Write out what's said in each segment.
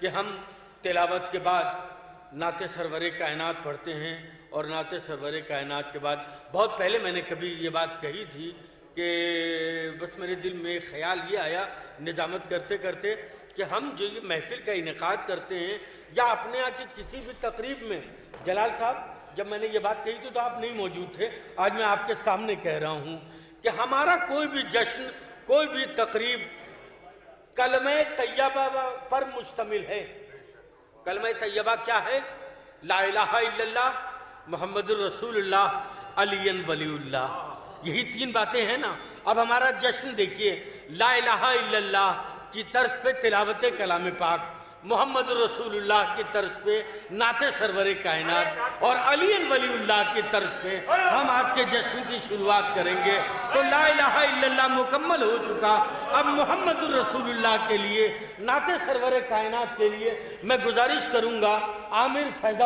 کہ ہم تلاوت کے بعد نعت سرور کائنات پڑھتے ہیں، اور نعت سرور کائنات کے بعد بہت پہلے میں نے کبھی یہ بات کہی تھی کہ بس میرے دل میں خیال یہ آیا نظامت کرتے کرتے کہ ہم جو یہ محفل کا انعقاد کرتے ہیں یا اپنے یہاں کی کسی بھی تقریب میں، جلال صاحب جب میں نے یہ بات کہی تھی تو آپ نہیں موجود تھے، آج میں آپ کے سامنے کہہ رہا ہوں کہ ہمارا کوئی بھی جشن، کوئی بھی تقریب کلمہ طیبہ پر مشتمل ہے۔ کلمہ طیبہ کیا ہے؟ لا الہ الا اللہ محمد الرسول اللہ علی ولی اللہ، یہی تین باتیں ہیں نا۔ اب ہمارا جشن دیکھیے، لا الہ الا اللہ کی طرز پہ تلاوت کلام پاک، محمد رسول اللہ کی طرز پہ نعت سرور کائنات، اور علی ولی اللہ کی طرز پہ ہم آج کے جشن کی شروعات کریں گے۔ تو لا الہ الا اللہ مکمل ہو چکا، اب محمد رسول اللہ کے لیے، نعت سرور کائنات کے لیے میں گزارش کروں گا عامر فیضہ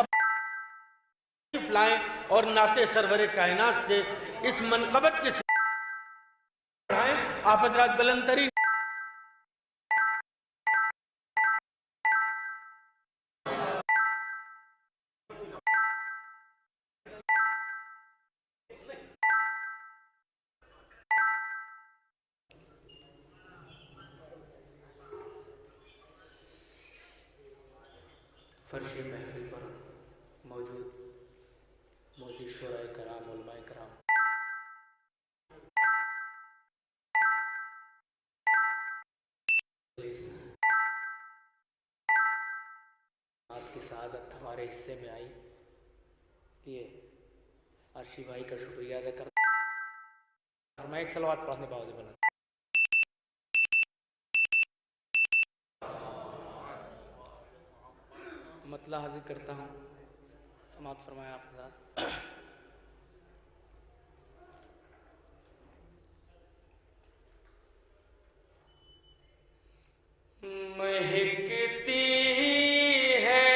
لائیں اور نعت سرور کائنات سے اس منقبت کے بڑھائیں۔ آپ حضرات بلند ترین فرش محفل پر موجود شعراء کرام، علماء کرام، آپ کی سعادت ہمارے حصے میں آئی، یہ عرشی بھائی کا شکریہ ادا کرتا ہوں۔ میں ایک صلوات پڑھنے باوجود بلند مطلع حاضر کرتا ہوں، سماعت فرمائیں آپ حضرات۔ مہکتی ہے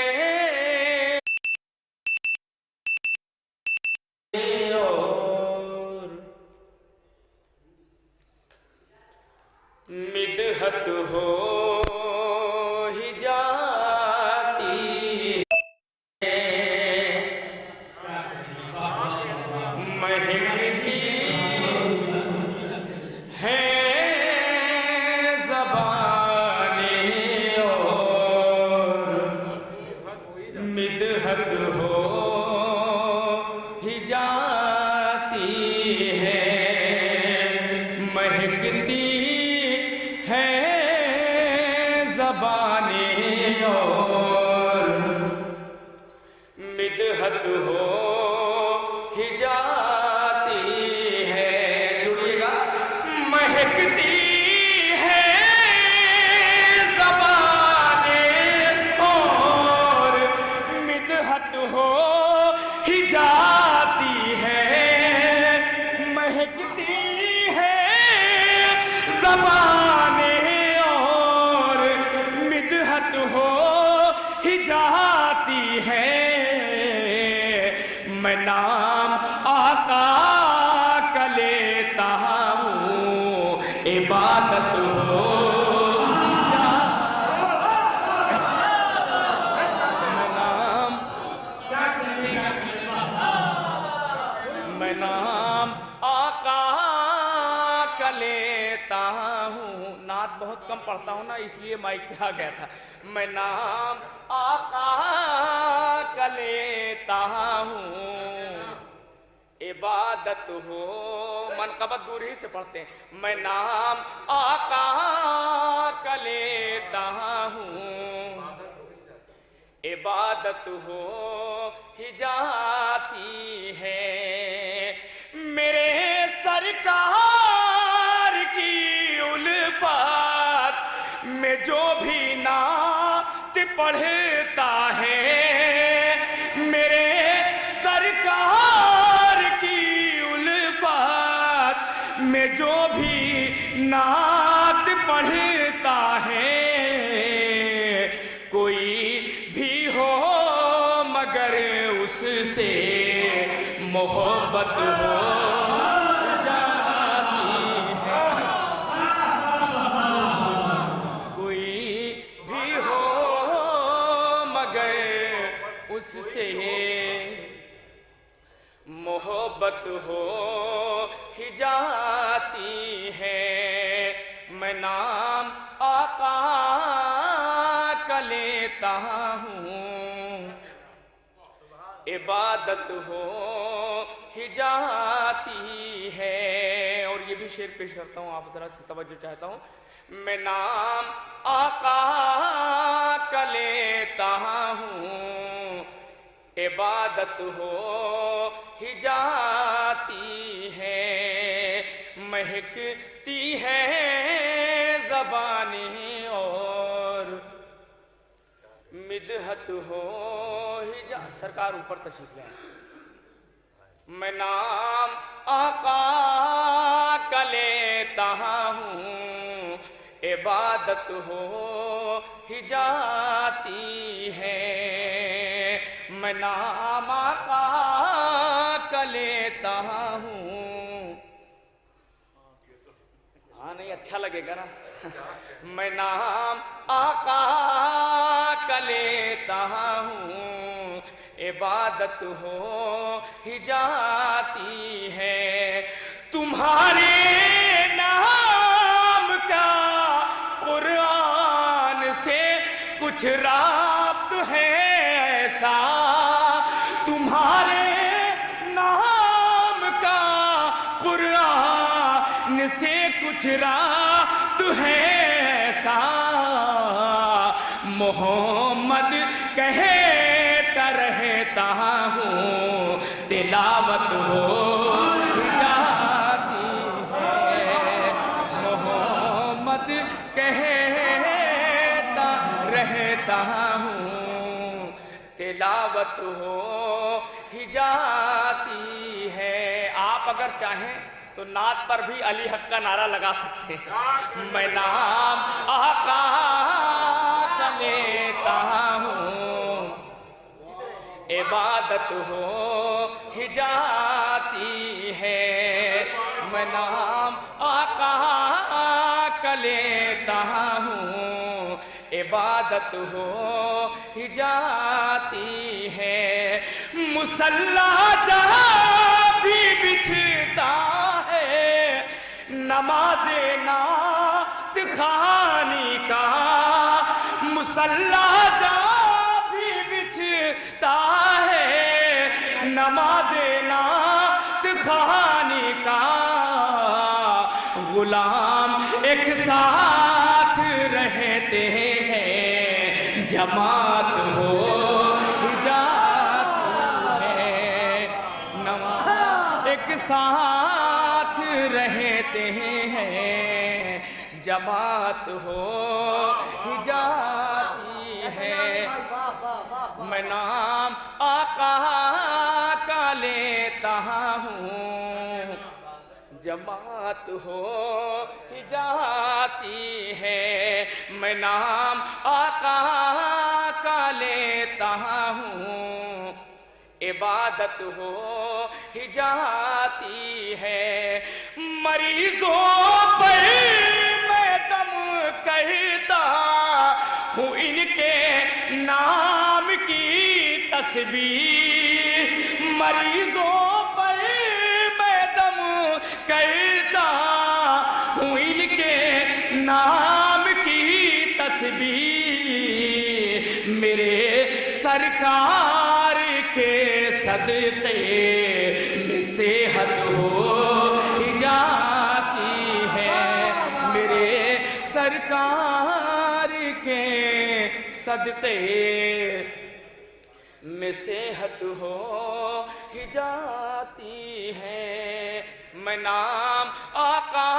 اور مدحت ہو ہی جاتی ہے، مہکتی ہے مدحت ہو ہی جاتی ہے، مہکتی ہے زبانیں اور مدحت ہو ہی جاتی ہے۔ جڑیے گا، مہکتی ہو ہی جاتی ہے، مہکتی ہے زبانیں اور مدحت ہو ہی جاتی ہے۔ میں نام آقا کا لیتا ہوں، عبادت ہو نام آقا کا لیتا ہوں۔ نعت بہت کم پڑھتا ہوں نا، اس لیے مائک پہ آ گیا تھا۔ میں نام آقا کا لیتا ہوں، عبادت ہو، منقبت دور ہی سے پڑھتے ہیں۔ میں نام آقا کا لیتا ہوں، عبادت ہو ہی جاتی ہے۔ میرے سرکار کی الفت میں جو بھی نعت پڑھتا ہے، میرے سرکار کی الفت میں جو بھی نعت پڑھتا ہے، کوئی بھی ہو مگر اس سے محبت ہو جاتی ہے، کوئی بھی ہو اس سے محبت ہو ہی جاتی ہے، میں نام آقا کا لیتا ہوں، عبادت ہو ہی جاتی ہے۔ اور یہ بھی شعر پیش کرتا ہوں، آپ حضرات کی توجہ چاہتا ہوں۔ میں نام آقا کا لیتا ہوں، عبادت ہو ہی جاتی ہے، مہکتی ہے زبانیں اور مدحت ہو ہی سرکار اوپر تشریف لائیں۔ میں نام آقا کا لیتا ہوں، عبادت ہو ہی جاتی ہے، میں نام آقا کا لیتا ہوں۔ ہاں نہیں اچھا لگے گا نا؟ میں نام آقا کا لیتا ہوں، عبادت ہو ہی جاتی ہے، تمہارے نام کا قرآن سے کچھ رابط ہے ایسا، تمہارے نام کا قرآن سے کچھ رابط ہے ایسا، محمد کہتا رہتا ہوں، تلاوت ہو جاتی ہے، محمد کہتا رہتا ہوں، تلاوت ہو ہی جاتی ہے۔ آپ اگر چاہیں تو نعت پر بھی علی حق کا نعرہ لگا سکتے ہیں۔ میں نام آقا کا لیتا ہوں، عبادت ہو ہی جاتی ہے، میں نام آقا کا لیتا ہوں، عبادت ہو ہی جاتی ہے، مصلی جہاں بھی بچھتا ہے، نماز نعت خوانی کا، مصلی جہاں بھی بچھتا ہے، نماز نعت خوانی کا، غلام ایک ساتھ رہتے ہیں، جماعت ہو جاتی ہے، نماز ایک ساتھ رہتے ہیں، جماعت ہو جاتی ہے، میں نام آقا کا لیتا ہوں، جماعت ہو جاتی ہے، میں نام آقا کا لیتا ہوں، عبادت ہو ہی جاتی ہے، مریضوں پر میں دم کہتا ہوں ان کے نام کی تسبیح، مریضوں پر میں دم کہتا ہوں ان کے نام کی تسبیح، میرے سرکار کے صدقے میں صحت ہو ہی جاتی ہے، میرے سرکار کے صدقے میں صحت ہو ہی جاتی ہے، میں نام آقا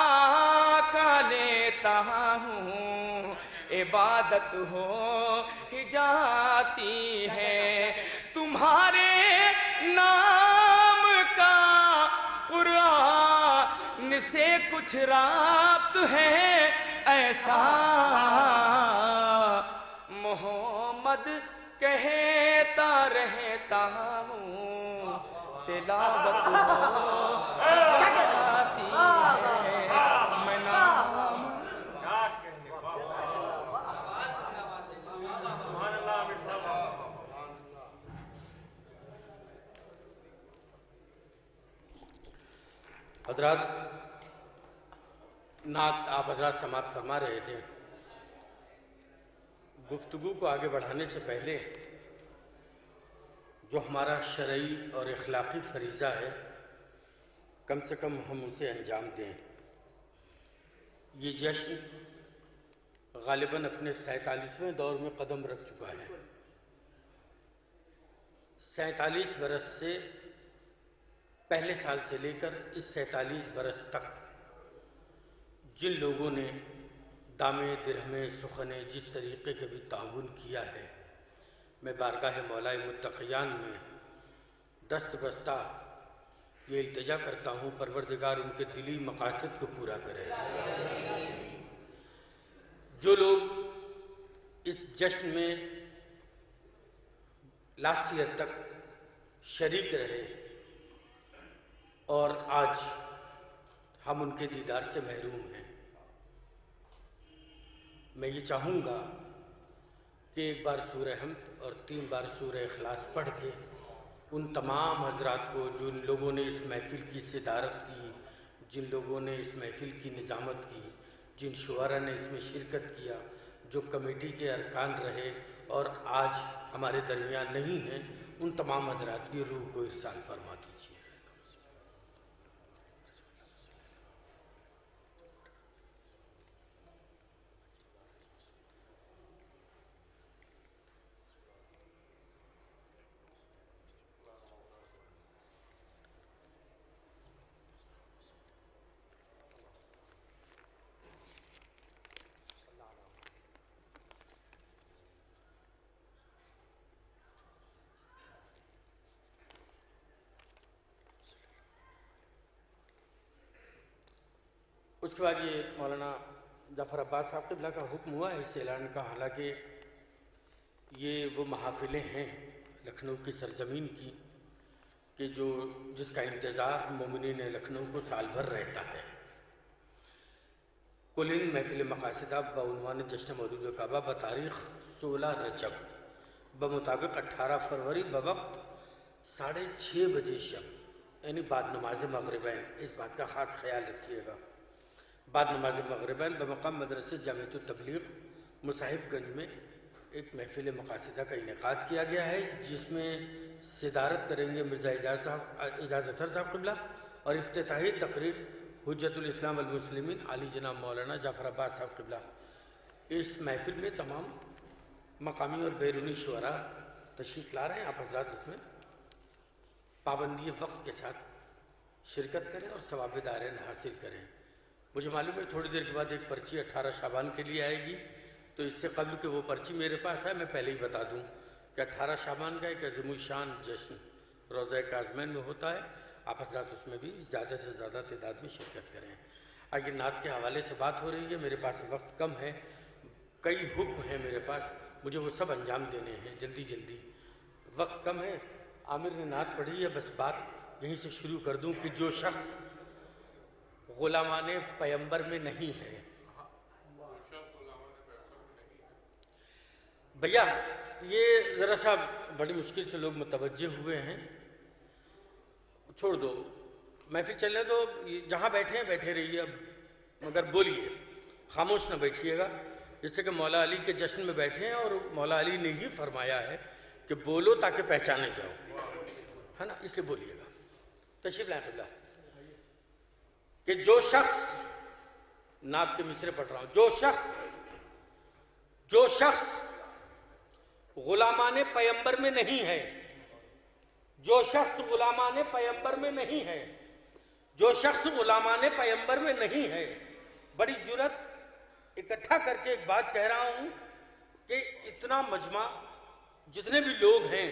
کا لیتا ہوں، عبادت ہو ہی جاتی ہے، تمہارے نام کا قرآن سے کچھ رابط ہے ایسا، محمد کہتا رہتا ہوں، تلاوت ہو جاتی ہے، میں نام حضرات، نعت آپ حضرات سماعت فرما رہے تھے. گفتگو کو آگے بڑھانے سے پہلے جو ہمارا شرعی اور اخلاقی فریضہ ہے کم سے کم ہم اسے انجام دیں. یہ جشن غالباً اپنے 47ویں دور میں قدم رکھ چکا ہے. 47 برس سے پہلے سال سے لے کر اس 47 برس تک جن لوگوں نے دامے درہمے سخنے جس طریقے کے بھی تعاون کیا ہے، میں بارگاہ مولائے متقیان میں دست بستہ یہ التجا کرتا ہوں پروردگار ان کے دلی مقاصد کو پورا کرے. جو لوگ اس جشن میں لاسٹ ایئر تک شریک رہے اور آج ہم ان کے دیدار سے محروم ہیں، میں یہ چاہوں گا کہ ایک بار سورہ حمد اور 3 بار سورہ اخلاص پڑھ کے ان تمام حضرات کو، جن لوگوں نے اس محفل کی صدارت کی، جن لوگوں نے اس محفل کی نظامت کی، جن شعراء نے اس میں شرکت کیا، جو کمیٹی کے ارکان رہے اور آج ہمارے درمیان نہیں ہیں، ان تمام حضرات کی روح کو ارسال فرما دیجیے. اس کے بعد یہ مولانا جعفر عباس صاحب قبلہ کا حکم ہوا ہے اس اعلان کا. حالانکہ یہ وہ محافلیں ہیں لکھنؤ کی سرزمین کی کہ جس کا انتظار مومنین لکھنؤ کو سال بھر رہتا ہے. کلن محفل مقاصدہ بعنوان جشن مولود کعبہ بتاریخ 16 رجب بمطابق 18 فروری بوقت 6:30 بجے شب، یعنی بعد نماز مغربین. اس بات کا خاص خیال رکھیے گا. بعد نماز مغربین بمقام مدرسہ جامعۃ التبلیغ مصاحب گنج میں ایک محفل مقاصدہ کا انعقاد کیا گیا ہے، جس میں صدارت کریں گے مرزا اعجاز اطہر صاحب قبلہ، اور افتتاحی تقریب حجت الاسلام والمسلمین عالی جناب مولانا جعفر عباس صاحب قبلہ. اس محفل میں تمام مقامی اور بیرونی شعراء تشریف لا رہے ہیں. آپ حضرات اس میں پابندی وقت کے ساتھ شرکت کریں اور ثواب دارین حاصل کریں. مجھے معلوم ہے تھوڑی دیر کے بعد ایک پرچی 18 شعبان کے لیے آئے گی، تو اس سے قبل کہ وہ پرچی میرے پاس ہے میں پہلے ہی بتا دوں کہ 18 شعبان کا ایک عظیم الشان جشن روضہ کاظمین میں ہوتا ہے. آپ حضرات اس میں بھی زیادہ سے زیادہ تعداد میں شرکت کریں. آگے نعت کے حوالے سے بات ہو رہی ہے. میرے پاس وقت کم ہے، کئی حکم ہیں میرے پاس، مجھے وہ سب انجام دینے ہیں جلدی جلدی. وقت کم ہے. عامر نے نعت پڑھی ہے، بس بات یہیں سے شروع کر دوں کہ جو شخص غلامان پیمبر میں نہیں ہے. بھیا یہ ذرا سا بڑی مشکل سے لوگ متوجہ ہوئے ہیں، چھوڑ دو، محفل چلنے دو، جہاں بیٹھے ہیں بیٹھے رہیے، اب مگر بولیے، خاموش نہ بیٹھیے گا. جس سے کہ مولا علی کے جشن میں بیٹھے ہیں اور مولا علی نے ہی فرمایا ہے کہ بولو تاکہ پہچانے جاؤ، ہے نا، اس لیے بولیے گا. تشریف لائیں قبلہ. کہ جو شخص، نعت کے مصرے پڑھ رہا ہوں، جو شخص غلامان پیمبر میں نہیں ہے، جو شخص غلامان پیمبر میں نہیں ہے، جو شخص غلامان پیمبر میں نہیں ہے. بڑی جرات اکٹھا کر کے ایک بات کہہ رہا ہوں کہ اتنا مجمع جتنے بھی لوگ ہیں،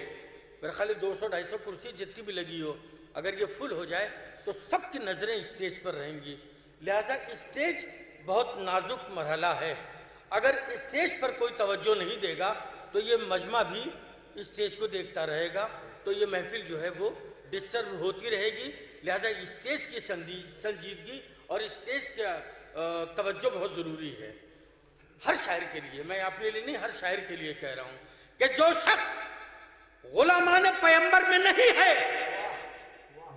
میرے خیال 200-250 کرسی جتنی بھی لگی ہو، اگر یہ فل ہو جائے تو سب کی نظریں اسٹیج پر رہیں گی. لہذا اسٹیج بہت نازک مرحلہ ہے. اگر اسٹیج پر کوئی توجہ نہیں دے گا تو یہ مجمع بھی اسٹیج کو دیکھتا رہے گا، تو یہ محفل جو ہے وہ ڈسٹرب ہوتی رہے گی. لہذا اسٹیج کی سنجیدگی اور اسٹیج کا توجہ بہت ضروری ہے. ہر شاعر کے لیے، میں اپنے لیے نہیں، ہر شاعر کے لیے کہہ رہا ہوں کہ جو شخص غلامان پیمبر میں نہیں ہے،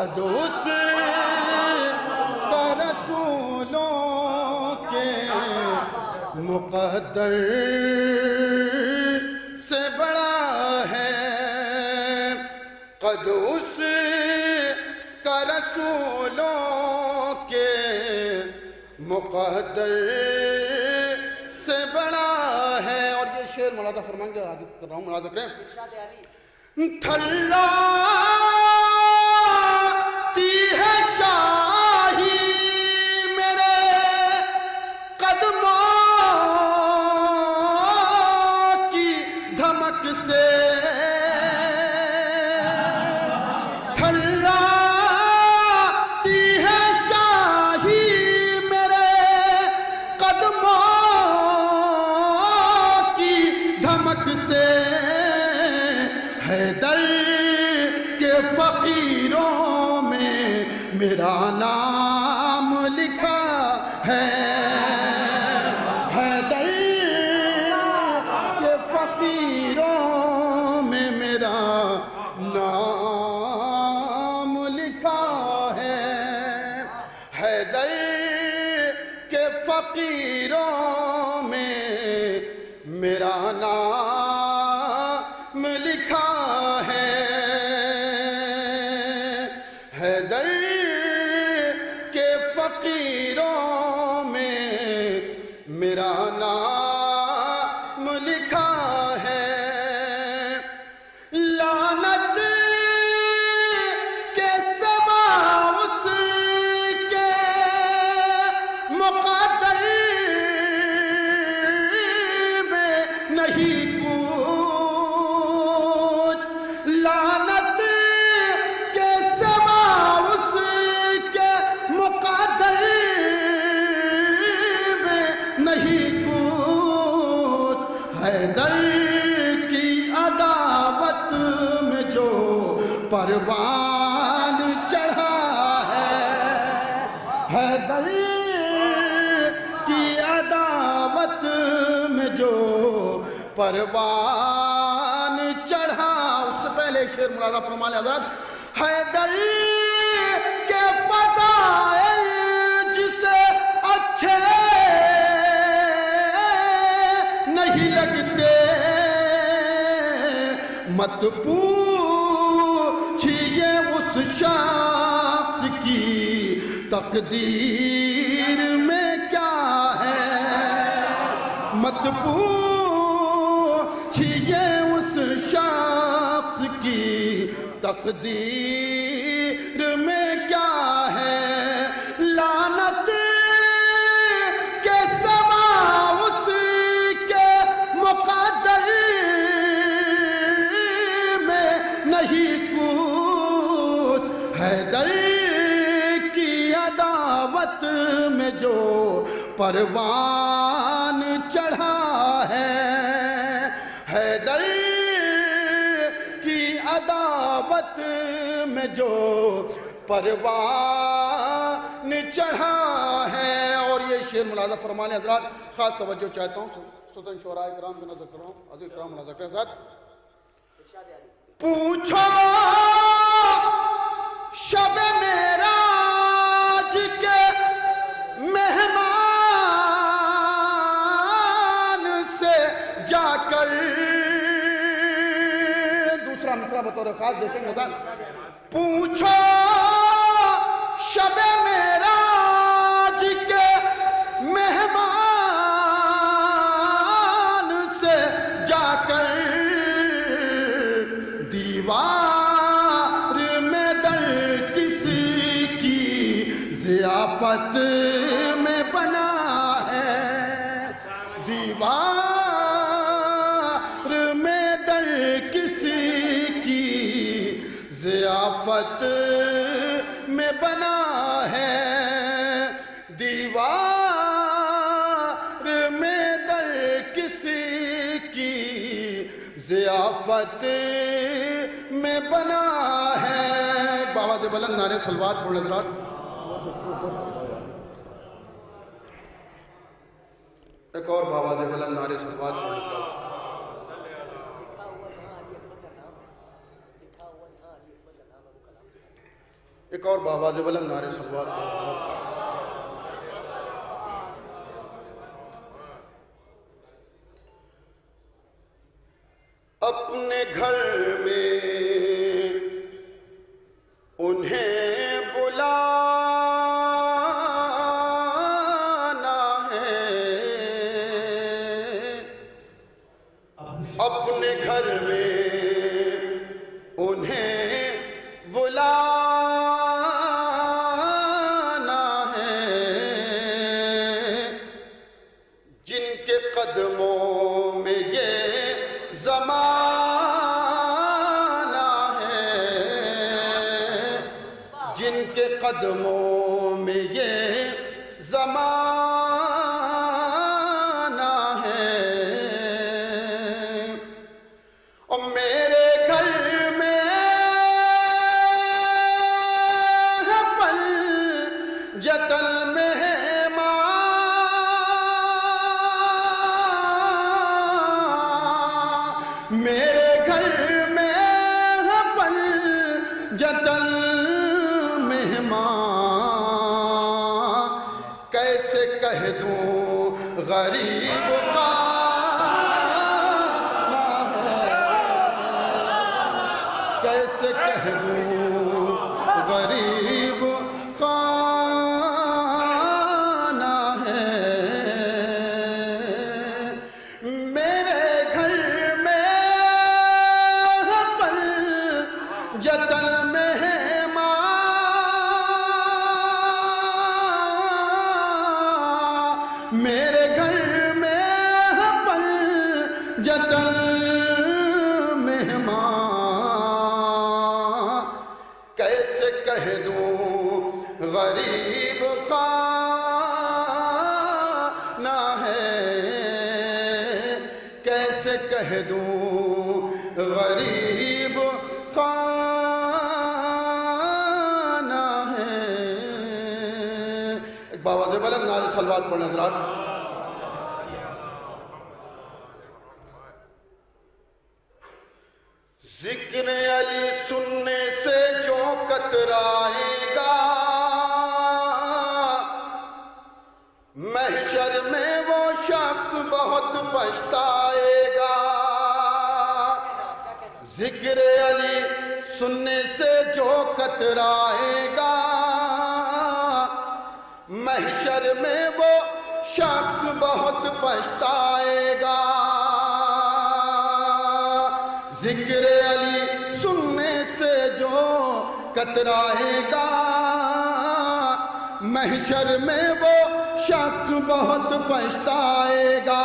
قد اس کا رسولوں کے مقدر سے بڑا ہے، قد اس کا رسولوں کے مقدر سے بڑا ہے۔ اور یہ شعر ملاحظہ فرمائیں گے، آگے کر رہا ہوں، ملاحظہ کریں۔ تھلاتی ہے شاہی میرے قدموں کی دھمک سے، تھلاتی ہے شاہی میرے قدموں کی دھمک سے، حیدر کے فقیروں میں میرا نام لکھا ہے، حیدر کے فقیروں میں میرا نام لکھا ہے، حیدر کے فقیروں میں میرا نام لکھا ہے، حیدر کے فقیروں میں میرا نام لکھا ہے، لعنت کے سوا اس کے مقدر میں نہیں کچھ، لعنت کے سوا اس کے مقدر میں نہیں کچھ، حیدر کی عداوت میں جو پروان چڑھا ہے، حیدر کی عداوت میں جو پروان چڑھا۔ اس سے پہلے ایک شعر ملاحظہ فرما لیں حضرات، حیدر کے فضائل جسے اچھے نہیں لگتے، مت پوچھئے اس شخص کی تقدیر میں کیا ہے، مت پوچھئے اس شخص کی تقدیر میں کیا ہے، لعنت کے سوا اس کے مقدر میں نہیں کچھ، حیدر کی عداوت میں جو پروان چڑھا ہے، حیدر کی عداوت میں جو پروان چڑھا ہے۔ اور یہ شعر ملاحظہ فرما لیں حضرات، خاص توجہ چاہتا ہوں، سلطان شعراء کرام کو نظر کر رہا ہوں، عزیز کرام ملاحظہ کریں حضرات۔ پوچھو شب معراج کے مہمان سے جا کر، دوسرا مصرع بطور خاص دیکھیں گے، پوچھو شب معراج کے مہمان سے جا کر، دیوار میں در کسی کی ضیافت میں بنا ہے، دیوار میں در کسی کی ضیافت میں بنا ہے، دیوار میں در کسی کی ضیافت میں بنا ہے۔ بآواز بلند نعرے صلوات پڑھ حضرات۔ ایک اور بآواز بلند نعرے صلوات پڑھ حضرات۔ ایک اور بآواز بلند نعرے صلوات پڑھیں حضرات۔ اپنے گھر میں انہیں بلانا ہے، اپنے گھر میں انہیں بلانا ہے، جن کے قدموں میں یہ زمانہ ہے، جن کے قدموں میں یہ زمانہ ہے، اور میرے گھر میں ہے پنجتل مہمان، میرے گھر میں ہے پنجتل مہمان، کیسے کہہ دوں غریب کیسے کہہ دوں غریب خانہ ہے، میرے گھر میں ہے پنجتل مہمان، میرے گھر میں ہے پنجتل مہمان، کیسے کہہ دوں غریب خانہ ہے، کیسے کہہ دوں غریب خانہ ہے۔ ایک بآواز بلند نعرے صلوات پڑھیں حضرات۔ ذکر علی سننے سے جو کترائے گا، محشر میں وہ شخص بہت پچھتائے گا۔ ذکر علی سننے سے جو کترائے گا، محشر میں وہ شخص بہت پچھتائے گا۔ ذکر علی سننے سے جو کترائے گا، محشر میں وہ شخص بہت پچھتائے گا۔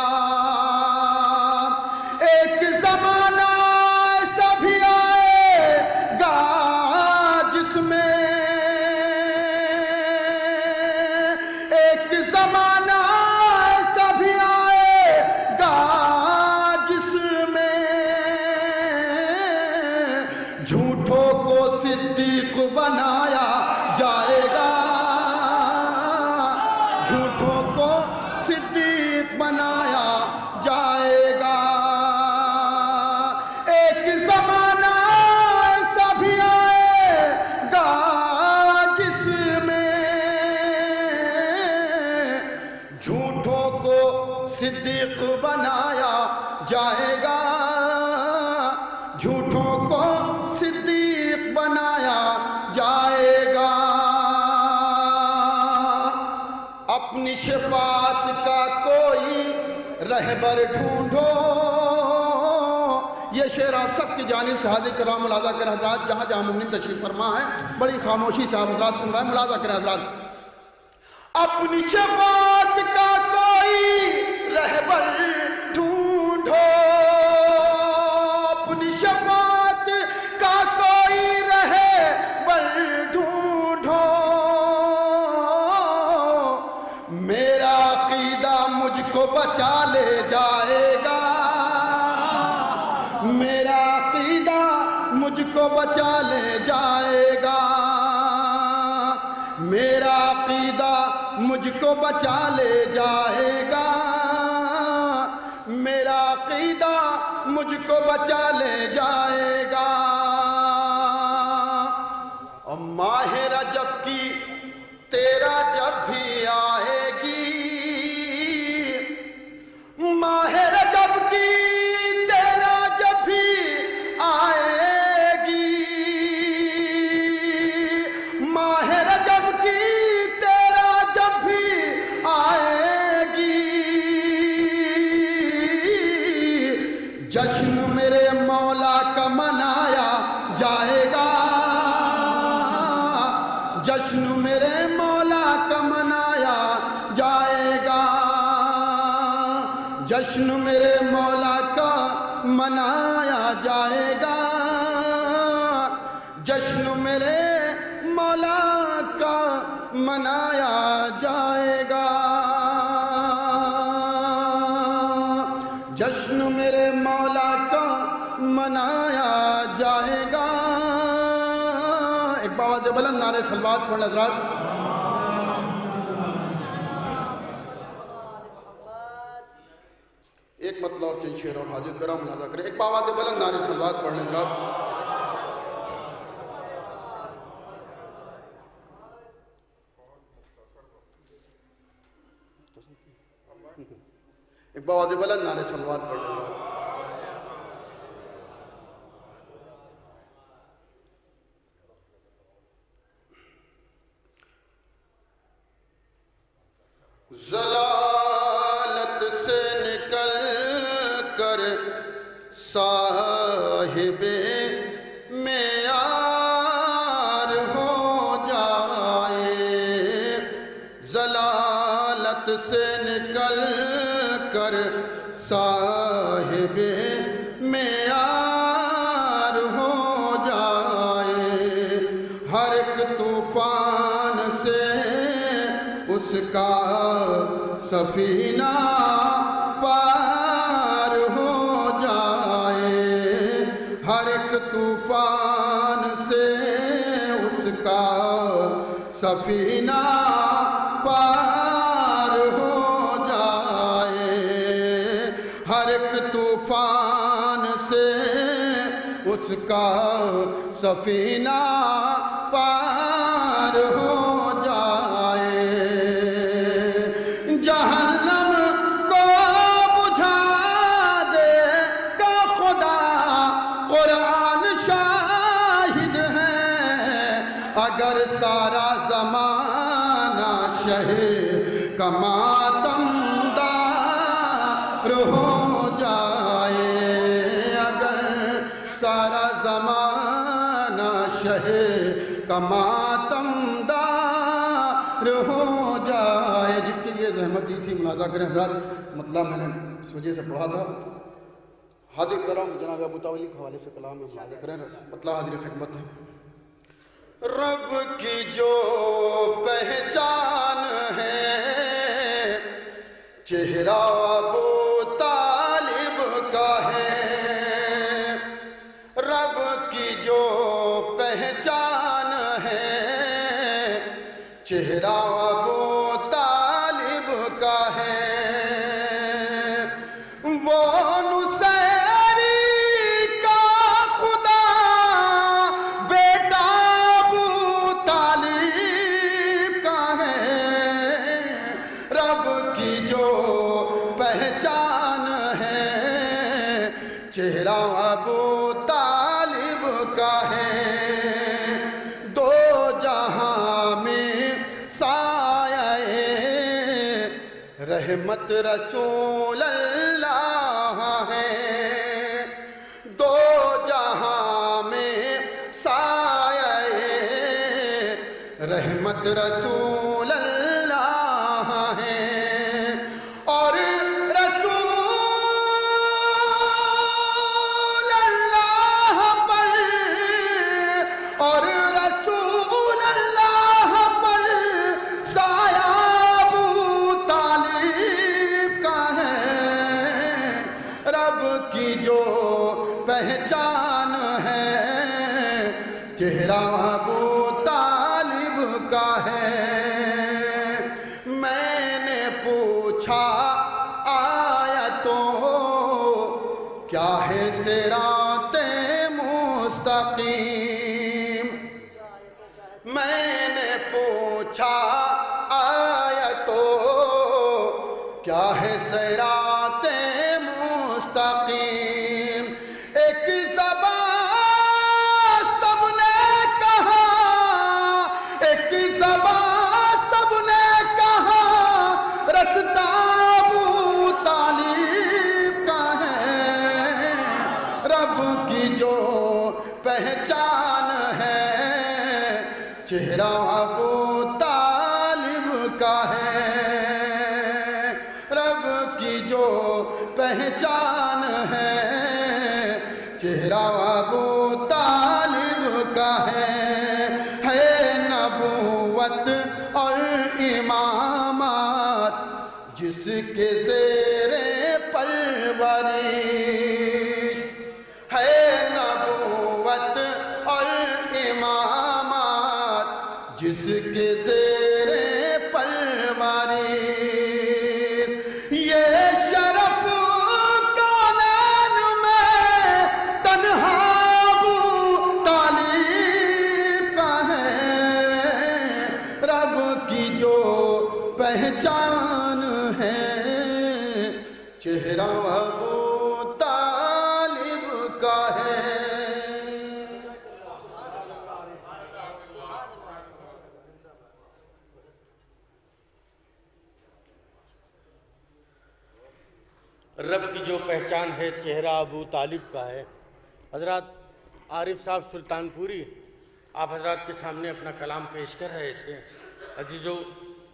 ایک زمانہ ایسا بھی آئے گا جس میں، ایک زمانہ ایسا بھی آئے گا جس میں جھوٹوں کو صدیق بنایا جائے گا، جھوٹوں کو صدیق بنایا جائے گا۔ ایک زمانہ ایسا بھی آئے گا جس میں جھوٹوں کو صدیق بنایا جائے گا، جھوٹوں کو صدیق بنایا جائے گا۔ اپنی شفاعت کا کوئی رہبر ڈھونڈو، یہ شعر آپ سب کی جانب سے حاضر کرام ملاحظہ کریں حضرات، جہاں جہاں مومنین تشریف فرما ہے، بڑی خاموشی سے آپ حضرات سن رہے ہیں، ملاحظہ کریں حضرات۔ اپنی شفاعت کا کوئی رہبر ڈھونڈو، اپنی شفاعت کا کوئی رہبر ڈھونڈو، میرا عقیدہ مجھ کو بچا لے جائے گا، میرا عقیدہ مجھ کو بچا لے جائے گا، میرا عقیدہ مجھ کو بچا لے جائے گا، میرا عقیدہ مجھ کو بچا لے جائے گا۔ ماہ رجب کی تیرا جب بھی آئے گی، ماہ رجب کی تیرا جب بھی آئے گی، ماہ رجب کی تیرا جب بھی آئے گی، جشن میرے مولا کا منایا جائے گا، جشن میرے مولا کا منایا جائے گا، جشن میرے مولا کا منایا جائے گا، جشن میرے مولا کا منایا جائے گا، جشن میرے مولا کا منایا جائے گا۔ ایک بآواز بلند نعرہ صلوات پڑھ لیں حضرات۔ ایک مطلع اور چند شعر اور حاضر کرام ملاحظہ کریں، ایک بآواز بلند نعرہ صلوات پڑھ لیں حضرات۔ ایک بآواز بلند نعرہ صلوات پڑھ لیں حضرات۔ ضلالت سے نکل کر صاحب معیار ہو جائے، ضلالت سے نکل کر صاحب معیار ہو جائے، ہر ایک طوفان سے اس کا سفینہ پار ہو جائے، ہر ایک طوفان سے اس کا سفینہ پار ہو جائے، ہر ایک طوفان سے اس کا سفینہ پار ہو جائے، جہنم کو بجھا دے گا خدا، قرآن شاہد ہے، اگر سارا زمانہ شہ کا ماتم دار ہو جائے، اگر سارا زمانہ شہ کا ماتم دار ہو جائے، جس کے لیے زحمت دی تھی ملاحظہ کریں حضرات۔ مطلب میں نے اس وجہ سے پڑھا تھا، حاضر کرام جناب ابو تاولی کے حوالے سے کلام میں ملاحظہ کریں، مطلب حاضر خدمت ہے۔ رب کی جو پہچان ہے، چہرہ ابو طالب کا ہے، رب کی جو پہچان ہے، چہرہ ابو طالب کا ہے، وہ نصیری کا خدا بیٹا ابو طالب کا ہے، رب کی جو پہچان ہے، چہرہ ابو طالب کا ہے، دو جہاں میں سایہ رحمت رسول اللہ ہے، دو جہاں میں سایہ رحمت رسول اللہ ہے، اور رسول اللہ پر، اور رسول اللہ پر سایہ ابو طالب کا ہے، رب کی جو پہچان ہے، چہرہ ابو طالب کا ہے، میں نے پوچھا آیتوں کیا ہے صراط مستقیم، پوچھا آیا تو کیا ہے صراط مستقیم. ایک زبان سب نے کہا، ایک زبان سب نے کہا، رستہ ابو طالب کا ہے. رب کی جو پہچان ہے چہرہ ابو طالب کا ہے. رب کی جو پہچان ہے چہرہ ابو طالب کا ہے. نبوت اور امامت جس کے زیر پرورش ہے، نبوت اور امامت جس کے زیر پرورش. یہ شرف کونین میں تنہا ابو طالب کا ہے. رب کی جو پہچان ہے چہرہ ابو طالب کا ہے. رب کی جو پہچان ہے چہرہ ابو طالب کا ہے. حضرات عارف صاحب سلطان پوری آپ حضرات کے سامنے اپنا کلام پیش کر رہے تھے. عزیزو،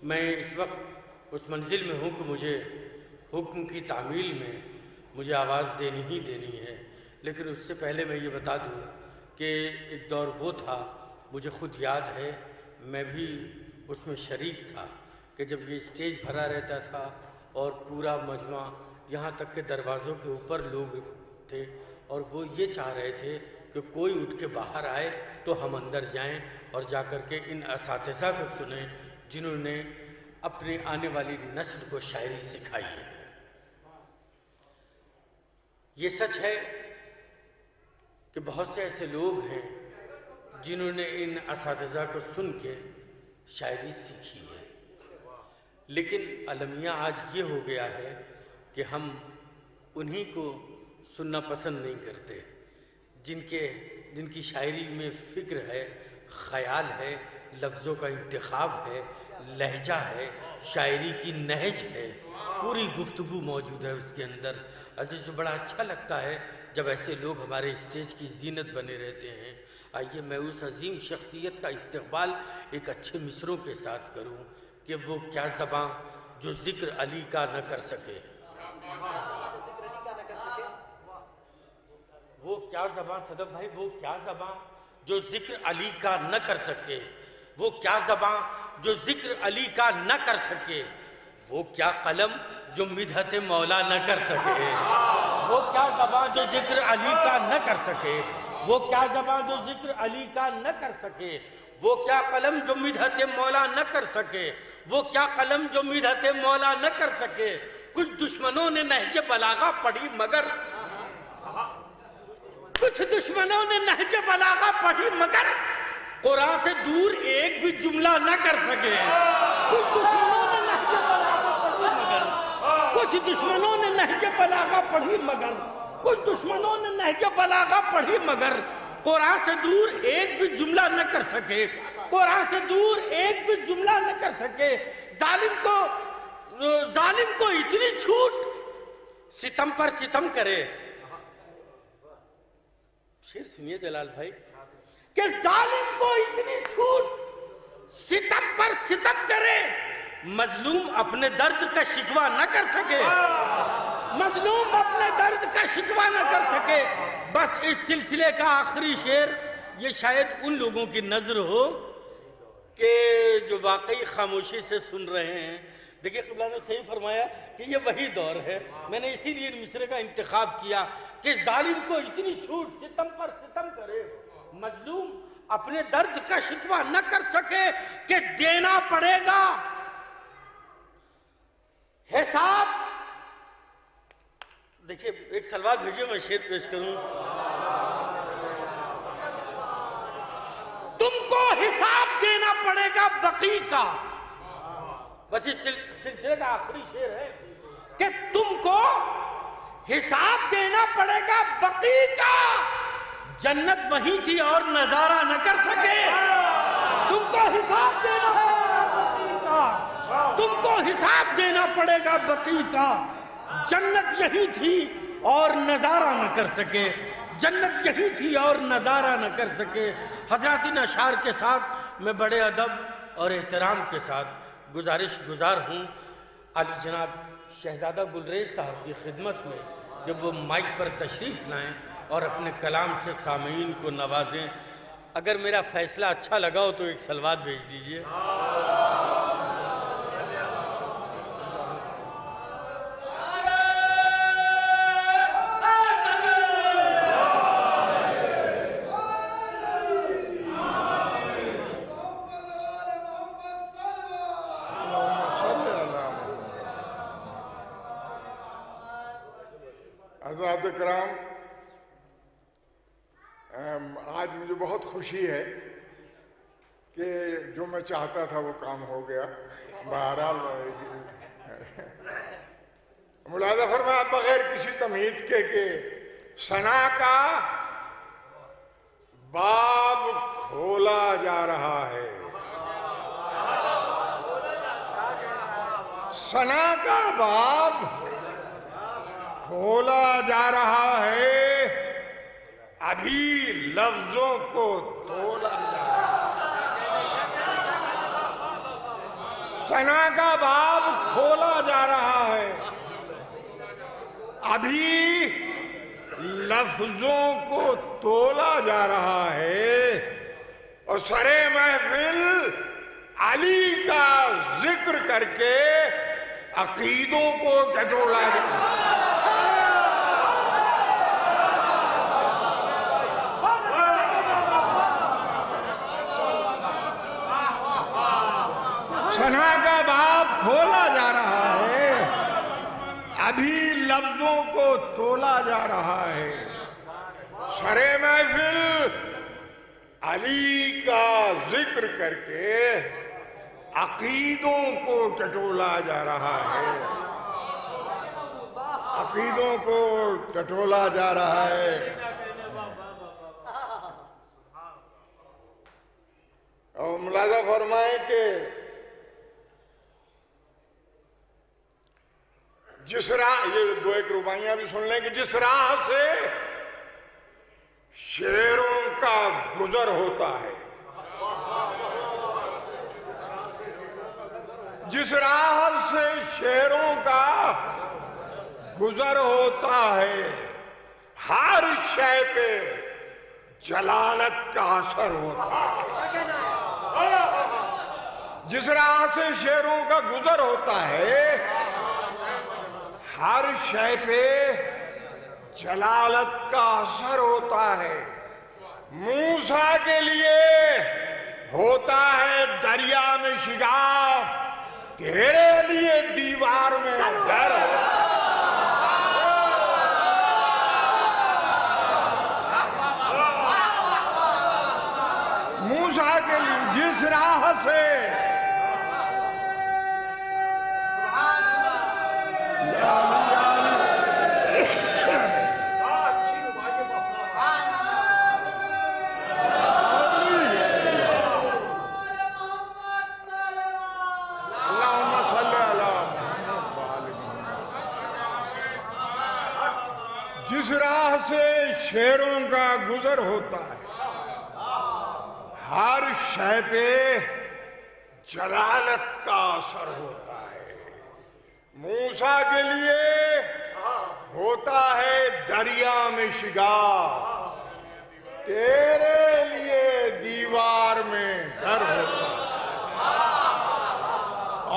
میں اس وقت اس منزل میں ہوں کہ مجھے حکم کی تعمیل میں مجھے آواز دینی ہی دینی ہے. لیکن اس سے پہلے میں یہ بتا دوں کہ ایک دور وہ تھا، مجھے خود یاد ہے، میں بھی اس میں شریک تھا کہ جب یہ اسٹیج بھرا رہتا تھا اور پورا مجمع یہاں تک کہ دروازوں کے اوپر لوگ تھے اور وہ یہ چاہ رہے تھے کہ کوئی اٹھ کے باہر آئے تو ہم اندر جائیں اور جا کر کے ان اساتذہ کو سنیں جنہوں نے اپنے آنے والی نسل کو شاعری سکھائی ہے. یہ سچ ہے کہ بہت سے ایسے لوگ ہیں جنہوں نے ان اساتذہ کو سن کے شاعری سیکھی ہے، لیکن المیہ آج یہ ہو گیا ہے کہ ہم انہی کو سننا پسند نہیں کرتے جن کی شاعری میں فکر ہے، خیال ہے، لفظوں کا انتخاب ہے، لہجہ ہے، شاعری کی نہج ہے، پوری گفتگو موجود ہے اس کے اندر. عزیز، بڑا اچھا لگتا ہے جب ایسے لوگ ہمارے اسٹیج کی زینت بنے رہتے ہیں. آئیے میں اس عظیم شخصیت کا استقبال ایک اچھے مصروں کے ساتھ کروں کہ وہ کیا زباں جو ذکر علی کا نہ کر سکے. وہ کیا زباں صدف بھائی، وہ کیا زباں جو ذکر علی کا نہ کر سکے. وہ کیا زباں جو ذکر علی کا نہ کر سکے. وہ کیا قلم جو مدحت مولا نہ کر سکے. وہ کیا زباں جو ذکر علی کا نہ کر سکے. وہ کیا زباں جو ذکر علی کا نہ کر سکے. وہ کیا قلم جو مدحت مولا نہ کر سکے. وہ کیا قلم جو مدحت مولا نہ کر سکے. کچھ دشمنوں نے نہج بلاغہ پڑھی مگر قرآن سے دور ایک بھی جملہ نہ کر سکے. کچھ دشمنوں نے نہج بلاغہ پڑھی مگر قرآن سے دور ایک بھی جملہ نہ کر سکے. قرآن سے دور ایک بھی جملہ نہ کر سکے. ظالم کو اتنی چھوٹ ستم پر ستم کرے. شیر سنیے جلال بھائی کہ ظالم کو اتنی چھوٹ ستم پر ستم کرے، مظلوم اپنے درد کا شکوہ نہ کر سکے. مظلوم اپنے درد کا شکوہ نہ کر سکے. بس اس سلسلے کا آخری شعر یہ شاید ان لوگوں کی نظر ہو کہ جو واقعی خاموشی سے سن رہے ہیں. دیکھیں قبلہ نے صحیح فرمایا کہ یہ وہی دور ہے. میں نے اسی لیے مصرے کا انتخاب کیا کہ ظالم کو اتنی چھوٹ ستم پر ستم کرے، مظلوم اپنے درد کا شکوہ نہ کر سکے کہ دینا پڑے گا حساب. دیکھیں ایک سلوات بھیجیے میں شعر پیش کروں. تم کو حساب دینا پڑے گا بقی کا. بس اس سلسلے کا آخری شعر ہے کہ تم کو حساب دینا پڑے گا بقی کا. جنت وہیں تھی اور نظارہ نہ کر سکے. تم کو حساب دینا پڑے گا بقی کا. تم کو حساب دینا پڑے گا بقی کا. جنت یہی تھی اور نظارہ نہ کر سکے. جنت یہی تھی اور نظارہ نہ کر سکے. حضرات ان اشعار کے ساتھ میں بڑے ادب اور احترام کے ساتھ گزارش گزار ہوں عالی جناب شہزادہ گلریز صاحب کی خدمت میں کہ وہ مائک پر تشریف لائیں اور اپنے کلام سے سامعین کو نوازیں. اگر میرا فیصلہ اچھا لگا ہو تو ایک صلوات بھیج دیجئے. حضرات کرام، آج مجھے بہت خوشی ہے کہ جو میں چاہتا تھا وہ کام ہو گیا. بہرحال ملاحظہ فرمایا بغیر کسی تمہید کے کہ ثنا کا باب کھولا جا رہا ہے. ثنا کا باب کھولا جا رہا ہے، ابھی لفظوں کو تولا جا رہا ہے. ثنا کا باب کھولا جا رہا ہے، ابھی لفظوں کو تولا جا رہا ہے. اور سرے محفل علی کا ذکر کر کے عقیدوں کو ٹٹولا جا رہا ہے. ثنا کا باب کھولا جا رہا ہے، ابھی لفظوں کو تولا جا رہا ہے. سرے محفل علی کا ذکر کر کے عقیدوں کو ٹٹولا جا رہا ہے. عقیدوں کو ٹٹولا جا رہا ہے. اور ملاحظہ فرمائیں کہ جس راہ، یہ دو ایک رباعیاں بھی سن لیں کہ جس راہ سے شیروں کا گزر ہوتا ہے، جس راہ سے شیروں کا گزر ہوتا ہے، ہر شے پہ جلالت کا اثر ہوتا ہے. جس راہ سے شیروں کا گزر ہوتا ہے، ہر شے پہ جلالت کا اثر ہوتا ہے. موسیٰ کے لیے ہوتا ہے دریا میں شگاف، تیرے لیے دیوار میں ڈر. موسیٰ کے لیے جس راہ سے جس راہ سے شیروں کا گزر ہوتا ہے، ہر شے پہ جلالت کا اثر ہوتا ہے. موسیٰ کے لیے ہوتا ہے دریا میں شگاف، تیرے لیے دیوار میں ڈر ہوتا ہے.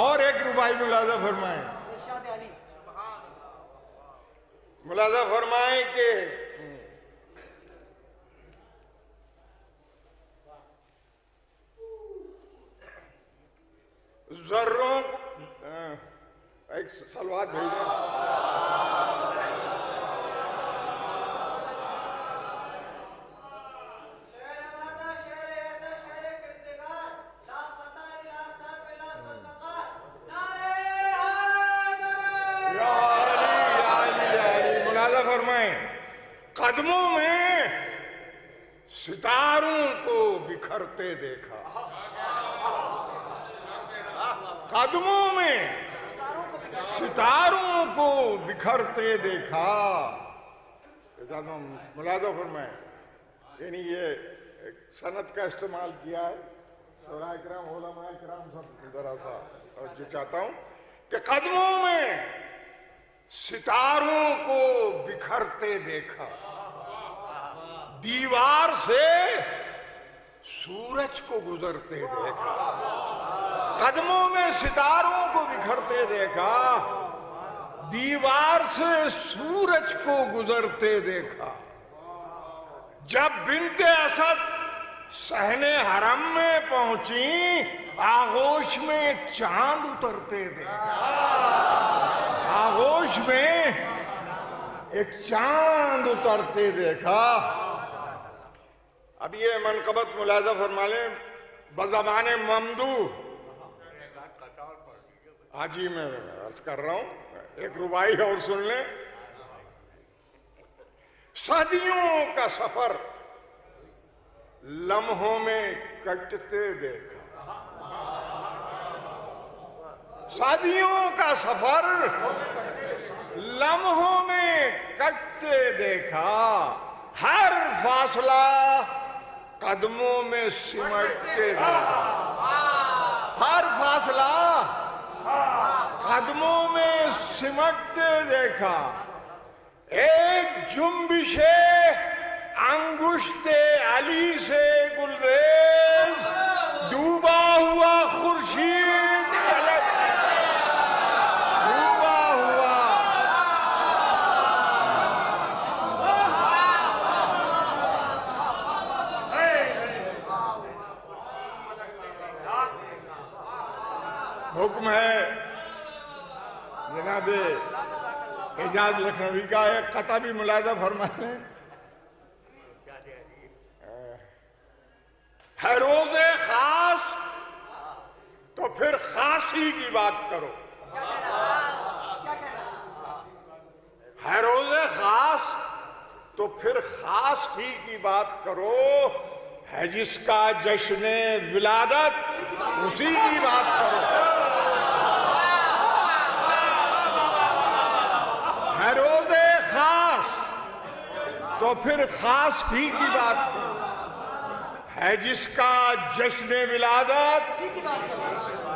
اور ایک رباعی ملاحظہ فرمائیں. ملاحظہ فرمائیں کہ ذروں ایک سلوات بھیجیں. فرمائیں قدموں میں ستاروں کو بکھرتے دیکھا، قدموں میں ستاروں کو بکھرتے دیکھا۔ ملاحظہ فرمائیں، یعنی یہ صنعت کا استعمال کیا ہے، شورا کرام علماء کرام سب ذرا سا، اور جو چاہتا ہوں کہ قدموں میں ستاروں کو بکھرتے دیکھا، دیوار سے سورج کو گزرتے دیکھا، قدموں میں ستاروں کو بکھرتے دیکھا، دیوار سے سورج کو گزرتے دیکھا۔ جب بنت اسد صحن حرم میں پہنچی، آغوش میں چاند اترتے دیکھا، آغوش میں ایک چاند اترتے دیکھا۔ اب یہ منقبت ملاحظہ فرما لیں، بزبان ممدوح، آجی میں عرض کر رہا ہوں، ایک ربائی اور سن لیں۔ صدیوں کا سفر لمحوں میں کٹتے دیکھا، صدیوں کا سفر لمحوں میں کٹتے دیکھا، ہر فاصلہ قدموں میں سمٹتے دیکھا، ہر فاصلہ قدموں میں سمٹتے دیکھا۔ ایک جنبش انگشت علی سے گلریز ڈوبا ہوا خورشید ڈوبا ہوا، حکم ہے جناب اعجاز لکھنوی کا، ایک قطعہ بھی ملاحظہ فرمائیں۔ ہے روز خاص تو پھر خاصی کی بات کرو، ہے روز خاص تو پھر خاص ہی کی بات کرو، ہے جس کا جشن ولادت اسی کی بات کرو، ہے روز خاص تو پھر خاص ہی کی بات کرو، ہے جس کا جشن ولادت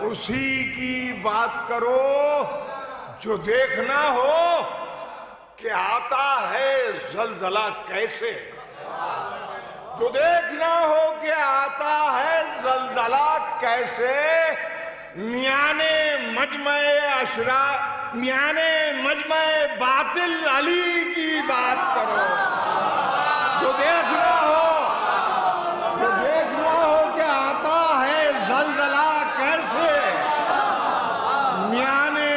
اسی کی بات کرو، جو دیکھنا ہو کہ آتا ہے زلزلہ کیسے، جو دیکھنا ہو کہ آتا ہے زلزلہ کیسے، میانے مجمع باطل علی کی بات کرو، جو دیکھنا ہو کہ آتا ہے زلزلہ کیسے، میانے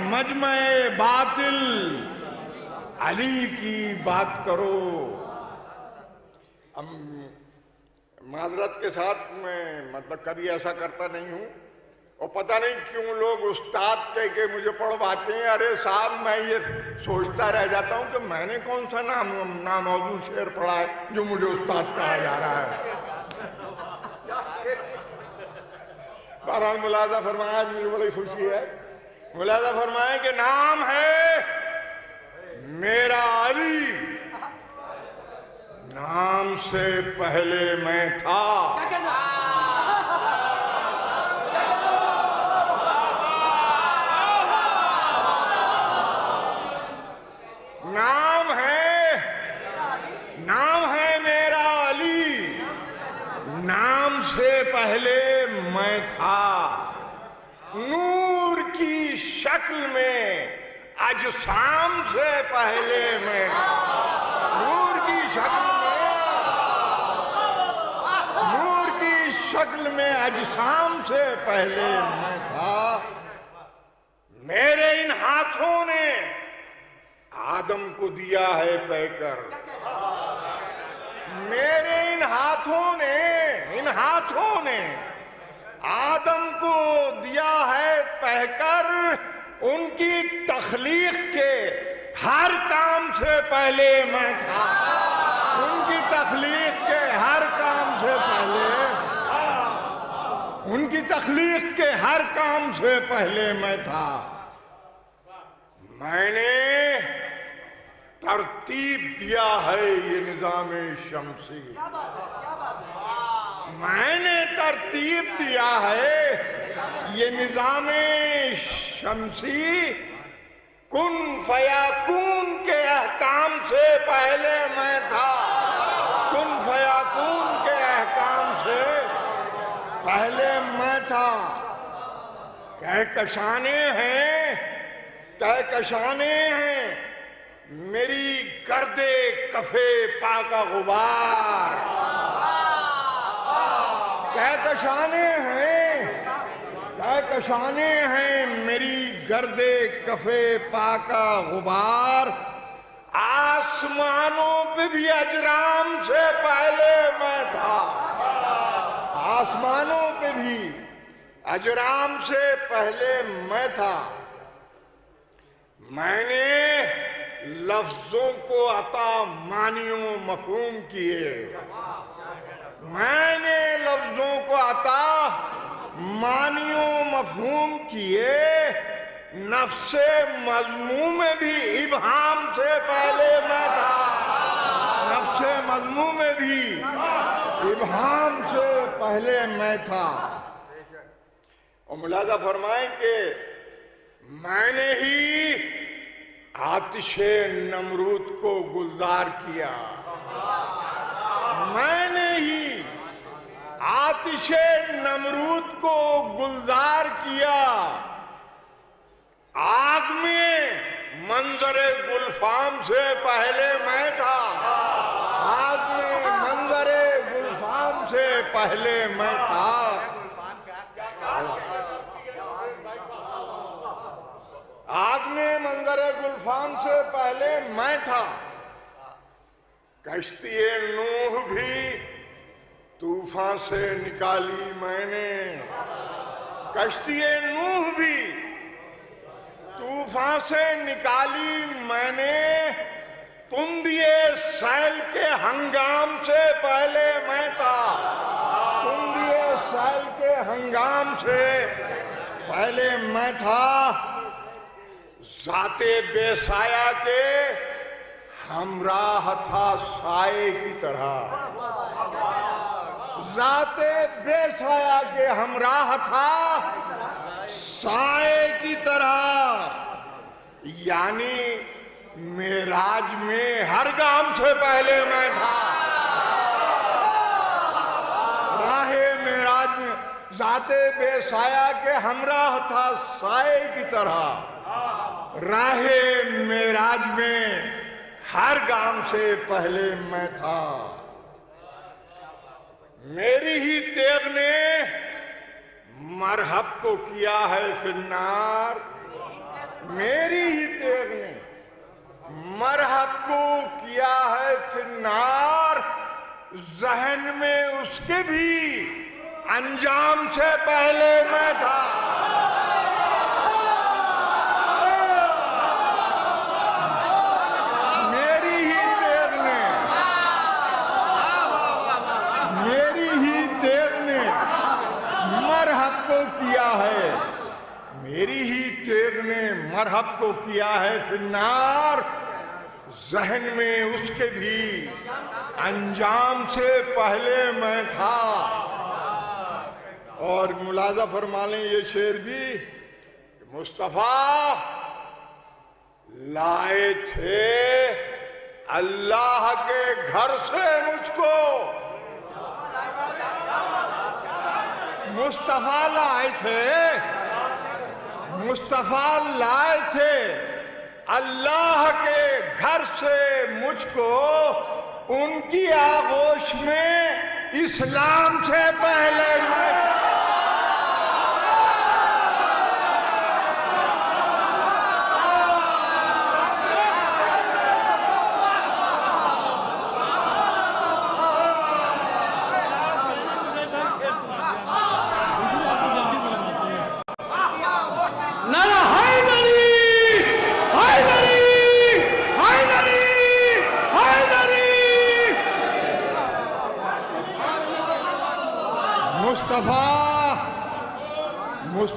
مجمع باطل علی کی بات کرو۔ معذرت کے ساتھ میں مطلب کبھی ایسا کرتا نہیں ہوں، اور پتہ نہیں کیوں لوگ استاد کہہ کے مجھے پڑھواتے ہیں۔ ارے صاحب، میں یہ سوچتا رہ جاتا ہوں کہ میں نے کون سا ناموضوع شعر پڑھا ہے جو مجھے استاد کہا جا رہا ہے۔ بہرحال ملاحظہ فرمایا، مجھے بڑی خوشی ہے، ملاحظہ فرمائیں کہ نام ہے میرا علی، نام سے پہلے میں تھا، نام ہے میرا علی، نام سے پہلے میں تھا، نور کی شکل میں اجسام سے پہلے میں تھا، نور کی شکل میں اجسام سے پہلے میں تھا۔ میرے ان ہاتھوں نے آدم کو دیا ہے پہ کر، میرے ان ہاتھوں نے آدم کو دیا ہے پہ کر، ان کی تخلیق کے ہر کام سے پہلے میں تھا، ان کی تخلیق کے ہر کام سے پہلے، ان کی تخلیق کے ہر کام سے پہلے میں تھا۔ میں نے ترتیب دیا ہے یہ نظام شمسی، میں نے ترتیب دیا ہے یہ نظام شمسی، کن فیاکون کے احکام سے پہلے میں تھا، کن فیاکون کے احکام سے پہلے میں تھا۔ کہکشانے ہیں، کہکشانے ہیں میری گرد کفے پاکا غبار، کہکشانے ہیں، کہکشانے ہیں میری گرد کفے پاکا غبار، آسمانوں پہ بھی اجرام سے پہلے میں تھا، آسمانوں پہ بھی اجرام سے پہلے میں تھا۔ میں نے لفظوں کو عطا معنی و مفہوم کیے، میں نے لفظوں کو عطا معنی و مفہوم کیے، نفس مضموم میں بھی ابہام سے پہلے میں تھا، نفس مضموم میں بھی ابہام سے پہلے میں تھا۔ اور ملاحظہ فرمائیں کہ میں نے ہی آتش نمرود کو گلزار کیا، میں نے ہی آتش نمرود کو گلزار کیا، آگ میں منظر گلفام سے پہلے میں تھا، آگ میں منظر گلفام سے پہلے میں تھا۔ آگ میں منظر گلفام سے پہلے میں تھا، کشتی نوح بھی طوفان سے نکالی میں نے، کشتی نوح بھی طوفان سے نکالی میں نے، تندیے سیل کے ہنگام سے پہلے میں تھا، تندیے سیل کے ہنگام سے پہلے میں تھا، ذات بے سایہ کے ہمراہ تھا سائے کی طرح، ذات بے سایہ کے ہمراہ تھا سائے کی طرح، یعنی معراج میں ہر گام سے پہلے میں تھا، راہ معراج میں ذات بے سایہ کے ہمراہ تھا سائے کی طرح، راہ معراج میں ہر گام سے پہلے میں تھا۔ میری ہی تیغ نے مرحب کو کیا ہے فی النار، میری ہی تیغ نے مرحب کو کیا ہے فی النار، ذہن میں اس کے بھی انجام سے پہلے میں تھا، کیا ہے میری ہی تیغ نے مرحب کو کیا ہے فی النار، ذہن میں اس کے بھی انجام سے پہلے میں تھا۔ اور ملاحظہ فرما لیں یہ شعر بھی، مصطفیٰ لائے تھے اللہ کے گھر سے مجھ کو، مصطفیٰ لائے تھے، مصطفیٰ لائے تھے اللہ کے گھر سے مجھ کو، ان کی آغوش میں اسلام سے پہلے میں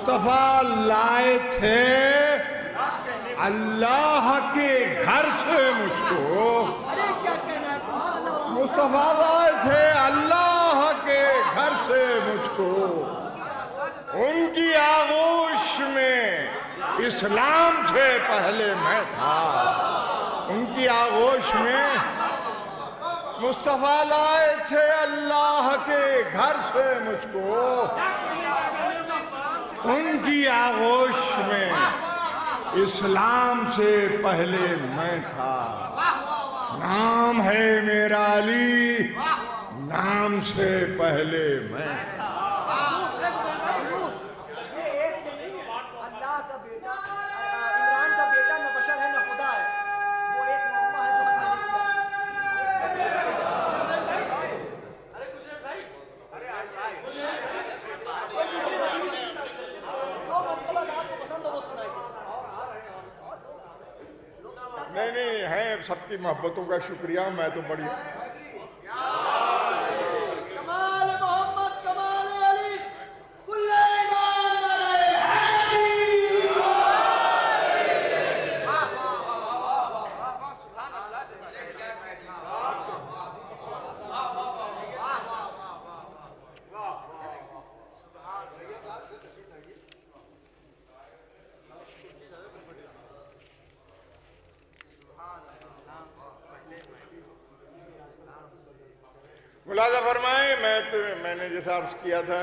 مصطفیٰ لائے تھے اللہ کے گھر سے مجھ کو، مصطفیٰ لائے تھے اللہ کے گھر سے مجھ کو، ان کی آغوش میں اسلام سے پہلے میں تھا، ان کی آغوش میں مصطفیٰ لائے تھے اللہ کے گھر سے مجھ کو، ان کی آغوش میں اسلام سے پہلے میں تھا، نام ہے میرا علی، نام سے پہلے میں تھا۔ اللہ کا بیٹا عمران کا بیٹا نہ بشر ہے نہ خدا ہے، وہ ایک معمہ ہے جو نہیں ہے، سب کی محبتوں کا شکریہ، میں تو بڑی کمال محمد کمال علی کل ایمان ملاحظہ فرمائیں، میں نے جیسا عرض کیا تھا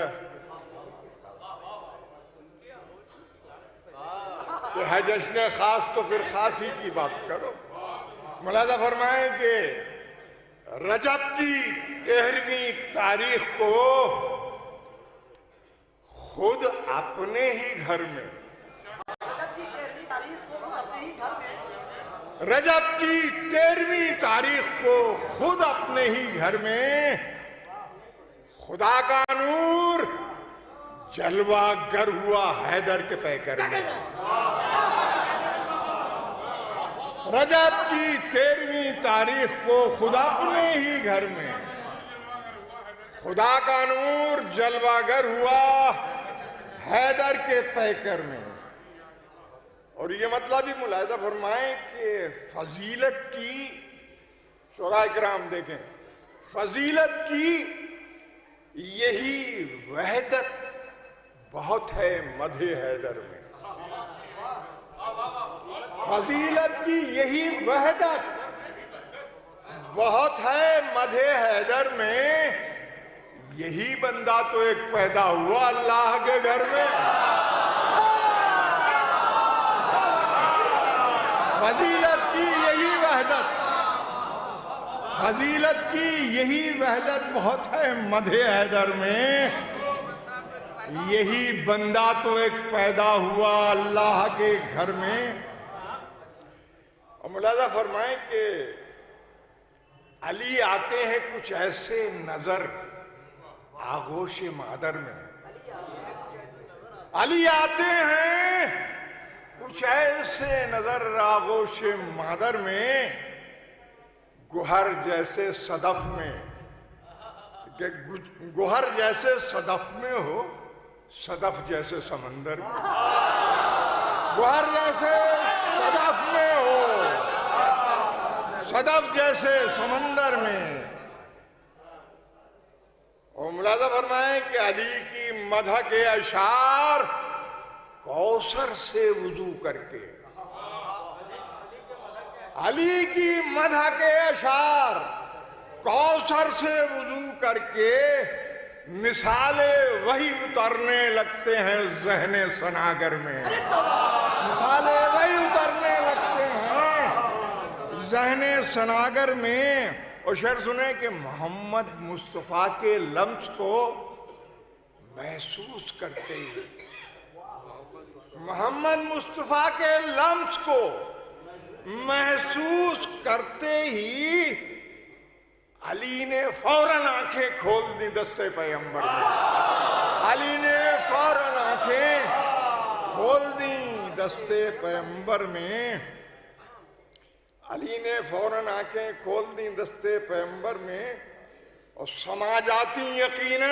کہ ہے جشن خاص تو پھر خاص ہی کی بات کرو۔ ملاحظہ فرمائیں کہ رجب کی 13ویں تاریخ کو خود اپنے ہی گھر میں، رجب کی 13ویں تاریخ کو خود اپنے ہی گھر میں خدا کا نور جلوہ گر ہوا حیدر کے پیکر میں، رجب کی 13ویں تاریخ کو خدا اپنے ہی گھر میں خدا کا نور جلوہ گر ہوا حیدر کے پیکر میں۔ اور یہ مطلب بھی ملاحظہ فرمائیں کہ فضیلت کی، شعراء کرام دیکھیں، فضیلت کی یہی وحدت بہت ہے مدح حیدر میں، فضیلت کی یہی وحدت بہت ہے مدح حیدر میں، یہی بندہ تو ایک پیدا ہوا اللہ کے گھر میں، فضیلت کی یہی وحدت، فضیلت کی یہی وحدت بہت ہے مدح حیدر میں، یہی بندہ تو ایک پیدا ہوا اللہ کے گھر میں۔ اور ملاحظہ فرمائیں کہ علی آتے ہیں کچھ ایسے نظر آغوش مادر میں، علی آتے ہیں کچھ ایسے نظر آغوش مادر میں، گوہر جیسے صدف میں، کہ گوہر جیسے صدف میں ہو، صدف جیسے سمندر میں، گوہر جیسے صدف میں ہو، صدف جیسے سمندر میں۔ اور ملاحظہ فرمائیں کہ علی کی مدح کے اشعار کوثر سے وضو کر کے، علی کی مدح کے اشعار کوثر سے وضو کر کے مثال وہی اترنے لگتے ہیں ذہن سناگر میں، مثال وہی اترنے لگتے ہیں ذہن سناگر میں۔ اور شعر سنیں کہ محمد مصطفیٰ کے لمس کو محسوس کرتے ہی، محمد مصطفیٰ کے لمس کو محسوس کرتے ہی علی نے فوراً آنکھیں کھول دی دستے پیغمبر میں، علی نے فوراً آنکھیں کھول دی دستے پیغمبر میں، علی نے فوراً آنکھیں کھول دی دستے پیغمبر میں، اور سما جاتی یقیناً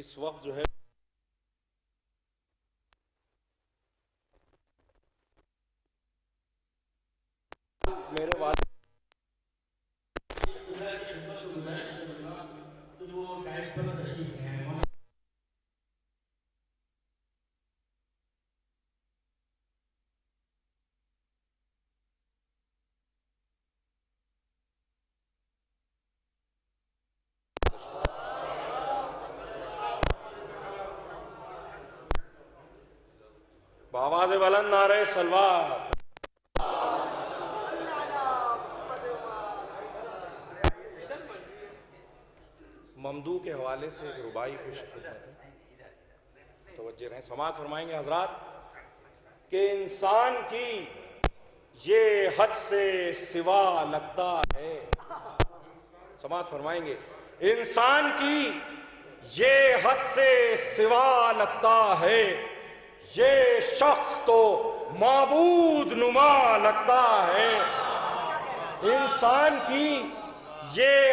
اس وقت جو ہے میرے والد بآواز بلند نعرہ سلوات. ممدوح کے حوالے سے ایک ربائی پیش کرتا ہے، توجہ رہیں، سماعت فرمائیں گے حضرات کہ انسان کی یہ حد سے سوا لگتا ہے. سماعت فرمائیں گے، انسان کی یہ حد سے سوا لگتا ہے، یہ شخص تو معبود نما لگتا ہے. انسان کی یہ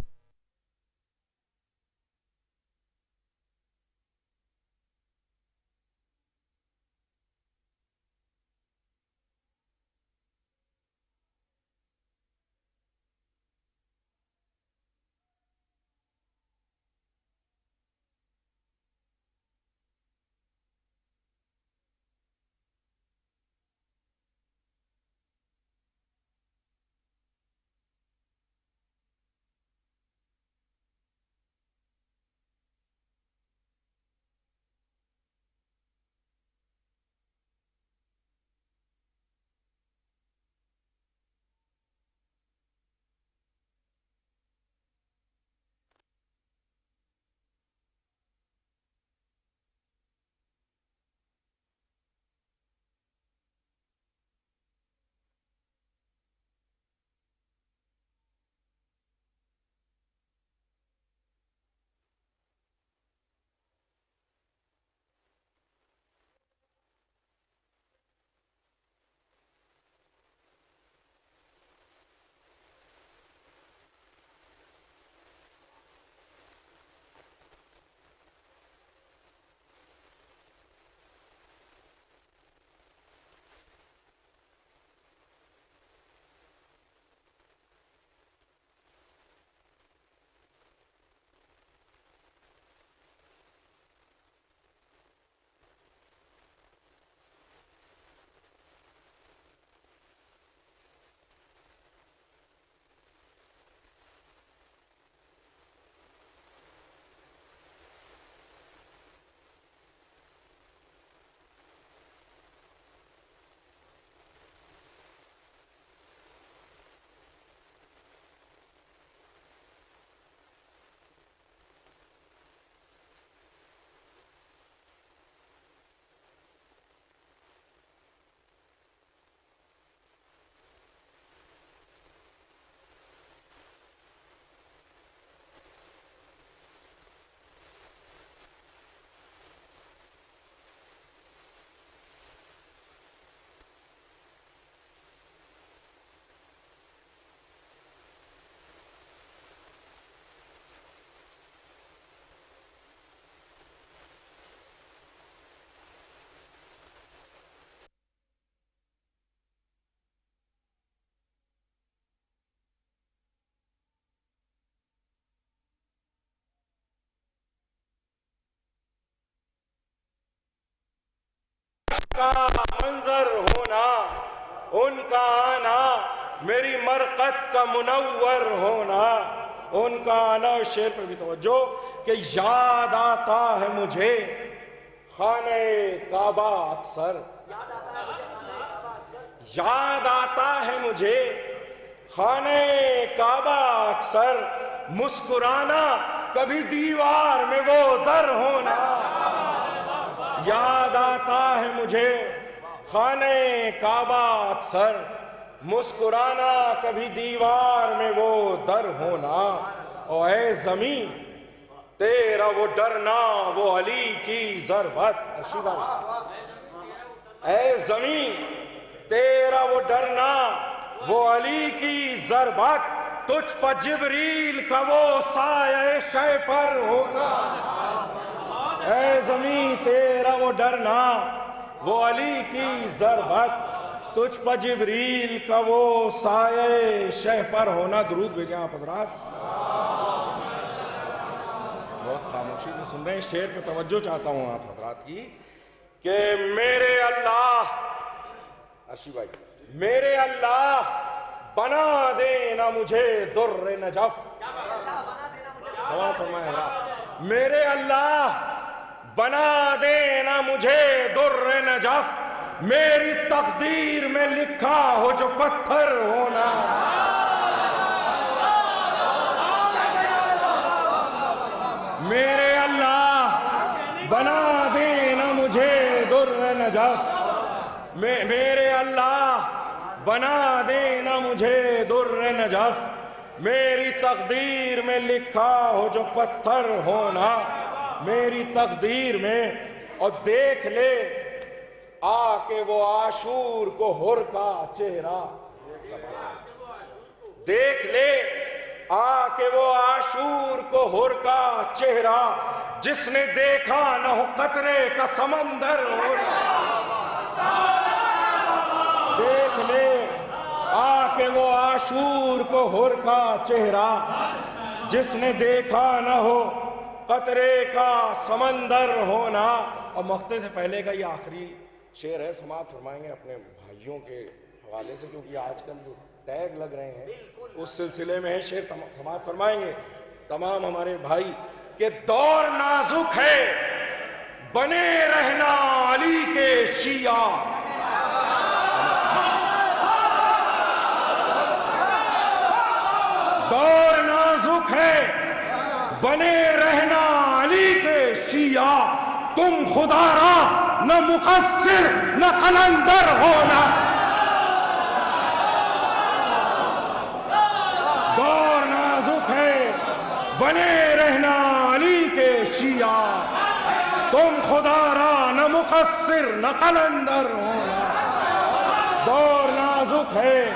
کا منظر ہونا، ان کا آنا، میری مرقد کا منور ہونا، ان کا آنا. شعر پر بھی توجہ کہ یاد آتا ہے مجھے خانہ کعبہ اکثر، یاد آتا ہے مجھے خانہ کعبہ اکثر، مسکرانا کبھی دیوار میں وہ در ہونا. یاد آتا ہے مجھے خانہ کعبہ اکثر، مسکرانا کبھی دیوار میں وہ در ہونا. او اے زمین تیرا وہ ڈرنا وہ علی کی ضربت. اے زمین تیرا وہ ڈرنا وہ علی کی ضربت، تجھ پر جبریل کا وہ سایہ شے پر ہونا. اے زمین تیرا وہ ڈرنا، وہ علی کی ضربت، تجھ پر جبریل کا وہ سایہ شہ پر ہونا. درود بھیجیں آپ حضرات. بہت خاموشی سے سن رہے ہیں. شعر پہ توجہ چاہتا ہوں آپ حضرات کی کہ میرے اللہ، ارشی بھائی، میرے اللہ بنا دینا مجھے در نجف. سماعت فرمائیں حضرات. میرے اللہ بنا دینا مجھے در نجف، میری تقدیر میں لکھا ہو جو پتھر ہونا. میرے اللہ بنا دینا مجھے در نجف، میرے اللہ بنا دینا مجھے در نجف، میری تقدیر میں لکھا ہو جو پتھر ہونا. میری تقدیر میں. اور دیکھ لے آ کے وہ عاشور کو حر کا چہرہ، دیکھ لے آ کے وہ عاشور کو حر کا چہرہ، جس نے دیکھا نہ ہو قطرے کا سمندر ہونا. دیکھ لے آ کے وہ عاشور کو حر کا چہرہ، جس نے دیکھا نہ ہو قطرے کا سمندر ہونا. اور مقطع سے پہلے کا یہ آخری شعر ہے، سماعت فرمائیں گے اپنے بھائیوں کے حوالے سے، کیونکہ آج کل جو ٹیگ لگ رہے ہیں اس سلسلے میں ہے شعر. سماعت فرمائیں گے تمام ہمارے بھائی کہ دور نازک ہے بنے رہنا علی کے شیعہ. دور نازک ہے بنے رہنا علی کے شیعہ، تم خدا را نہ مقصر نہ قلندر ہونا. دور نازک ہے بنے رہنا علی کے شیعہ، تم خدا را نہ مقصر نہ قلندر ہونا. دور نازک ہے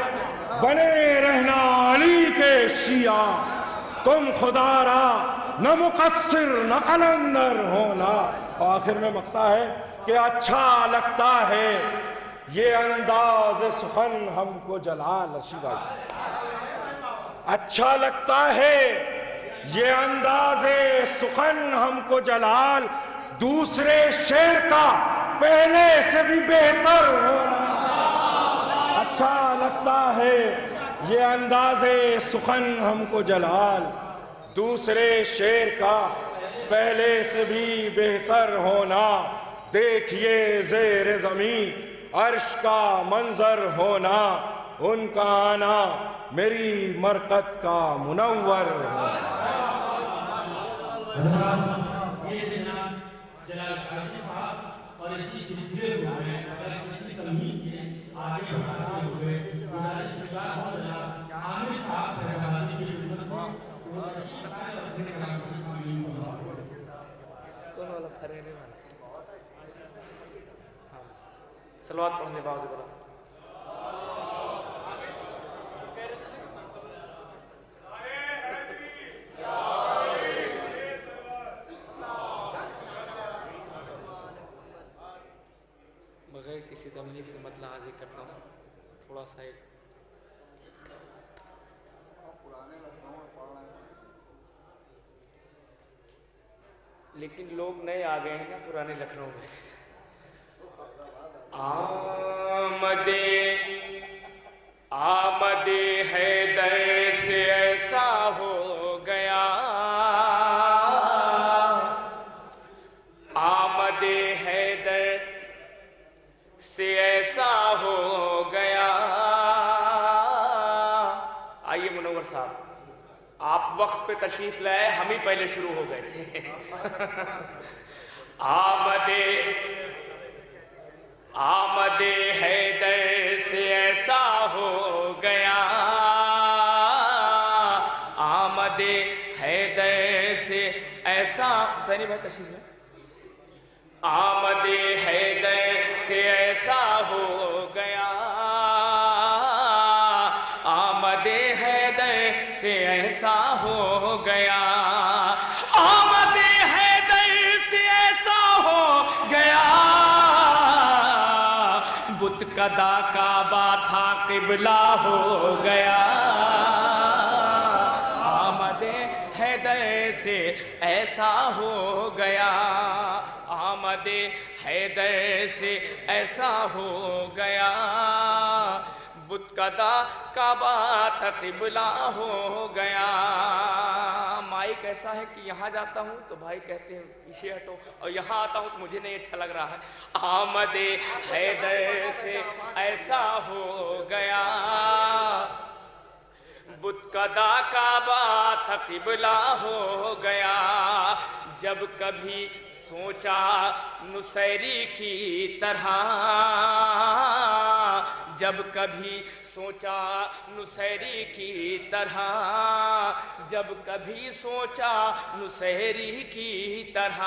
بنے رہنا علی کے شیعہ، تم خدا را نہ مقصر نہ قلندر ہونا. آخر میں مقطع ہے کہ اچھا لگتا ہے یہ انداز سخن ہم کو جلال. ارشی بھائی، اچھا لگتا ہے یہ انداز سخن ہم کو جلال، دوسرے شعر کا پہلے سے بھی بہتر ہونا. اچھا لگتا ہے یہ انداز سخن ہم کو جلال، دوسرے شعر کا پہلے سے بھی بہتر ہونا. دیکھیے زیر زمین عرش کا منظر ہونا، ان کا آنا میری مرقد کا منور ہونا. صلوات پڑھنے باز بلا. بغیر کسی تملیغ کے مطلع حاضر کرتا ہوں تھوڑا سا ایک لیکن لوگ نئے آ گئے ہیں نا پرانے لکھنؤ میں. آمد حیدر سے ایسا ہو گیا، آمد حیدر سے ایسا ہو گیا. آئیے منور صاحب، آپ وقت پہ تشریف لائے، ہم ہی پہلے شروع ہو گئے تھے. آمد حیدر سے ایسا ہو گیا، آمد حیدر سے ایسا. حسینی بھائی تشریف لائے. آمد حیدر سے ایسا ہو گیا، آمد حیدر سے ایسا ہو گیا، آمد حیدر سے ایسا کدا کعبہ تھا قبلہ ہو گیا، آمد حیدر سے ایسا ہو گیا، آمد حیدر سے ایسا ہو گیا، بت کدا کعبہ تھا قبلہ ہو گیا۔ مائک ایسا ہے کہ یہاں جاتا ہوں تو بھائی کہتے ہیں پیچھے ہٹو، اور یہاں آتا ہوں تو مجھے نہیں اچھا لگ رہا ہے۔ آمد حیدر سے ایسا ہو گیا، بت کدا کعبہ تھا قبلہ ہو گیا، جب کبھی سوچا نصیری کی طرح، جب کبھی سوچا نصیری کی طرح، جب کبھی سوچا نصیری کی طرح،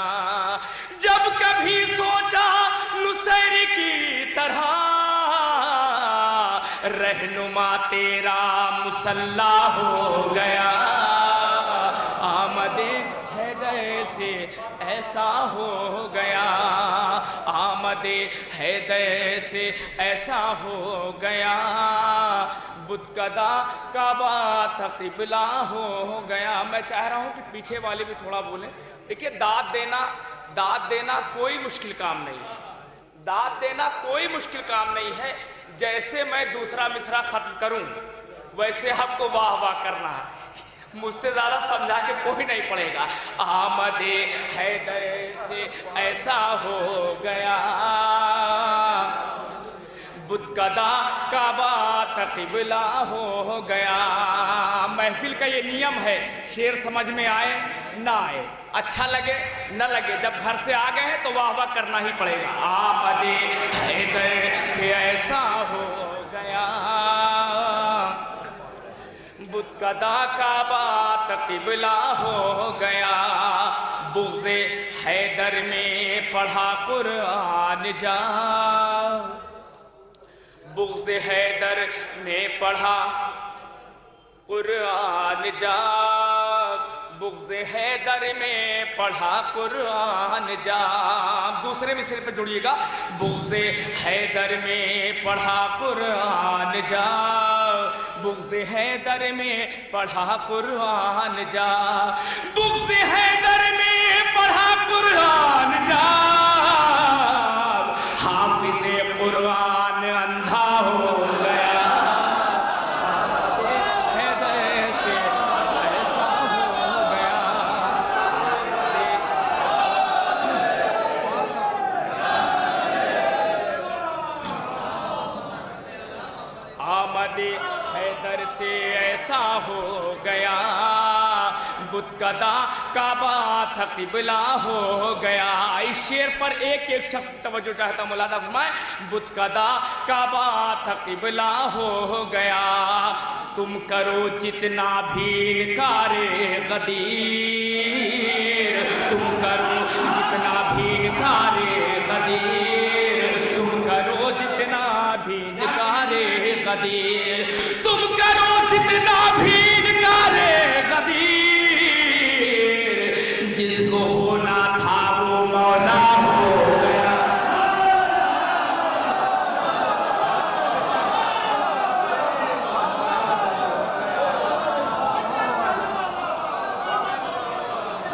جب کبھی سوچا نصیری کی طرح، رہنما تیرا مسلح ہو گیا، آمد حیدر سے ایسا ہو گیا، آمد حیدر سے ایسا ہو گیا، بت کدا کعبہ تھا قبلہ ہو گیا۔ میں چاہ رہا ہوں کہ پیچھے والے بھی تھوڑا بولیں۔ دیکھیے داد دینا کوئی مشکل کام نہیں ہے، داد دینا کوئی مشکل کام نہیں ہے۔ جیسے میں دوسرا مصرع ختم کروں ویسے آپ کو واہ واہ کرنا ہے، مجھ سے زیادہ سمجھا کے کوئی نہیں پڑے گا۔ آمد حیدر سے ایسا ہو گیا، بت کدا کعبہ تھا قبلہ ہو گیا۔ محفل کا یہ نیم ہے، شعر سمجھ میں آئے نہ آئے، اچھا لگے نہ لگے، جب گھر سے آ گئے ہیں تو واہ واہ کرنا ہی پڑے گا۔ آمد حیدر سے ایسا ہو گیا، بت کدا کعبہ تھا قبلہ ہو گیا، بغض حیدر میں پڑھا قرآن جا، بغض حیدر میں پڑھا قرآن جا، بغض حیدر میں پڑھا قرآن جا۔ دوسرے مصرع پہ جڑیے گا، بغض حیدر میں پڑھا قرآن جا، بغض حیدر میں پڑھا قرآن جا، بغض حیدر میں پڑھا قرآن جا، حافظ قرآن اندھا ہو گیا، حیدر سے ایسا ہو گیا۔ آمد حیدر سے ایسا ہو گیا، بت کدا کعبہ تھا قبلہ ہو گیا۔ اس شعر پر ایک ایک شخص توجہ چاہتا ہوں، ملاحظہ فرمائیں۔ بت کدا کعبہ تھا قبلہ ہو گیا، تم کرو جتنا بھی انکار غدیر، تم کرو جتنا بھی انکار غدیر، تم کرو جتنا بھی انکار غدیر، تم کرو جتنا بھی انکار غدیر، جس کو ہونا تھا وہ مولا ہو گیا۔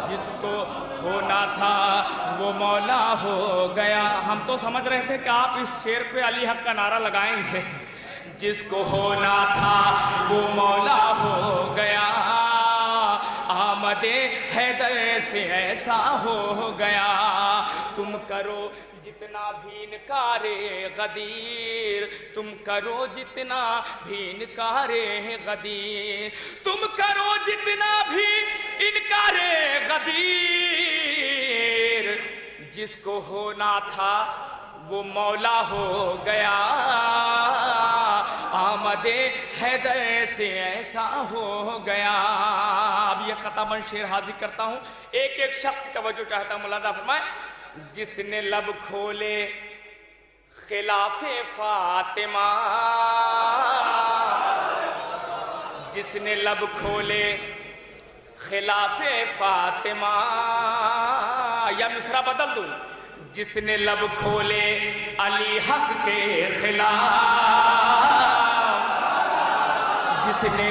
جس کو ہونا تھا وہ مولا ہو گیا۔ ہم تو سمجھ رہے تھے کہ آپ اس شعر پہ علی حق کا نعرہ لگائیں گے، جس کو ہونا تھا وہ مولا ہو گیا، آمد حیدر سے ایسا ہو گیا، تم کرو جتنا بھی انکار غدیر، تم کرو جتنا بھی انکار غدیر، تم کرو جتنا بھی انکار غدیر، جس کو ہونا تھا وہ مولا ہو گیا، آمد حیدر سے ایسا ہو گیا۔ اب یہ خطاباً شعر حاضر کرتا ہوں، ایک ایک شخص کی توجہ چاہتا ہوں، ملاحظہ فرمائیں۔ جس نے لب کھولے خلاف فاطمہ، جس نے لب کھولے خلاف فاطمہ، یا مصرع بدل دوں، جس نے لب کھولے علی حق کے خلاف، جس نے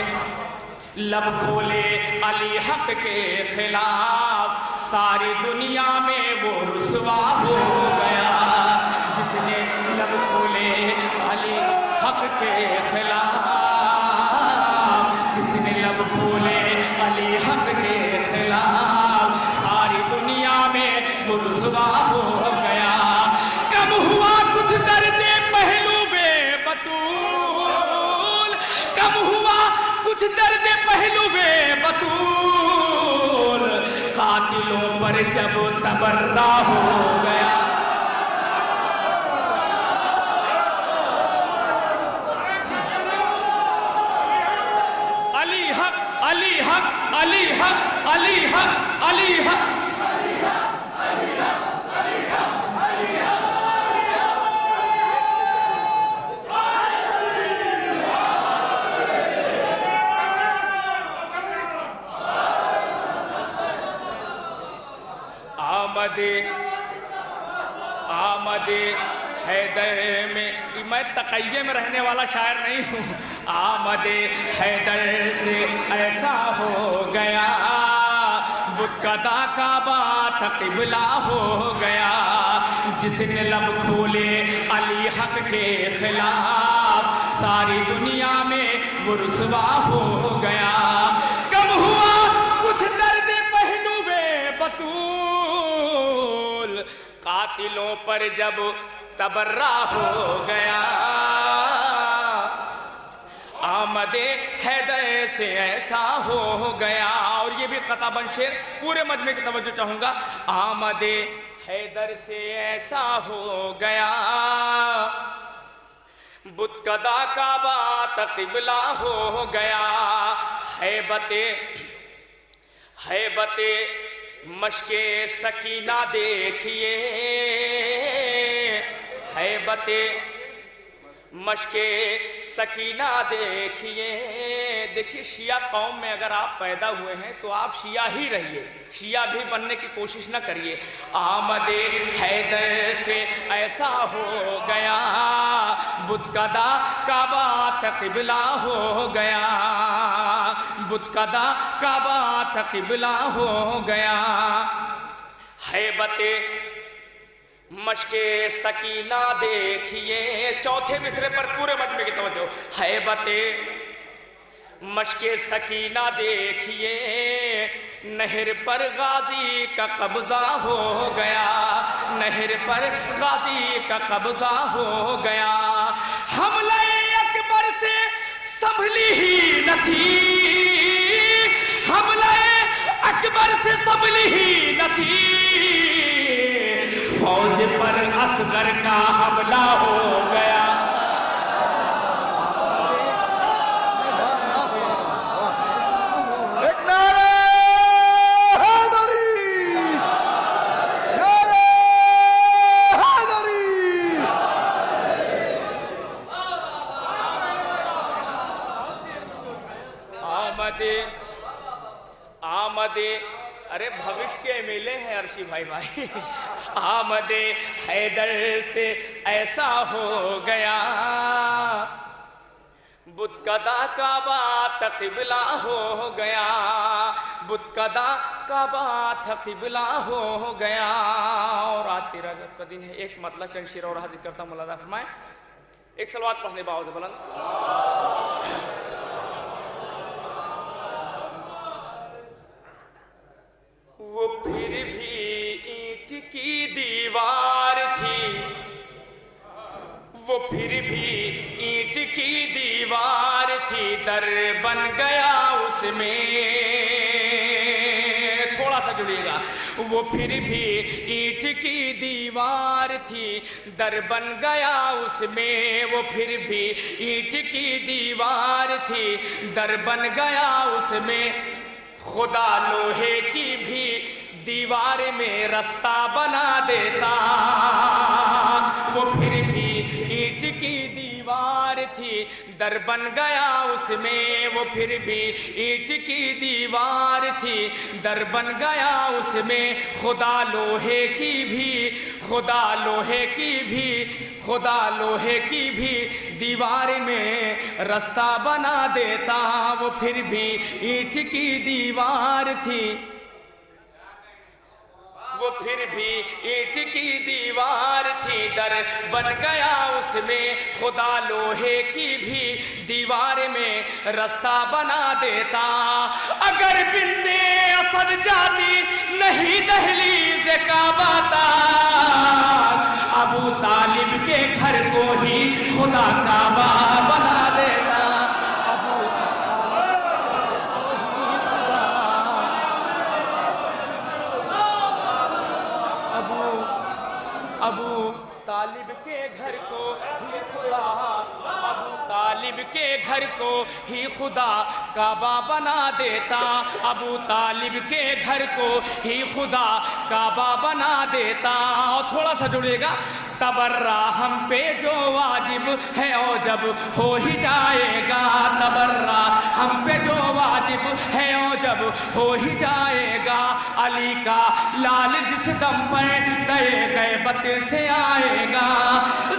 لب کھولے علی حق کے خلاف، ساری دنیا میں وہ رسوا ہو گیا۔ جس نے لب کھولے علی حق کے خلاف، جس نے لب کھولے علی حق کے خلاف، ساری دنیا میں وہ رسوا ہو گیا۔ کم ہوا کچھ درد پہلو بے بطول، کم ہوا کچھ درد پہلو بے بطول، قاتلوں پر جب تبرہ ہو گیا۔ علی حق علی حق علی حق علی حق علی حق۔ آمد حیدر میں تقیہ میں رہنے والا شاعر نہیں ہوں۔ آمد حیدر سے ایسا ہو گیا، بت کدا کعبہ قبلہ ہو گیا۔ جس نے لب کھولے علی حق کے خلاف، ساری دنیا میں وہ رسوا ہو گیا۔ کم ہوا کچھ درد پہلو بے بطول، قاتلوں پر جب تبرہ ہو گیا۔ آمد حیدر سے ایسا ہو گیا۔ اور یہ بھی قطع بند شعر، پورے مجمع کی توجہ چاہوں گا۔ آمد حیدر سے ایسا ہو گیا، بت کدا کعبہ قبلہ ہو گیا۔ ہیبت مشق سکینہ دیکھیے، ہیبت مشق سکینہ دیکھیے۔ دیکھیے شیعہ قوم میں اگر آپ پیدا ہوئے ہیں تو آپ شیعہ ہی رہیے، شیعہ بھی بننے کی کوشش نہ کریے۔ آمد حیدر سے ایسا ہو گیا، بت کدا کعبہ قبلہ ہو گیا، بت کدا کعبہ قبلہ ہو گیا۔ ہیبت مشق سکینہ دیکھیے، چوتھے مصرے پر پورے مجمع کی توجہ۔ ہیبت مشق سکینہ دیکھیے، نہر پر غازی کا قبضہ ہو گیا، نہر پر غازی کا قبضہ ہو گیا۔ حملہ اکبر سے سنبھلی ہی نہ تھی، حملہ اکبر سے سنبھلی ہی نہ تھی، فوج پر اصغر کا حملہ ہو گیا۔ ایک نعرہ حیدری، نعرہ حیدری۔ آمد ارے بھوش کے میلے ہیں عرشی بھائی آمد حیدر سے ایسا ہو گیا، بت کدا کعبہ قبلہ ہو گیا، بت کدا کعبہ قبلہ ہو گیا۔ اور آج 13 رجب کا دن ہے، ایک مطلب چند شعر اور حاضر کرتا ہوں، ملاحظہ فرمائیں۔ ایک صلوات پڑھنے باوز بلند۔ وہ پھر بھی اینٹ کی دیوار تھی، وہ پھر بھی اینٹ کی دیوار تھی، در بن گیا اس میں، تھوڑا سا جڑیے گا۔ وہ پھر بھی اینٹ کی دیوار تھی، در بن گیا اس میں، وہ پھر بھی اینٹ کی دیوار تھی، در بن گیا اس میں، خدا لوہے کی بھی دیوار میں رستہ بنا دیتا، وہ پھر بھی اینٹ کی دیوار تھی، بھی در بن گیا اس میں، وہ پھر بھی اینٹ کی دیوار تھی، در بن گیا اس میں، خدا لوہے کی بھی، خدا لوہے کی بھی، خدا لوہے کی بھی دیوار میں رستہ بنا دیتا، وہ پھر بھی اینٹ کی دیوار تھی، وہ پھر بھی اینٹ کی دیوار تھی، در بن گیا اس میں، خدا لوہے کی بھی دیوار میں رستہ بنا دیتا، اگر بنت اسد جاتی نہیں دہلیز کعبہ تک، ابو طالب کے گھر کو ہی خدا کعبہ بنا دیتا، ابو طالب کے گھر کو ہی خدا، ابو طالب کے گھر کو ہی خدا کعبہ بنا دیتا، ابو طالب کے گھر کو ہی خدا کعبہ بنا دیتا، اور تھوڑا سا جڑے گا، تبرہ ہم پہ جو واجب ہے اور جب ہو ہی جائے گا، تبرہ ہم پہ جو واجب ہے اور جب ہو ہی جائے گا، علی کا لال جس دم پر دے غیبت سے آئے گا،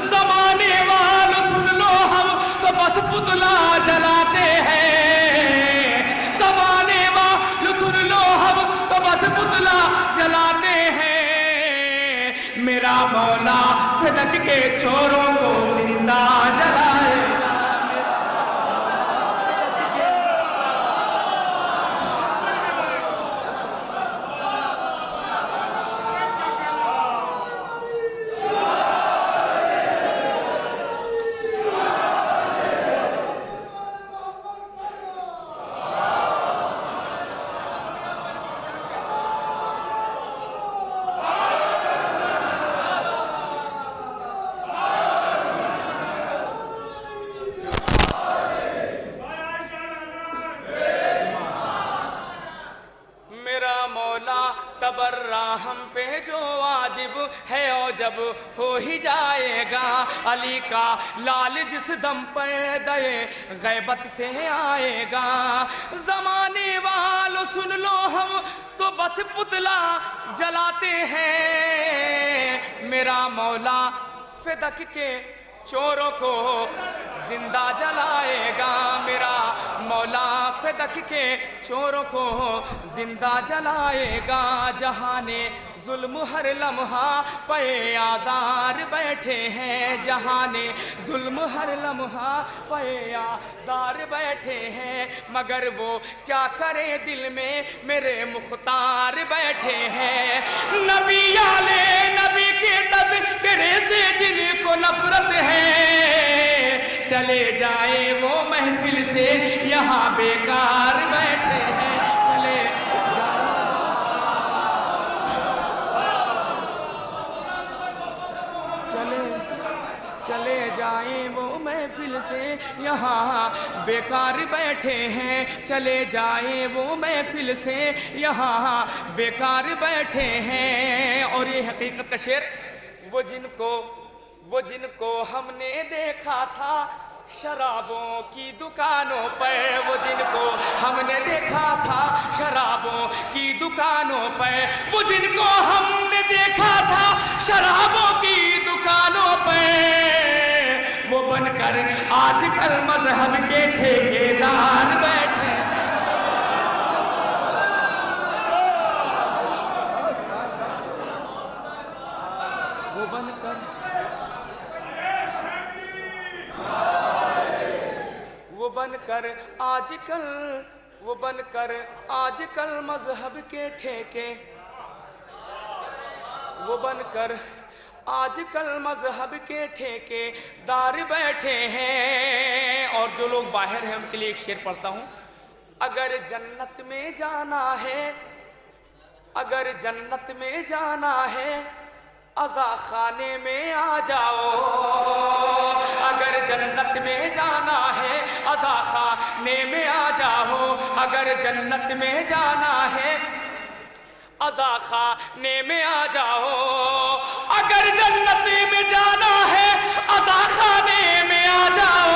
زمانے والو سن لو ہم تو بس پتلا جلاتے ہیں، زمانے والو سن لو ہم تو بس پتلا جلاتے ہیں، میرا مولا صدق کے چوروں کو زندہ جلائے گا، تبرہ ہم پہ جو واجب ہے اور جب ہو ہی جائے گا، علی کا لال جس دم پر دے غیبت سے آئے گا، زمانے والو سن لو ہم تو بس پتلا جلاتے ہیں، میرا مولا فدق کے چوروں کو زندہ جلائے گا، میرا مولا فدق کے چوروں کو زندہ جلائے گا، جہاں ظلم ہر لمحہ پے آزار بیٹھے ہیں، جہاں ظلم ہر لمحہ پے آزار بیٹھے ہیں، مگر وہ کیا کرے دل میں میرے مختار بیٹھے ہیں، نبی آلے نبی کے تذکرے سے جن کو نفرت ہے، چلے جائے وہ محفل سے یہاں بیکار بیٹھے ہیں، چلے جائیں وہ محفل سے یہاں بیکار بیٹھے ہیں، چلے جائیں وہ محفل سے یہاں بیکار بیٹھے ہیں، اور یہ حقیقت کا شعر، وہ جن کو ہم نے دیکھا تھا شرابوں کی دکانوں پر، وہ جن کو ہم نے دیکھا تھا شرابوں کی دکانوں پر، وہ جن کو ہم نے دیکھا تھا شرابوں کی دکانوں پر، وہ بن کر آج کل مذہب کے ٹھیکیدار بیٹھے، وہ بن کر آج کل مذہب کے ٹھیکے، وہ بن کر آج کل مذہب کے ٹھیکے دار بیٹھے ہیں، اور جو لوگ باہر ہیں ان کے لیے ایک شعر پڑھتا ہوں، اگر جنت میں جانا ہے، اگر جنت میں جانا ہے عزا خانے میں آ جاؤ، اگر جنت میں جانا ہے عزا خانے میں آ جاؤ، اگر جنت میں جانا ہے عزا خانے میں آ جاؤ، اگر جنت میں جانا ہے عزا خانے میں آ جاؤ،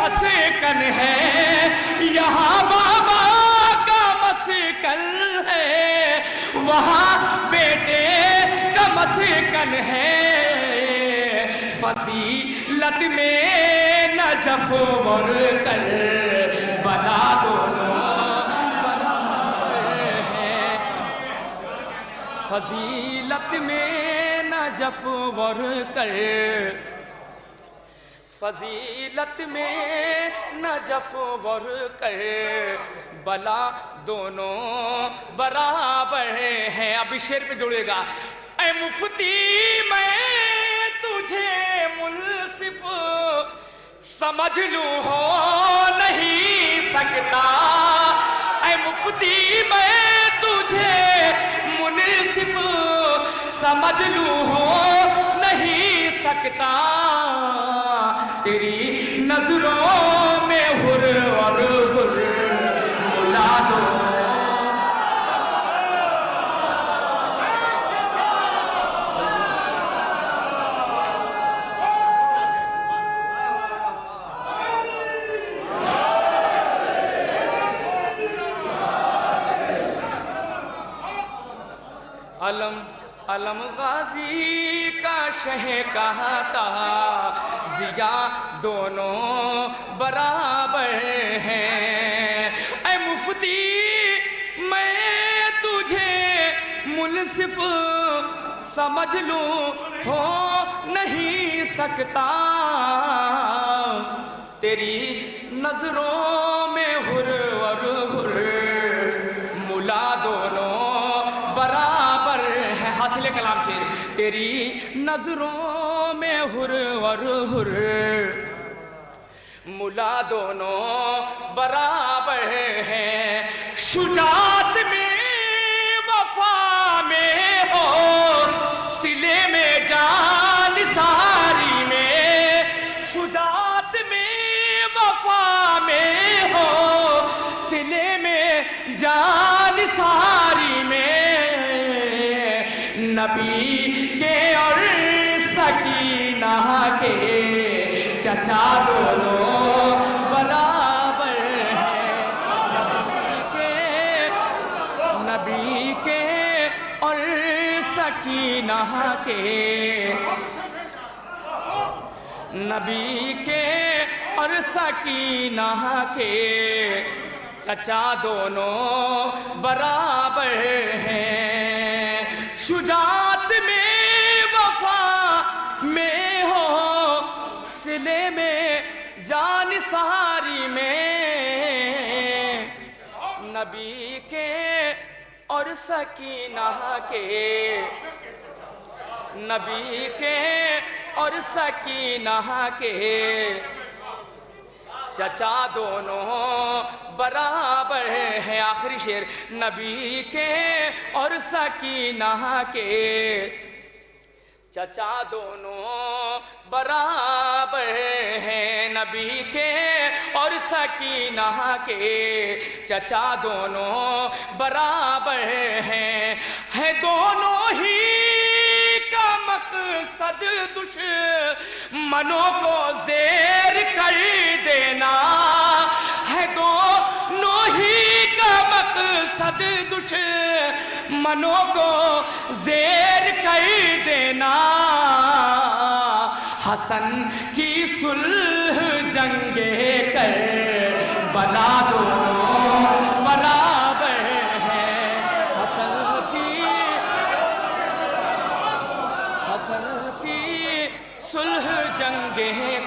مسکن ہے, یہاں بابا کا مسکن ہے, وہاں بیٹے کا مسکن ہے. فضیلت میں نجف اور کربلا دونوں برابر ہیں. فضیلت میں نجف اور فضیلت میں نجف اور کربلا دونوں برابر ہیں. اب اس شعر پہ جوڑے گا. اے مفتی میں تجھے منصف سمجھ لوں ہو نہیں سکتا, اے مفتی میں تجھے منصف سمجھ لوں ہو نہیں سکتا. تیری نظروں میں حر اور حر ملا دو. علم غازی کا شہ کہا تھا, ضیا دونوں برابر ہیں. اے مفتی میں تجھے منصف سمجھ لوں ہو نہیں سکتا. تیری نظروں میں حر اور حر ملا دونوں برابر ہے. حاصل کلام شعر. تیری نظروں میں حر اور حر ملا دونوں برابر ہیں. شجاعت میں وفا میں ہو, سلے میں جان ساری میں. شجاعت میں وفا میں ہو, سلے میں جان ساری میں. نبی کے اور سکینہ کے چچا دونوں برابر ہیں. نبی کے اور سکینہ کے, نبی کے اور سکینہ کے چچا دونوں برابر ہیں. شجاعت میں وفا میں ہو, سلے میں جان ساری میں. نبی کے اور سکینہ کے, نبی کے اور سکینہ کے چچا دونوں برابر ہیں. آخری شعر. نبی کے اور سکینہ کے چچا دونوں برابر ہیں. نبی کے اور سکینہ کے چچا دونوں برابر ہیں. ہے دونوں ہی کا مقصد دشمنوں کو زیر کر دینا. ہے دونوں ہی کا مقصد دشمنوں کو زیر کر دینا. حسن کی صلح جنگ کربلا دونوں برابر ہیں. حسن کی صلح جنگ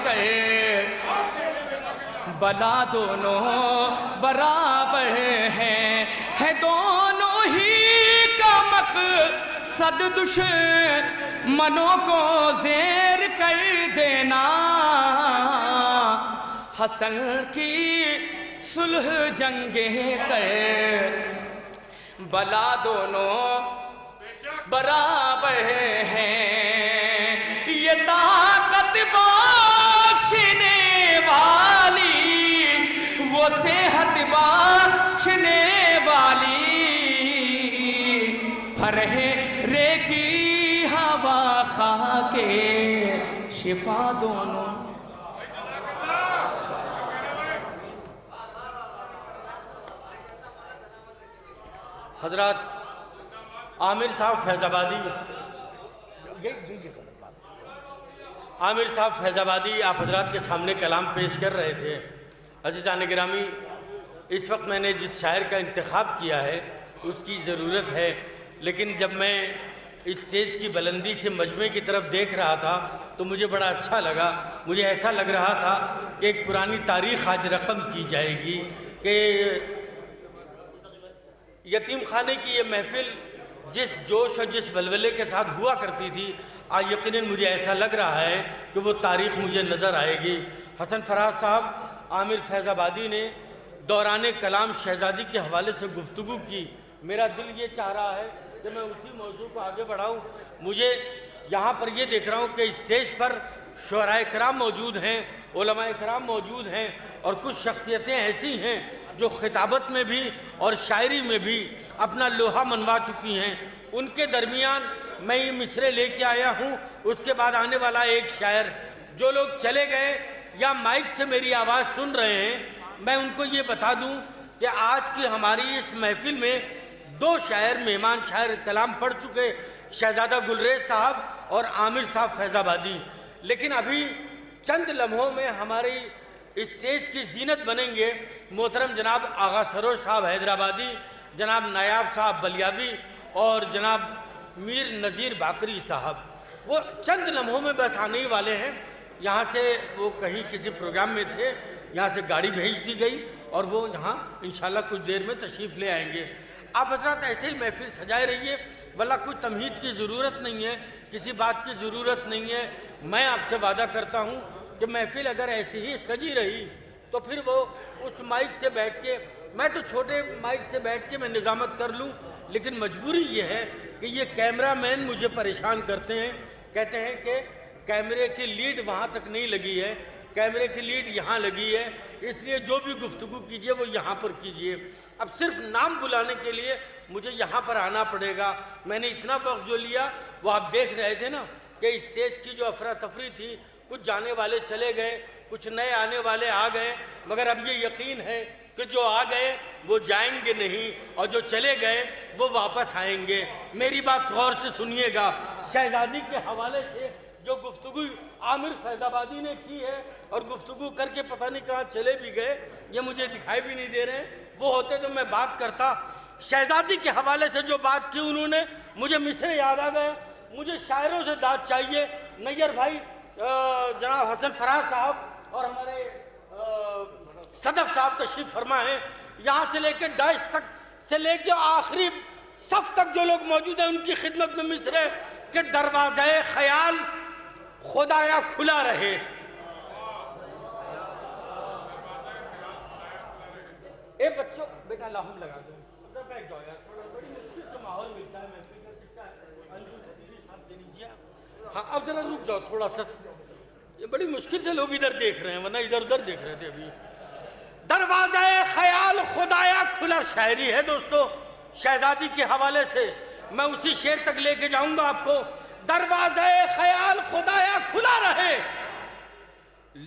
کربلا دونوں برابر ہیں. ہے دونوں ہی کا مقصد دشمنوں کو زیر کر دینا. حسن کی صلح جنگ کربلا دونوں برابر ہیں. یہ طاقت بخشنے والی, وہ صحت بخشنے والی, پھرہرے کی ہوا خاک شفا دونوں. حضرات عامر صاحب فیض آبادی، عامر صاحب فیض آبادی آپ حضرات کے سامنے کلام پیش کر رہے تھے۔ عزیزان گرامی، اس وقت میں نے جس شاعر کا انتخاب کیا ہے اس کی ضرورت ہے، لیکن جب میں اسٹیج کی بلندی سے مجمع کی طرف دیکھ رہا تھا تو مجھے بڑا اچھا لگا۔ مجھے ایسا لگ رہا تھا کہ ایک پرانی تاریخ آج رقم کی جائے گی کہ یتیم خانے کی یہ محفل جس جوش اور جس ولولے کے ساتھ ہوا کرتی تھی، آج یقیناً مجھے ایسا لگ رہا ہے کہ وہ تاریخ مجھے نظر آئے گی۔ حسن فراز صاحب عامر فیض آبادی نے دوران کلام شہزادی کے حوالے سے گفتگو کی۔ میرا دل یہ چاہ رہا ہے کہ میں اسی موضوع کو آگے بڑھاؤں۔ مجھے یہاں پر یہ دیکھ رہا ہوں کہ اسٹیج پر شعراء کرام موجود ہیں، علماء کرام موجود ہیں، اور کچھ شخصیتیں ایسی ہیں جو خطابت میں بھی اور شاعری میں بھی اپنا لوہا منوا چکی ہیں۔ ان کے درمیان میں یہ مصرعے لے کے آیا ہوں۔ اس کے بعد آنے والا ایک شاعر، جو لوگ چلے گئے یا مائک سے میری آواز سن رہے ہیں، میں ان کو یہ بتا دوں کہ آج کی ہماری اس محفل میں دو شاعر مہمان شاعر کلام پڑھ چکے، شہزادہ گلریز صاحب اور عامر صاحب فیض آبادی، لیکن ابھی چند لمحوں میں ہماری اسٹیج کی زینت بنیں گے محترم جناب آغا سروش صاحب حیدرآبادی، جناب نایاب صاحب بلیابی اور جناب میر نذیر باقری صاحب۔ وہ چند لمحوں میں بس آنے ہی والے ہیں۔ یہاں سے وہ کہیں کسی پروگرام میں تھے، یہاں سے گاڑی بھیج دی گئی اور وہ یہاں انشاءاللہ کچھ دیر میں تشریف لے آئیں گے۔ آپ حضرات ایسے ہی محفل سجائے رہیے، واللہ کوئی تمہید کی ضرورت نہیں ہے، کسی بات کی ضرورت نہیں ہے۔ میں آپ سے وعدہ کرتا ہوں کہ محفل اگر ایسی ہی سجی رہی تو پھر وہ اس مائک سے بیٹھ کے، میں تو چھوٹے مائک سے بیٹھ کے میں نظامت کر لوں، لیکن مجبوری یہ ہے کہ یہ کیمرہ مین مجھے پریشان کرتے ہیں، کہتے ہیں کہ کیمرے کی لیڈ وہاں تک نہیں لگی ہے، کیمرے کی لیڈ یہاں لگی ہے، اس لیے جو بھی گفتگو کیجئے وہ یہاں پر کیجئے۔ اب صرف نام بلانے کے لیے مجھے یہاں پر آنا پڑے گا۔ میں نے اتنا وقت جو لیا وہ آپ دیکھ رہے تھے نا کہ اسٹیج کی جو افراتفری تھی، کچھ جانے والے چلے گئے، کچھ نئے آنے والے آ گئے، مگر اب یہ یقین ہے کہ جو آ گئے وہ جائیں گے نہیں اور جو چلے گئے وہ واپس آئیں گے۔ میری بات غور سے سنیے گا۔ شہزادی کے حوالے سے جو گفتگو عامر فیض آبادی نے کی ہے اور گفتگو کر کے پتہ نہیں کہاں چلے بھی گئے، یہ مجھے دکھائی بھی نہیں دے رہے ہیں، وہ ہوتے تو میں بات کرتا۔ شہزادی کے حوالے سے جو بات کی انہوں نے، مجھے مصرعے یاد آ گئے۔ مجھے شاعروں سے داد چاہیے۔ نیر بھائی، جناب حسن فراز صاحب اور ہمارے صدف صاحب تشریف فرما ہیں، یہاں سے لے کے ڈائس تک سے لے کے آخری صف تک جو لوگ موجود ہیں ان کی خدمت میں مصرعے کہ دروازہ خیال خدایا کھلا رہے۔ اے بچوں، بیٹا لاہم لگا دو، بیٹھ جاؤ یار، بڑی مشکل سے ماحول ملتا ہے محفل کا، جس کا ساتھ دے لیجیے۔ ہاں اب ذرا رک جاؤ تھوڑا سا، یہ بڑی مشکل سے لوگ ادھر دیکھ رہے ہیں، ورنہ ادھر ادھر دیکھ رہے تھے ابھی۔ دروازہ خیال خدایا کھلا، شاعری ہے دوستو شہزادی کے حوالے سے، میں اسی شعر تک لے کے جاؤں گا آپ کو۔ دروازہ خیال خدایا کھلا رہے،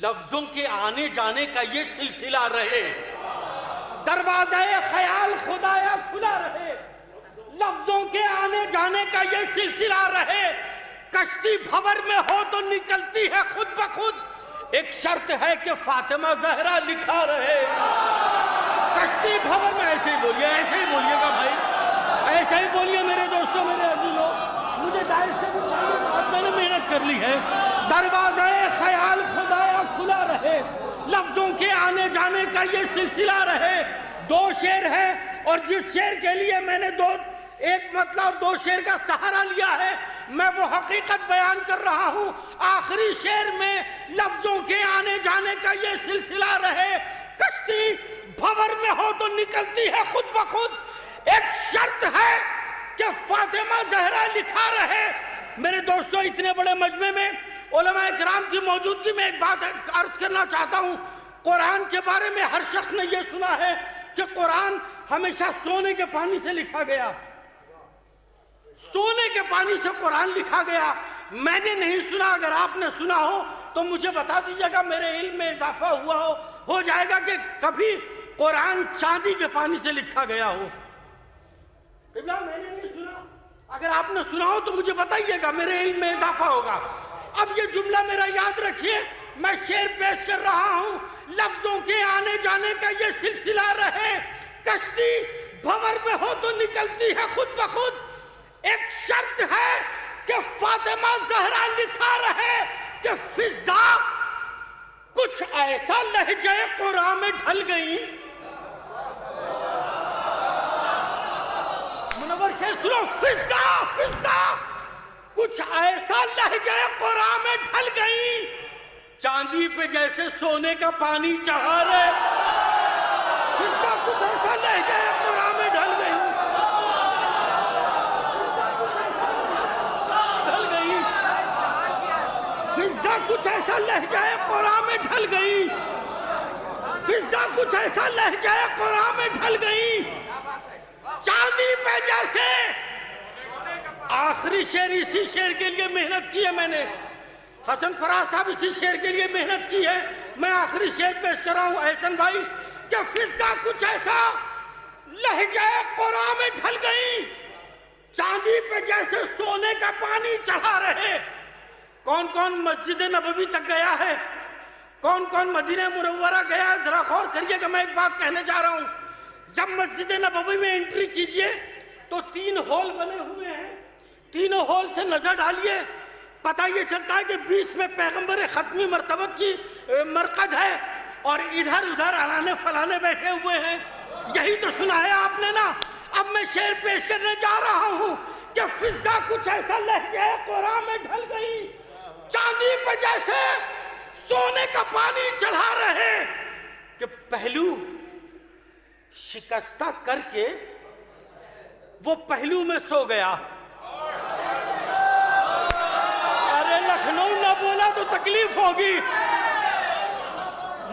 لفظوں کے آنے جانے کا یہ سلسلہ رہے۔ دروازہ خیال خدایا کھلا رہے، لفظوں کے آنے جانے کا یہ سلسلہ رہے۔ کشتی بھور میں ہو تو نکلتی ہے خود بخود، ایک شرط ہے کہ فاطمہ زہرا لکھا رہے۔ کشتی بھور میں، ایسے ہی بولیے گا بھائی، ایسے ہی بولیے میرے دوستوں، میرے عزیزوں، مجھے دائر سے بھی بات میں نے محنت کر لی ہے۔ دروازہ خیال خدایا کھلا رہے، لفظوں کے آنے جانے کا یہ سلسلہ رہے۔ دو شعر ہے اور جس شعر کے لیے میں نے ایک مطلب دو شعر کا سہارا لیا ہے، میں وہ حقیقت بیان کر رہا ہوں۔ آخری شعر میں لفظوں کے آنے جانے کا یہ سلسلہ رہے، کشتی بھور میں ہو تو نکلتی ہے خود بخود، ایک شرط ہے کہ فاطمہ زہرا لکھا رہے۔ میرے دوستو، اتنے بڑے مجمع میں علماء کرام کی موجودگی میں ایک بات عرض کرنا چاہتا ہوں۔ قرآن کے بارے میں ہر شخص نے یہ سنا ہے کہ قرآن ہمیشہ سونے کے پانی سے لکھا گیا، سونے کے پانی سے قرآن لکھا گیا۔ میں نے نہیں سنا، اگر آپ نے سنا ہو تو مجھے بتا دیجیے گا، میرے علم میں اضافہ ہو جائے گا کہ کبھی قرآن چاندی کے پانی سے لکھا گیا ہو۔ قبلہ میں نے نہیں سنا، اگر آپ نے سنا ہو تو مجھے بتائیے گا، میرے علم میں اضافہ ہوگا۔ اب یہ جملہ میرا یاد رکھیے، میں شعر پیش کر رہا ہوں، لفظوں کے آنے جانے کا یہ سلسلہ رہے، کشتی بھور میں ہو تو نکلتی ہے خود بخود، ایک شرط ہے کہ فاطمہ زہرا لکھا رہے کہ فضا کچھ ایسا لہجہ قرآن میں ڈھل گئی، منور شیر سنو، فضا کچھ ایسا لہجہ قرآن میں ڈھل گئی، چاندی پہ جیسے سونے کا پانی چڑھا رہے، فضا کچھ ایسا لہجہ قرآن میں ڈھل گئی، فضا کچھ ایسا لہجہ قرآن میں ڈھل گئی، فضا کچھ ایسا لہجہ قرآن میں ڈھل گئی، چاندی پہ جیسے، آخری شعر اسی شعر کے لیے محنت کی ہے میں نے، حسن فراز صاحب اسی شعر کے لیے محنت کی ہے، میں آخری شعر پیش کر رہا ہوں احسن بھائی، کہ فضا کچھ ایسا لہجہ قرآن میں ڈھل گئی، چاندی پہ جیسے سونے کا پانی چڑھا رہے۔ کون کون مسجد نبوی تک گیا ہے؟ کون کون مدینہ منورہ گیا ہے؟ ذرا غور کریے گا، میں ایک بات کہنے جا رہا ہوں، جب مسجد نبوی میں انٹری کیجئے تو 3 ہول بنے ہوئے ہیں، تینوں ہول سے نظر ڈالیے، پتہ یہ چلتا ہے کہ 20 میں پیغمبر ختمی مرتبہ کی مرقد ہے، اور ادھر ادھر اڑانے فلانے بیٹھے ہوئے ہیں، یہی تو سنا ہے آپ نے نا۔ اب میں شعر پیش کرنے جا رہا ہوں کہ فضا کچھ ایسا لہجہ قرآن میں ڈھل گئی، چاندی پہ جیسے سونے کا پانی چڑھا رہے، کہ پہلو شکستہ کر کے وہ پہلو میں سو گیا۔ ارے لکھنؤ نہ بولا تو تکلیف ہوگی،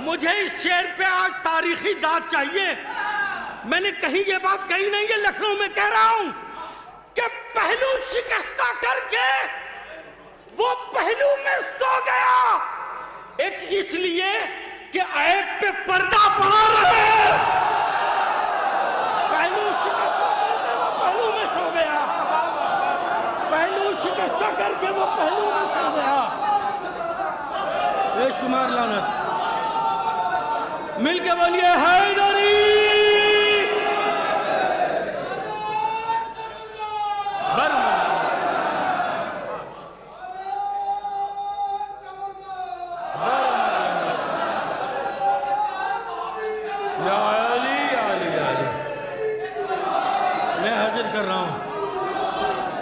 مجھے اس شعر پہ آج تاریخی داد چاہیے، میں نے کہیں یہ بات کہی نہیں ہے، لکھنؤ میں کہہ رہا ہوں کہ پہلو شکستہ کر کے وہ پہلو میں سو گیا، ایک اس لیے کہ عیب پہ پردہ پڑا رہے، پہلو شکستہ کر کے وہ پہلو میں سو گیا، پہلو شکستہ کر کے وہ پہلو میں سو گیا۔ بے شمار لعنت، مل کے بولیے حیدری،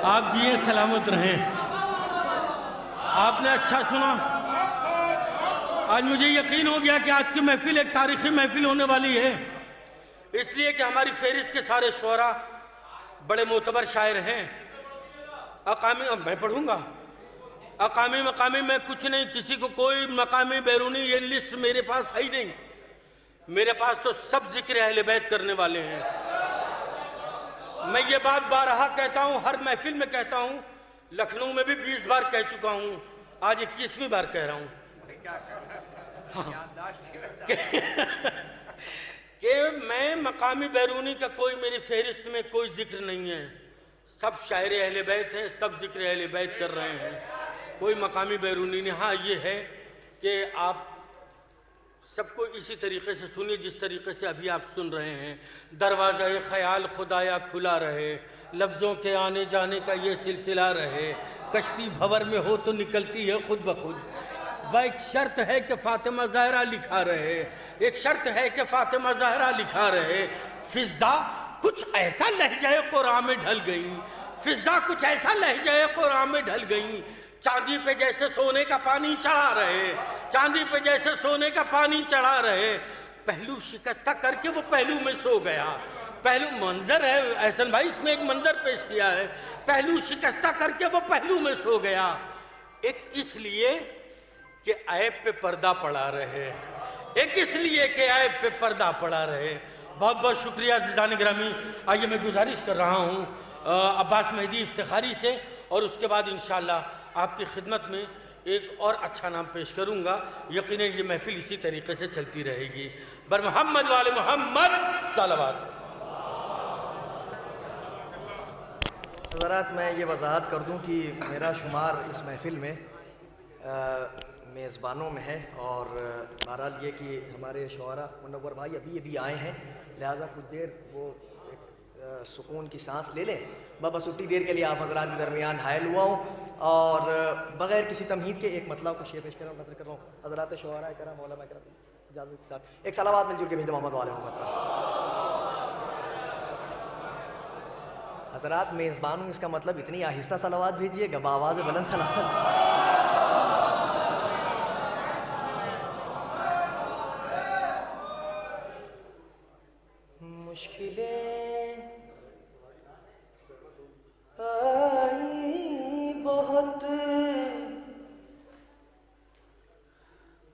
آپ جیے سلامت رہیں۔ آپ نے اچھا سنا، آج مجھے یقین ہو گیا کہ آج کی محفل ایک تاریخی محفل ہونے والی ہے، اس لیے کہ ہماری فہرست کے سارے شعراء بڑے معتبر شاعر ہیں۔ اقامی میں پڑھوں گا، اقامی مقامی میں کچھ نہیں، کسی کو کوئی مقامی بیرونی یہ لسٹ میرے پاس ہے ہی نہیں، میرے پاس تو سب ذکر اہل بیت کرنے والے ہیں۔ میں یہ بات بارہا کہتا ہوں، ہر محفل میں کہتا ہوں، لکھنؤ میں بھی 20 بار کہہ چکا ہوں، آج 21ویں بار کہہ رہا ہوں کہ میں مقامی بیرونی کا کوئی میری فہرست میں کوئی ذکر نہیں ہے، سب شاعر اہل بیت ہیں، سب ذکر اہل بیت کر رہے ہیں، کوئی مقامی بیرونی نہیں۔ ہاں یہ ہے کہ آپ سب کو اسی طریقے سے سنیے جس طریقے سے ابھی آپ سن رہے ہیں۔ دروازہ خیال خدایا کھلا رہے، لفظوں کے آنے جانے کا یہ سلسلہ رہے، کشتی بھور میں ہو تو نکلتی ہے خود بخود، وہ ایک شرط ہے کہ فاطمہ زہرا لکھا رہے، ایک شرط ہے کہ فاطمہ زہرا لکھا رہے، فضا کچھ ایسا لہجہ قرآن میں ڈھل گئی، فضا کچھ ایسا لہجہ قرآن میں ڈھل گئی، چاندی پہ جیسے سونے کا پانی چڑھا رہے، چاندی پہ جیسے سونے کا پانی چڑھا رہے، پہلو شکستہ کر کے وہ پہلو میں سو گیا۔ پہلو منظر ہے احسن بھائی، اس میں ایک منظر پیش کیا ہے، پہلو شکستہ کر کے وہ پہلو میں سو گیا، ایک اس لیے کہ عیب پہ پردہ پڑا رہے، ایک اس لیے کہ عیب پہ پردہ پڑا رہے۔ بہت بہت شکریہ عزیزان گرامی۔ آئیے میں گزارش کر رہا ہوں عباس مہدی افتخاری سے، اور اس کے بعد انشاءاللہ آپ کی خدمت میں ایک اور اچھا نام پیش کروں گا، یقیناً یہ محفل اسی طریقے سے چلتی رہے گی۔ بر محمد وآل محمد صلوات۔ حضرات میں یہ وضاحت کر دوں کہ میرا شمار اس محفل میں میزبانوں میں ہے، اور بہرحال یہ کہ ہمارے شعراء منور بھائی ابھی آئے ہیں، لہٰذا کچھ دیر وہ ایک سکون کی سانس لے لیں۔ بس اتنی دیر کے لیے آپ حضرات کے درمیان حائل ہوا ہوں، اور بغیر کسی تمہید کے ایک مطلب کو شعر پیش کر رہا ہوں، نظر کر رہا ہوں حضرات شعراء کرام علماء کرام اجازت کے ساتھ ایک صلوات مل جل کے بھیج محمد والے محمد۔ حضرات میزبان ہوں، اس کا مطلب اتنی آہستہ صلوات بھیجیے گا، بآواز بلند صلوات۔ مشکلیں آئی بہت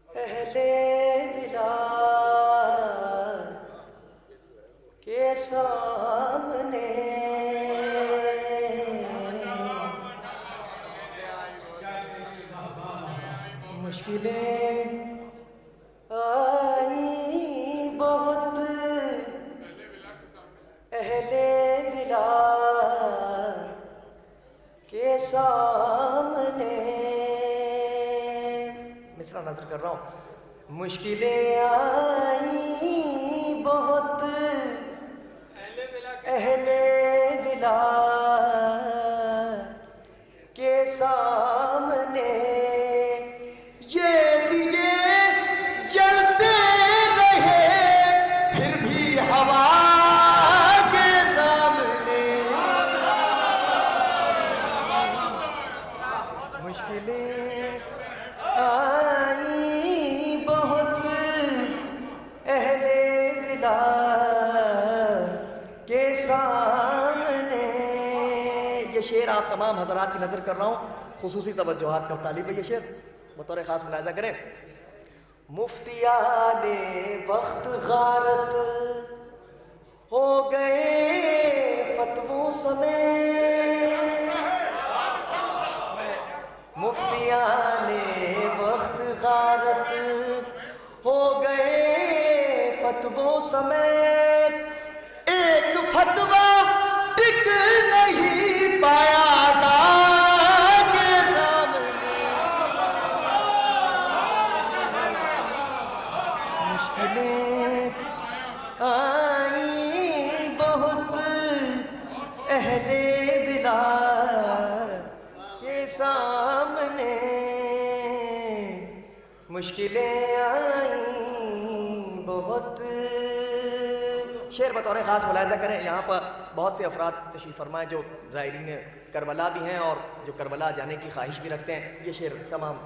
اہل ولایت کے سامنے، مشکلیں آئی بہت اہل ولایت کے سامنے، مصرع نظر کر رہا ہوں۔ مشکلیں آئی بہت اہل ولایت کے سامنے، یہ دیے جلتے رہے پھر بھی ہوا کے سامنے، مشکلیں آئی بہت اہل ولایت کے سامنے۔ یہ شعر آپ تمام حضرات کی نظر کر رہا ہوں، خصوصی توجہات کا طالب ہے یہ شعر، بطور خاص ملاحظہ کریں۔ مفتیان وقت غارت ہو گئے فتووں سمیت، مفتیان وقت غارت ہو گئے فتووں سمیت، ایک فتویٰ ٹک نہیں پایا کے سامنے، مشکلیں آئی بہت اہل ولایت کے سامنے، مشکلیں آئیں بہت۔ شعر بطور خاص ملاحظہ کریں، یہاں پر بہت سے افراد تشریف فرمائے جو زائرین کربلا بھی ہیں اور جو کربلا جانے کی خواہش بھی رکھتے ہیں۔ یہ شعر تمام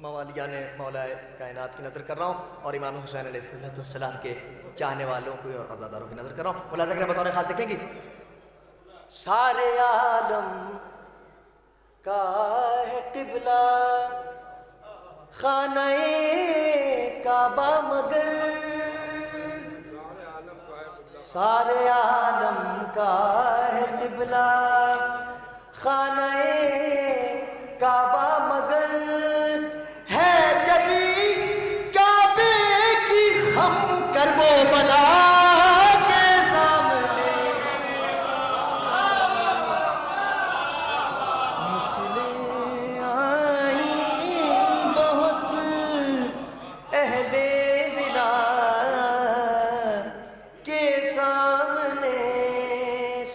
موالیان مولا کائنات کی نظر کر رہا ہوں، اور امام حسین علیہ السلام کے چاہنے والوں کو اور عزاداروں کی نظر کر رہا ہوں۔ ملاحظہ کریں بطور خاص دیکھیں گی۔ سارے عالم کا ہے قبلہ خانہ کعبہ مگر، سارے عالم کا ہے قبلہ خانہ کعبہ مگر، ہے جبھی کعبے کی خم کرب و بلا کے سامنے، مشکلیں آئیں بہت اہل ولایت کے سامنے،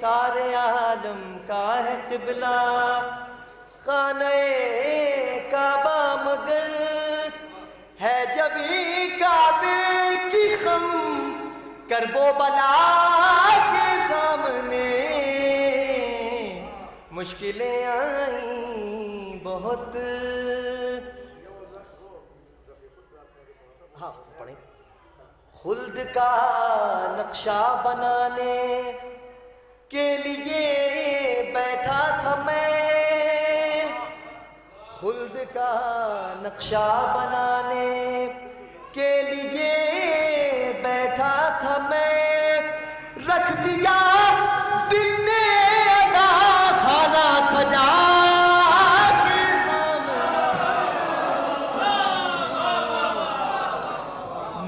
سارے عالم کا ہے قبلہ خانہ کعبہ مگر، ہے جبھی کعبے کی خم کرب و بلا کے سامنے، مشکلیں آئیں بہت۔ ہاں پڑھیں۔ خلد کا نقشہ بنانے کے لیے بیٹھا تھا میں، خلد کا نقشہ بنانے کے لیے بیٹھا تھا میں، رکھ دیا دل نے ادا خانہ سجا کے سامنے،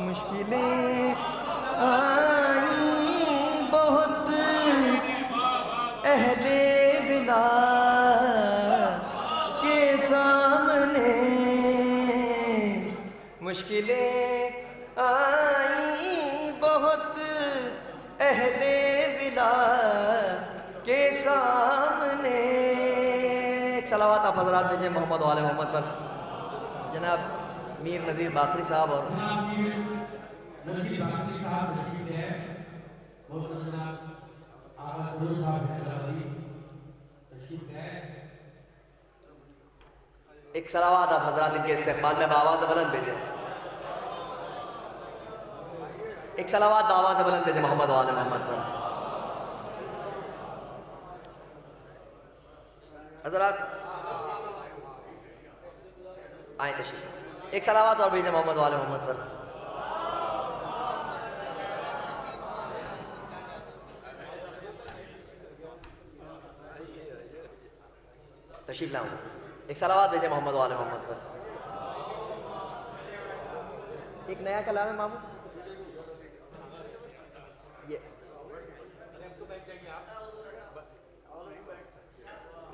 مشکلیں آئیں بہت اہل مشکلیں آئیں بہت اہل ولا کے سامنے. ایک صلوات آپ حضرات بھیجیں محمد و آل محمد پر. جناب میر نذیر باقری صاحب اور ایک صلوات آپ حضرات ان کے استقبال میں بآواز بلند بھیجیں. ایک صلوات بآواز بلند بھیجیں محمد و آل محمد پر. حضرات آئیں تشریف. ایک صلوات اور بھیجیں محمد و آل محمد پر. تشریف لاؤں. ایک صلوات بھیجیں محمد و آل محمد پر. ایک نیا کلام ہے مامو یہ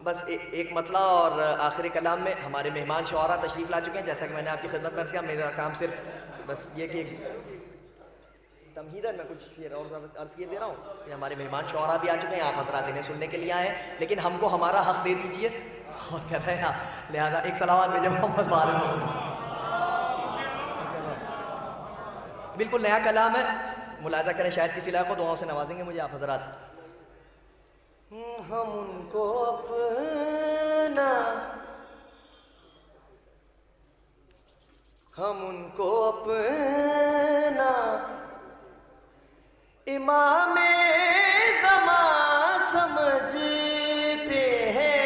بس ایک مطلع اور آخری کلام میں ہمارے مہمان شعراء تشریف لا چکے ہیں. جیسا کہ میں نے آپ کی خدمت میں عرض کیا, میرا کام صرف بس یہ کہ تمہیداً میں کچھ شعر اور عرض کیے دے رہا ہوں. یہ ہمارے مہمان شعراء بھی آ چکے ہیں, آپ حضرات انہیں سننے کے لیے آئے ہیں, لیکن ہم کو ہمارا حق دے دیجئے اور کہہ رہے ہیں نا, لہذا ایک صلوات بھیجیں محمد و آل محمد. بالکل نیا کلام ہے, ملاحظہ کریں, شاید کسی لائق کو دعاؤں سے نوازیں گے مجھے آپ حضرات. ہم ان کو اپنا, ہم ان کو اپنا امام زمان سمجھتے ہیں.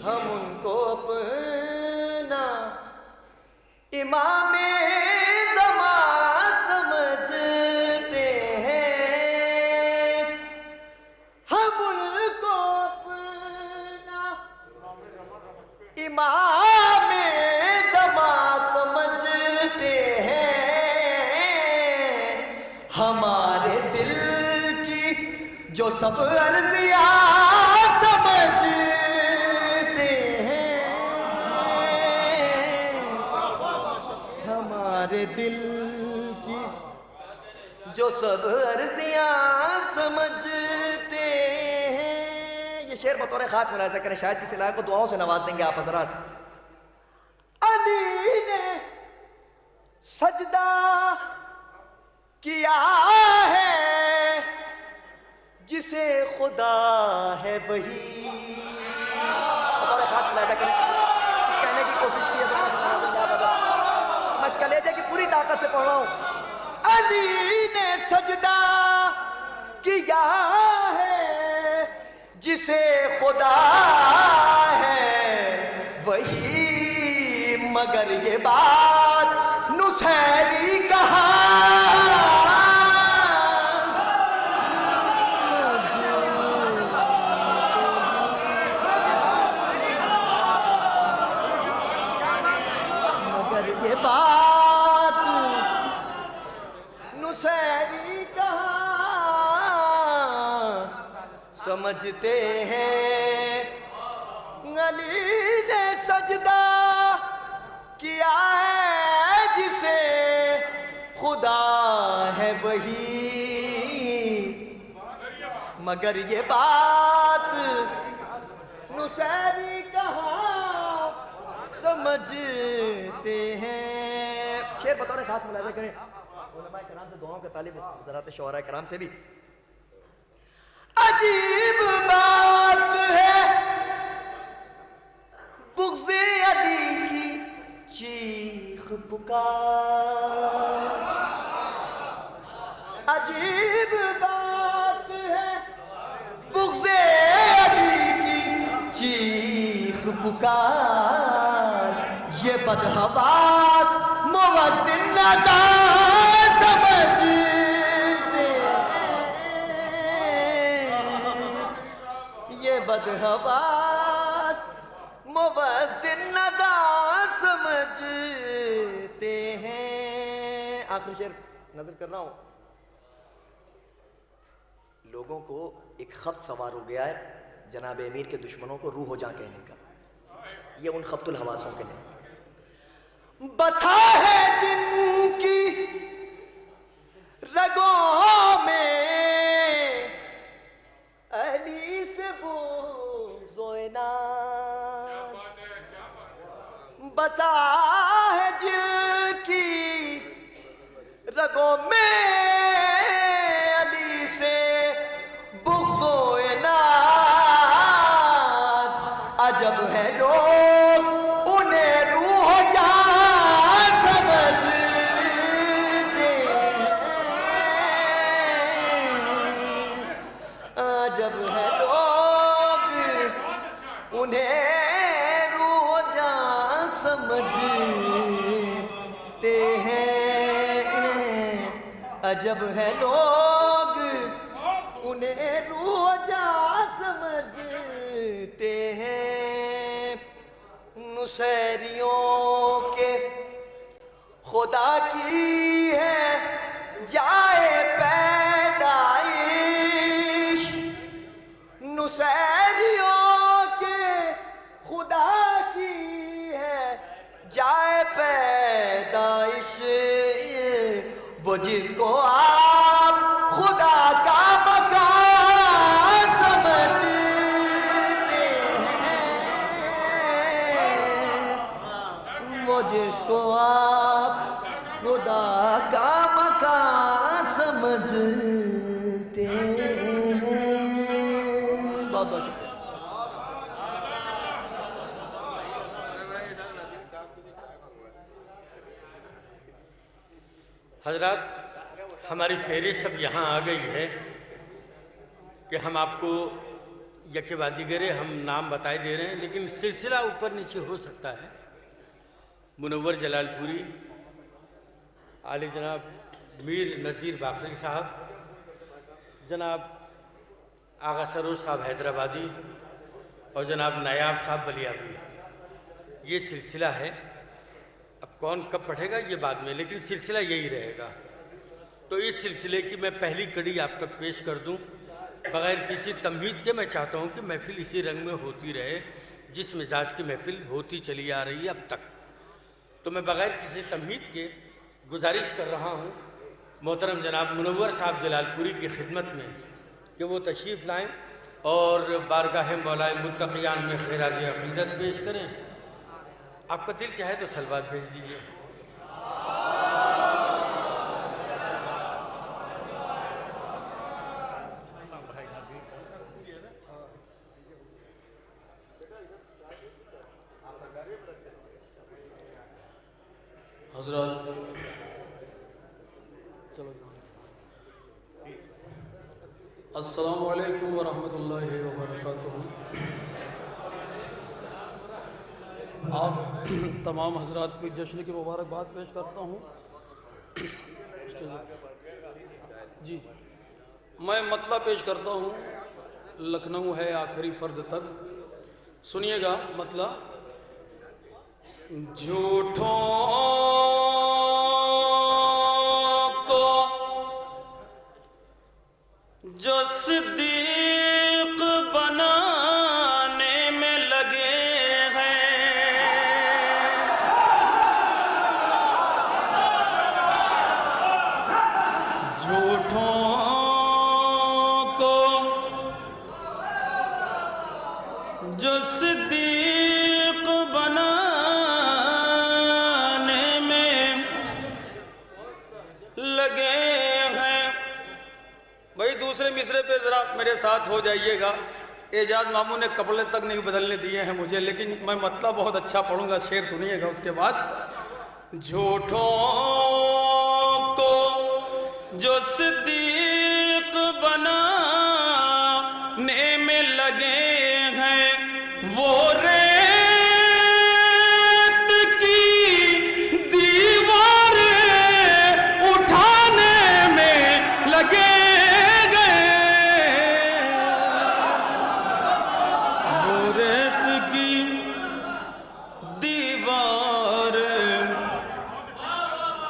ہم ان کو اپنا امام زمان سمجھتے ہیں. ہم ان کو اپنا امام زمان سمجھتے ہیں. ہمارے دل کی جو سب عرضیاں سمجھتے ہیں, ہمارے دل کی جو سب عرضیاں سمجھتے ہیں. یہ شعر بطور خاص ملاحظہ کریں, شاید کسی لائق کو دعاؤں سے نواز دیں گے آپ حضرات. علی نے سجدہ کیا ہے جسے خدا ہے وہی. بطور خاص ملاحظہ کریں, کچھ کہنے کی کوشش کی ہے, میں کلیجے کی پوری طاقت سے پڑھ رہا ہوں. علی نے سجدہ کیا ہے جسے خدا ہے وہی, مگر یہ بات نصیری کہا. مگر یہ بات نصیری کہا سمجھتے ہیں. علی نے سجدہ کیا ہے جسے خدا ہے وہی, مگر یہ بات نصیری کہا سمجھتے ہیں. شعر بطور خاص ملاحظہ کریں, علماء کرام سے دعاؤں کا طالب, حضرات شعراء کرام سے بھی. عجیب بات ہے بغض علی کی چیخ پکار. عجیب بات ہے بغض علی کی چیخ پکار. یہ بدحواس موزن ندار سمجھتے ہیں. یہ بدحواس موزن ندار سمجھتے ہیں. آخری شعر نظر کر رہا ہوں. لوگوں کو ایک خط سوار ہو گیا ہے جناب امیر کے دشمنوں کو روح و جاں کہنے کا، یہ ان خبط الحواسوں کے لیے بسا ہے جن کی رگوں میں علی سے بغض و عناد، بسا ہے جن کی رگوں میں علی سے بغض و عناد، عجب ہے لوگ انہیں روح و جاں سمجھتے ہیں، عجب ہے لوگ انہیں روح و جاں سمجھتے ہیں، عجب ہے لوگ انہیں روح و جاں سمجھتے ہیں، نصیریوں کے خدا کی ہے جائے پیدائش، نصیریوں کے خدا کی ہے جائے پیدائش، وہ جس کو آپ خدا کا مکان سمجھتے ہیں، وہ جس کو آپ خدا کا مکان سمجھتے ہیں۔ بہت بہت شکریہ۔ حضرات، ہماری فہرست اب یہاں آ گئی ہے کہ ہم آپ کو یکے بعد دیگرے ہم نام بتائے دے رہے ہیں، لیکن سلسلہ اوپر نیچے ہو سکتا ہے۔ منور جلال پوری، عالی جناب میر نذیر باقری صاحب، جناب آغا سروج صاحب حیدرآبادی اور جناب نایاب صاحب بلیابی، یہ سلسلہ ہے۔ اب کون کب پڑھے گا یہ بعد میں، لیکن سلسلہ یہی رہے گا۔ تو اس سلسلے کی میں پہلی کڑی آپ تک پیش کر دوں بغیر کسی تمہید کے۔ میں چاہتا ہوں کہ محفل اسی رنگ میں ہوتی رہے جس مزاج کی محفل ہوتی چلی آ رہی ہے اب تک۔ تو میں بغیر کسی تمہید کے گزارش کر رہا ہوں محترم جناب منور صاحب جلال پوری کی خدمت میں کہ وہ تشریف لائیں اور بارگاہ مولا متقیان میں خراج عقیدت پیش کریں۔ آپ کا دل چاہے تو صلوات بھیج دیجیے۔ حضرات، السلام علیکم ورحمۃ اللہ وبرکاتہ۔ آپ تمام حضرات کو جشن کی مبارکباد پیش کرتا ہوں۔ جی، میں مطلع پیش کرتا ہوں، لکھنؤ ہے آخری فرد تک۔ سنیے گا مطلع۔ جھوٹوں کو جو صدیق بنانے میں لگے ہیں، جھوٹوں کو جو صدیق بنانے میں لگے ہیں۔ بھائی دوسرے مصرے پہ ذرا میرے ساتھ ہو جائیے گا۔ اعجاز ماموں نے کپڑے تک نہیں بدلنے دیے ہیں مجھے، لیکن میں مطلب بہت اچھا پڑھوں گا، شعر سنیے گا اس کے بعد۔ جھوٹوں کو جو صدیق بنانے میں لگے ہیں، وہ ریت کی دیواریں اٹھانے میں لگے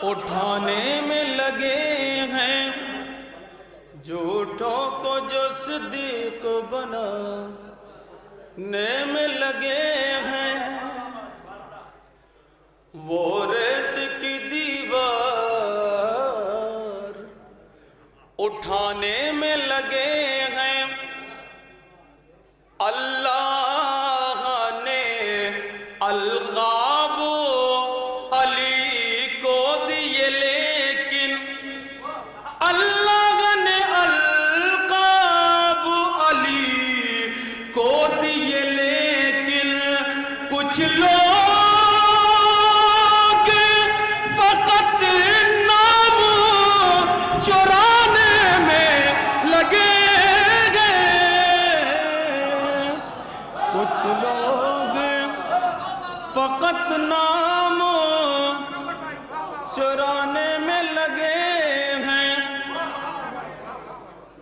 اٹھانے میں لگے ہیں، جھوٹوں کو جو صدیق بنا میں لگے ہیں، وہ ریت کی دیوار اٹھانے میں لگے ہیں۔ اللہ نے القاب علی کو دیے، لیکن اللہ نے القاب علی کو دیے، لیکن کچھ لوگ فقط نام چرانے میں لگے گئے، کچھ لوگ فقط نام چرانے میں لگے ہیں۔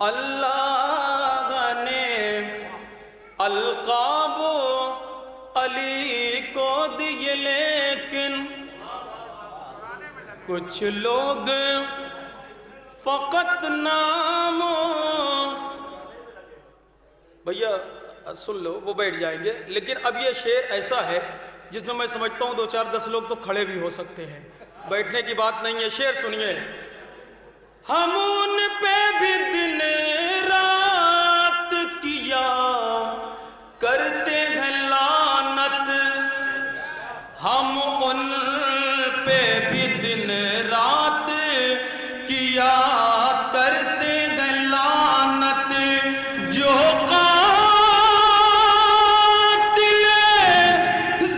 اللہ نے القاب علی کو دیے، لیکن کچھ لوگ فقط نام۔ بھیا سن لو، وہ بیٹھ جائیں گے، لیکن اب یہ شعر ایسا ہے جس میں سمجھتا ہوں 2 4 10 لوگ تو کھڑے بھی ہو سکتے ہیں، بیٹھنے کی بات نہیں ہے۔ شعر سنیے۔ ہم ان پہ بھی دن رات کیا کرتے ہیں لعنت، ہم ان پہ بھی دن رات کیا کرتے ہیں لعنت، جو قاتل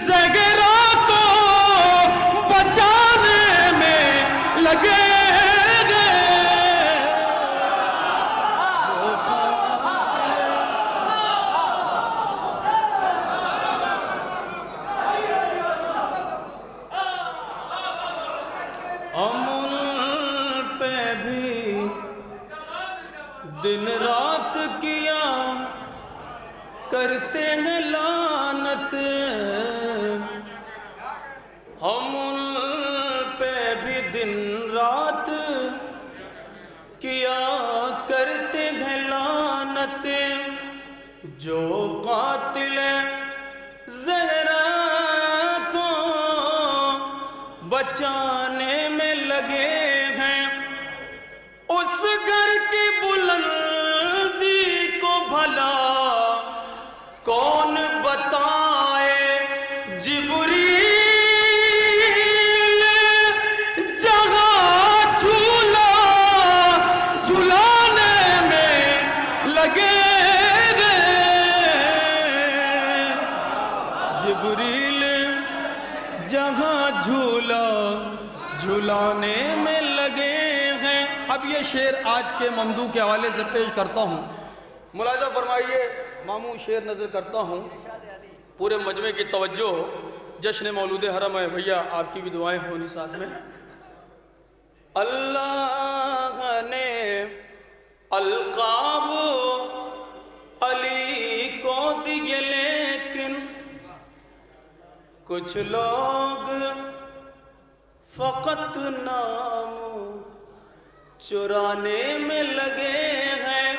زہرا کو بچانے میں لگے دن رات کیا کرتے ہیں لعنت، ہم ان پہ بھی دن رات کیا کرتے ہیں لعنت، جو قاتل زہرا کو بچانے میں لگے ہیں۔ اس گھر کی بلندی کو بھلا کون بتائے، جبریل جہاں جھولا جھلانے میں لگے گئے، جبریل جہاں جھولا جھلانے میں لگے ہیں۔ اب یہ شعر آج کے ممدوح کے حوالے سے پیش کرتا ہوں، ملاحظہ فرمائیے۔ ماموں شعر نظر کرتا ہوں، پورے مجمع کی توجہ ہو، جشن مولود حرم ہے بھیا، آپ کی بھی دعائیں ہونی ساتھ میں۔ اللہ نے القاب علی کو دیے، لیکن کچھ لوگ فقط نام چرانے میں لگے ہیں۔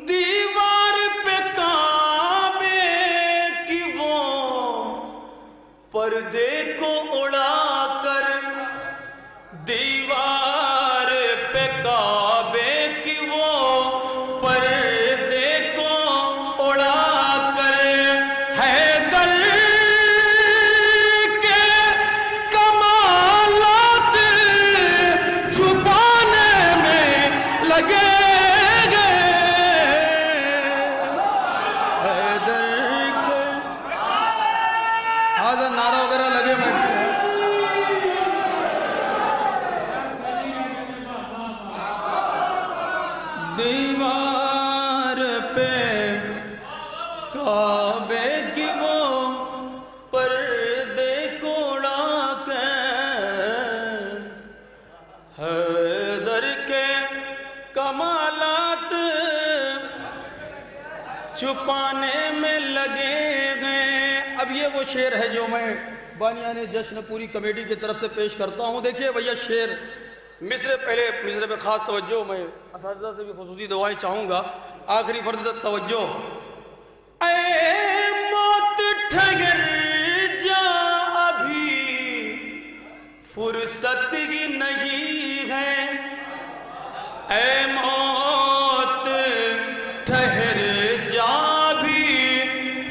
دیوار پہ کعبے کی وہ پردے کو اڑا کر، دیوار پہ کعبے کی وہ پردے کو اڑا کر، حیدر کے کمالات چھپانے میں لگے گئے، حیدر کے حاضر نعرہ وغیرہ لگے بیٹھے۔ دیوار پہ کعبے کی وہ پردے کو اڑا کے، حیدر کے کمالات چھپانے میں لگے گئے۔ اب یہ وہ شعر ہے جو میں بانیان جشن پوری کمیٹی کی طرف سے پیش کرتا ہوں۔ دیکھیے بھیا شعر مصرے پہ خاص توجہ، میں اساتذہ سے بھی خصوصی دعائیں چاہوں گا، آخری فرد توجہ۔ اے موت ٹھہر جا ابھی فرصت ہی نہیں ہے، اے موت ٹھہر جا ابھی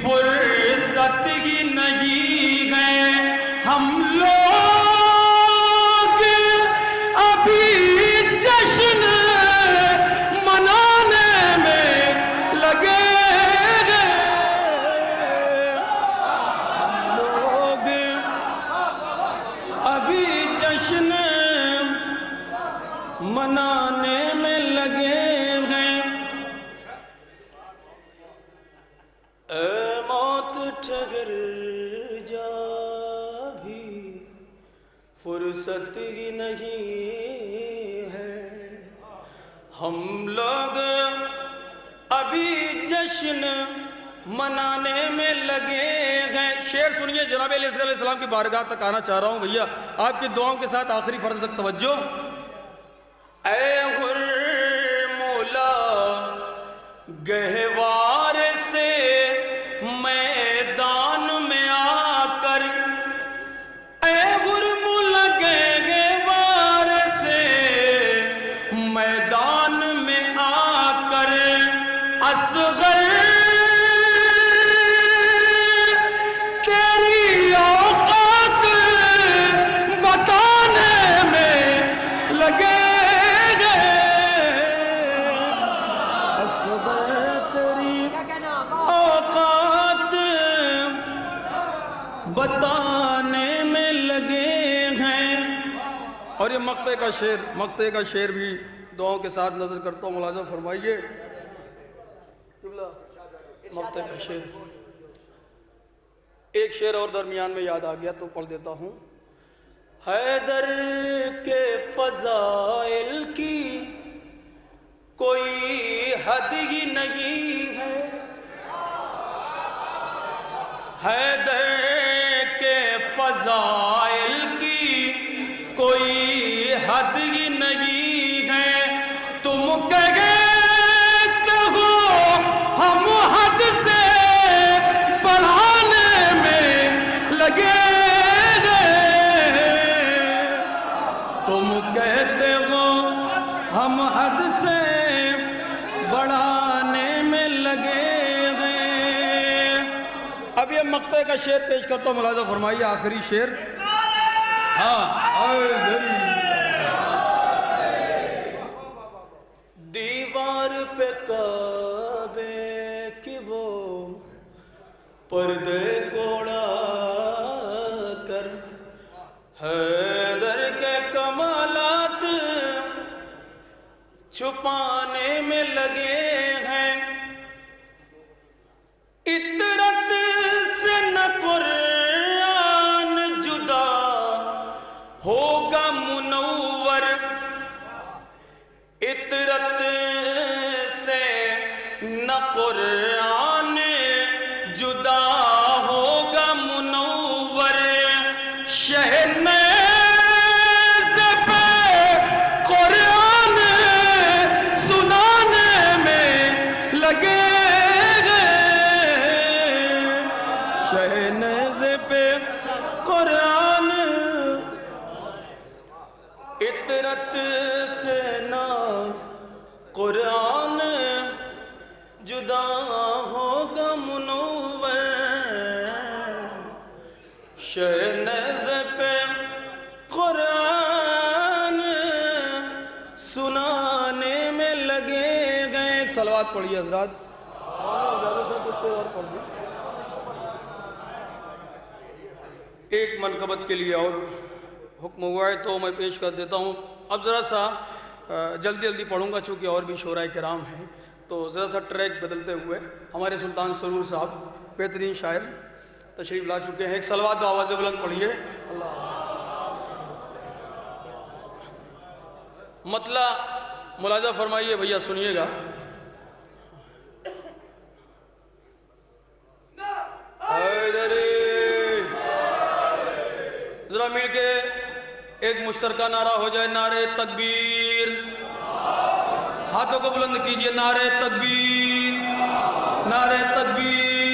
فرصت ہی نہیں ہے، ہم لوگ ابھی جشن منانے میں لگے منانے میں لگے ہیں، اے موت ٹھہر جا بھی فرصت ہی نہیں ہے، ہم لوگ ابھی جشن منانے میں لگے ہیں۔ شعر سنیے، جناب علیہ السلام کی بارگاہ تک آنا چاہ رہا ہوں بھیا، آپ کی دعاؤں کے ساتھ آخری فرض تک توجہ۔ اے مولا گہوار سے میدان میں آ کر، اے مولا گہوار سے میدان میں آ کر، اصغر تیری اوقات بتانے میں لگے، بتانے میں لگے ہیں۔ اور یہ مقطع کا شعر بھی دعاؤں کے ساتھ نظر کرتا ہوں، ملاحظہ فرمائیے۔ مقطع کا شعر، ایک شعر اور درمیان میں یاد آ گیا تو پڑھ دیتا ہوں۔ حیدر کے فضائل کی کوئی حد ہی نہیں ہے، حیدر کے فضائل کی کوئی حد ہی نہیں ہے، تم کہتے ہو ہم حد سے بڑھانے میں لگے، تم کہتے ہو ہم حد سے بڑھانے میں لگے ہیں۔ اب یہ مقطع کا شعر پیش کرتا ہوں، ملاحظہ فرمائیے، آخری شعر۔ دیوار پہ کعبے کی وہ پردے کو اڑا کر، حیدر کے کمالات چھپانے میں لگے ہیں، اطرت سے نہ قرآن جدا ہوگا منور، اطرت سے نہ قرآن جدا ہوگا منور، شہنیز پہ قرآن سنانے میں لگے، شہنیز پہ قرآن، اطرت سے نہ قرآن جدا ہوگا منور، شہنیز پہ قرآن سنانے میں لگے گئے۔ ایک صلوات پڑھیے حضرات۔ ایک منقبت کے لیے اور حکم ہوا ہے تو میں پیش کر دیتا ہوں۔ اب ذرا سا جلدی پڑھوں گا چونکہ اور بھی شعراء کرام ہیں، تو ذرا سا ٹریک بدلتے ہوئے ہمارے سلطان سرور صاحب بہترین شاعر تشریف لا چکے ہیں۔ ایک صلوات آواز بلند پڑھیے۔ اللہ مطلع ملاحظہ فرمائیے بھیا، سنیے گا۔ ذرا مل کے ایک مشترکہ نعرہ ہو جائے، نعرہ تکبیر، ہاتھوں کو بلند کیجئے، نعرہ تکبیر، نعرہ تکبیر۔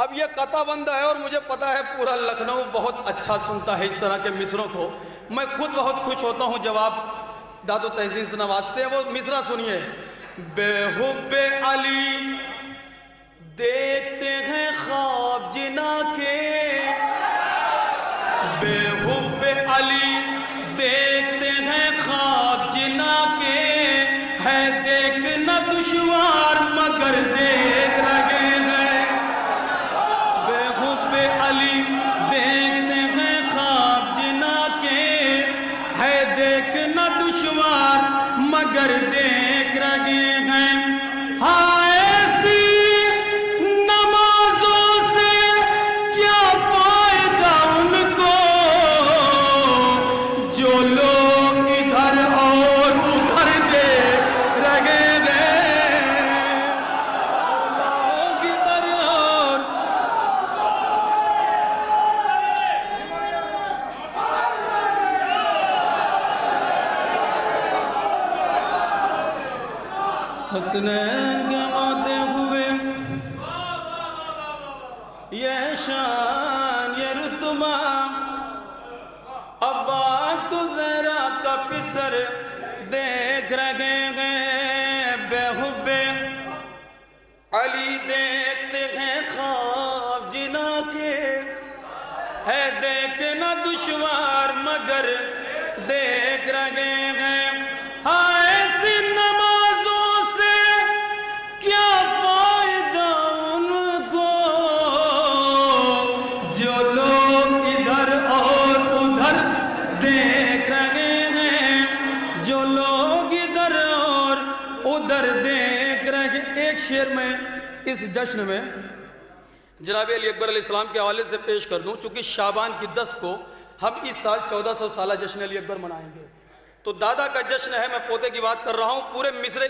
اب یہ قطع بند ہے اور مجھے پتا ہے پورا لکھنؤ بہت اچھا سنتا ہے اس طرح کے مصروں کو. میں خود بہت خوش ہوتا ہوں جب آپ داد و تحسین سے نوازتے ہیں. وہ مصرع سنیے. بے حب علی دیکھتے ہیں خواب جنا کے, بے حب علی دیکھتے ہیں خواب جنا کے, ہے دیکھنا دشوار مگر دیکھ رہے ہیں. بے حب علی دیکھتے ہیں خواب جنا کے, ہے دیکھنا دشوار مگر دیکھ رہے ہیں. ہاں ایسی نمازوں سے کیا فائدہ ان کو, جو لوگ ادھر اور ادھر دیکھ رہے ہیں. لوگ ادھر اور حسنین گواتے ہوئے یہ شان یہ رتبہ, عباس کو زہرا کا پسر دیکھ رہے ہیں. بے حب علی دیکھتے ہیں خواب جنا کے, ہے دیکھنا دشوار مگر دیکھ رہے ہیں. ہاں ایسی نمازوں سے کیا فائدہ ان کو, جو لوگ ادھر اور ادھر دیکھ رہے ہیں, جو لوگ ادھر اور ادھر دیکھ رہے ہیں. ایک شعر میں اس جشن میں جناب علی اکبر علیہ السلام کے حوالے سے پیش کر دوں, چونکہ شعبان کی 10 کو ہم اس سال 1400 سالہ جشن علی اکبر منائیں گے. تو دادا کا جشن ہے, میں پوتے کی بات کر رہا ہوں. پورے مصرے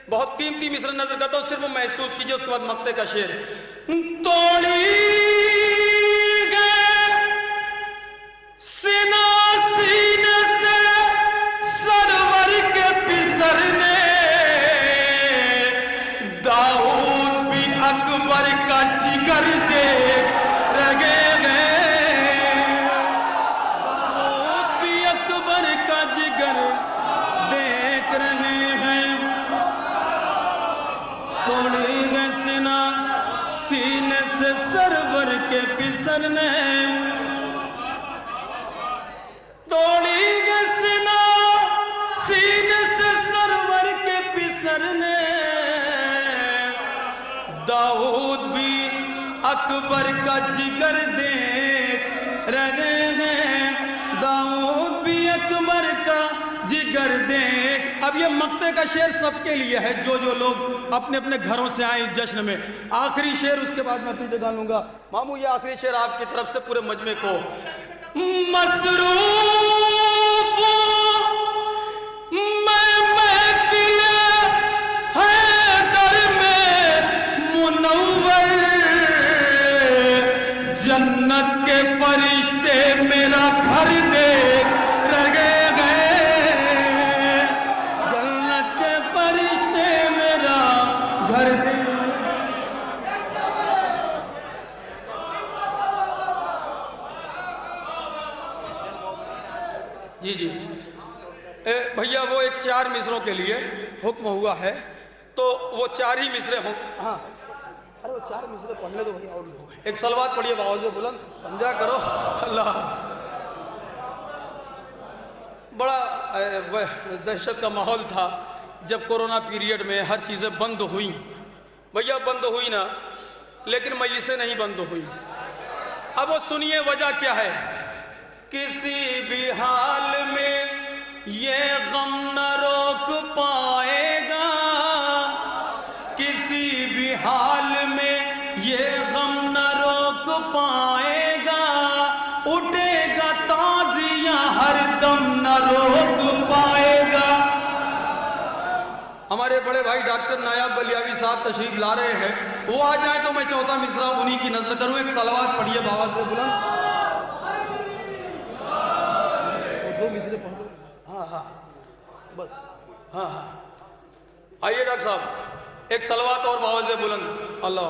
بہت قیمتی مصرے نظر کرتا ہوں, صرف محسوس کیجئے. اس کے بعد مقطع کا شعر. توڑی گئے سینہ سینے سے سرور کے پسر نے, داؤد بھی اکبر کا جگر دیکھ رہے ہیں. داؤد بھی اکبر کا جگر دیکھ رہے ہیں. توڑی گئے سینہ سینے سے سرور کے پسر نے, توڑی گئے سینہ سینے سے سرور کے پسر نے, داؤد بھی اکبر کا جگر دیکھ رہے ہیں. داؤد بھی اکبر کا جگر دیکھ. اب یہ مقطع کا شعر سب کے لیے ہے, جو جو لوگ اپنے اپنے گھروں سے آئیں اس جشن میں. آخری شعر اس کے بعد میں اپنی جگہ لوں گا. ماموں یہ آخری شعر آپ کی طرف سے پورے مجمع کو. مصروف میں محفل حیدر میں منور, جنت کے فرشتے میرا گھر دیکھ رہے ہیں. جنت کے فرشتے میرا گھر دیکھ. جی جی بھیا وہ ایک 4 مصروں کے لیے حکم ہوا ہے, تو وہ 4 ہی مصرے ہوں. ہاں ارے وہ 4 مصرے پڑھنے دو بھیا. اور ایک صلوات پڑھیے بآواز بلند, سمجھا کرو. اللہ, بڑا دہشت کا ماحول تھا جب کورونا پیریڈ میں ہر چیزیں بند ہوئیں. بھیا بند ہوئی نا, لیکن مجلسیں نہیں بند ہوئی. اب وہ سنیے وجہ کیا ہے. کسی بھی حال میں یہ غم نہ روک پائے گا, کسی بھی حال میں یہ غم نہ روک پائے گا, اٹھے گا تازیہ ہر دم نہ روک پائے گا. ہمارے بڑے بھائی ڈاکٹر نایاب بلیاوی صاحب تشریف لا رہے ہیں, وہ آ جائیں تو میں چوتھا مصرع انہی کی نظر کروں. ایک صلوات پڑھیے بآواز بلند. 2 مصرے پڑھ دو. ہاں ہاں بس. ہاں ہاں آئیے ڈاکٹر صاحب, ایک صلوات اور بآواز بلند. اللہ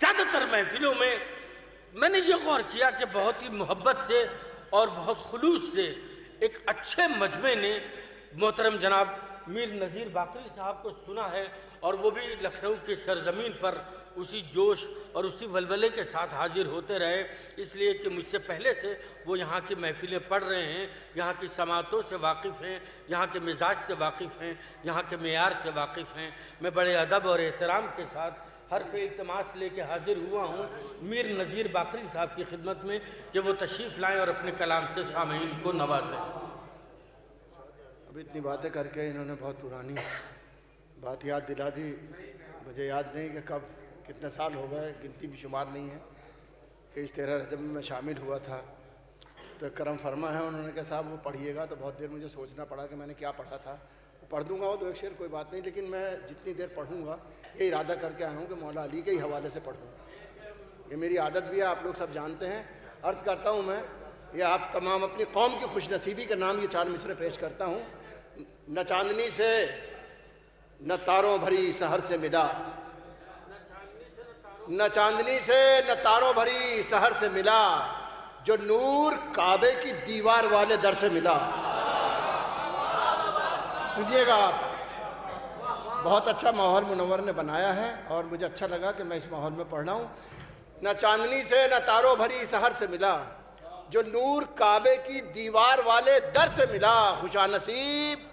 زیادہ تر محفلوں میں میں نے یہ غور کیا کہ بہت ہی محبت سے اور بہت خلوص سے ایک اچھے مجمع نے محترم جناب میر نذیر باقری صاحب کو سنا ہے، اور وہ بھی لکھنؤ کی سرزمین پر اسی جوش اور اسی ولولے کے ساتھ حاضر ہوتے رہے، اس لیے کہ مجھ سے پہلے سے وہ یہاں کی محفلیں پڑھ رہے ہیں، یہاں کی سماعتوں سے واقف ہیں، یہاں کے مزاج سے واقف ہیں، یہاں کے معیار سے واقف ہیں۔ میں بڑے ادب اور احترام کے ساتھ حرف التماس لے کے حاضر ہوا ہوں میر نذیر باقری صاحب کی خدمت میں کہ وہ تشریف لائیں اور اپنے کلام سے سامعین کو نوازیں۔ اب اتنی باتیں کر کے انہوں نے بہت پرانی بات یاد دلا دی، مجھے یاد نہیں کہ کب کتنے سال ہو گئے، گنتی بھی شمار نہیں ہے، کہ اس 13 رجب میں شامل ہوا تھا۔ تو کرم فرما ہے، انہوں نے کہا صاحب وہ پڑھیے گا، تو بہت دیر مجھے سوچنا پڑا کہ میں نے کیا پڑھا تھا۔ پڑھ دوں گا وہ 2 شعر کوئی بات نہیں، لیکن میں جتنی دیر پڑھوں گا یہ ارادہ کر کے آیا ہوں کہ مولا علی کے ہی حوالے سے پڑھوں۔ یہ میری عادت بھی ہے، آپ لوگ سب جانتے ہیں۔ عرض کرتا ہوں میں، یہ آپ تمام اپنی قوم کی خوش نصیبی کے نام یہ 4 مصرے پیش کرتا ہوں۔ نہ چاندنی سے نہ تاروں بھری سحر سے ملا، نہ چاندنی سے نہ تاروں بھری سحر سے ملا، جو نور کعبے کی دیوار والے در سے ملا۔ سنیے گا آپ، بہت اچھا ماحول منور نے بنایا ہے اور مجھے اچھا لگا کہ میں اس ماحول میں پڑھ رہا ہوں۔ نہ چاندنی سے نہ تاروں بھری سحر سے ملا، جو نور کعبے کی دیوار والے در سے ملا، خوشا نصیب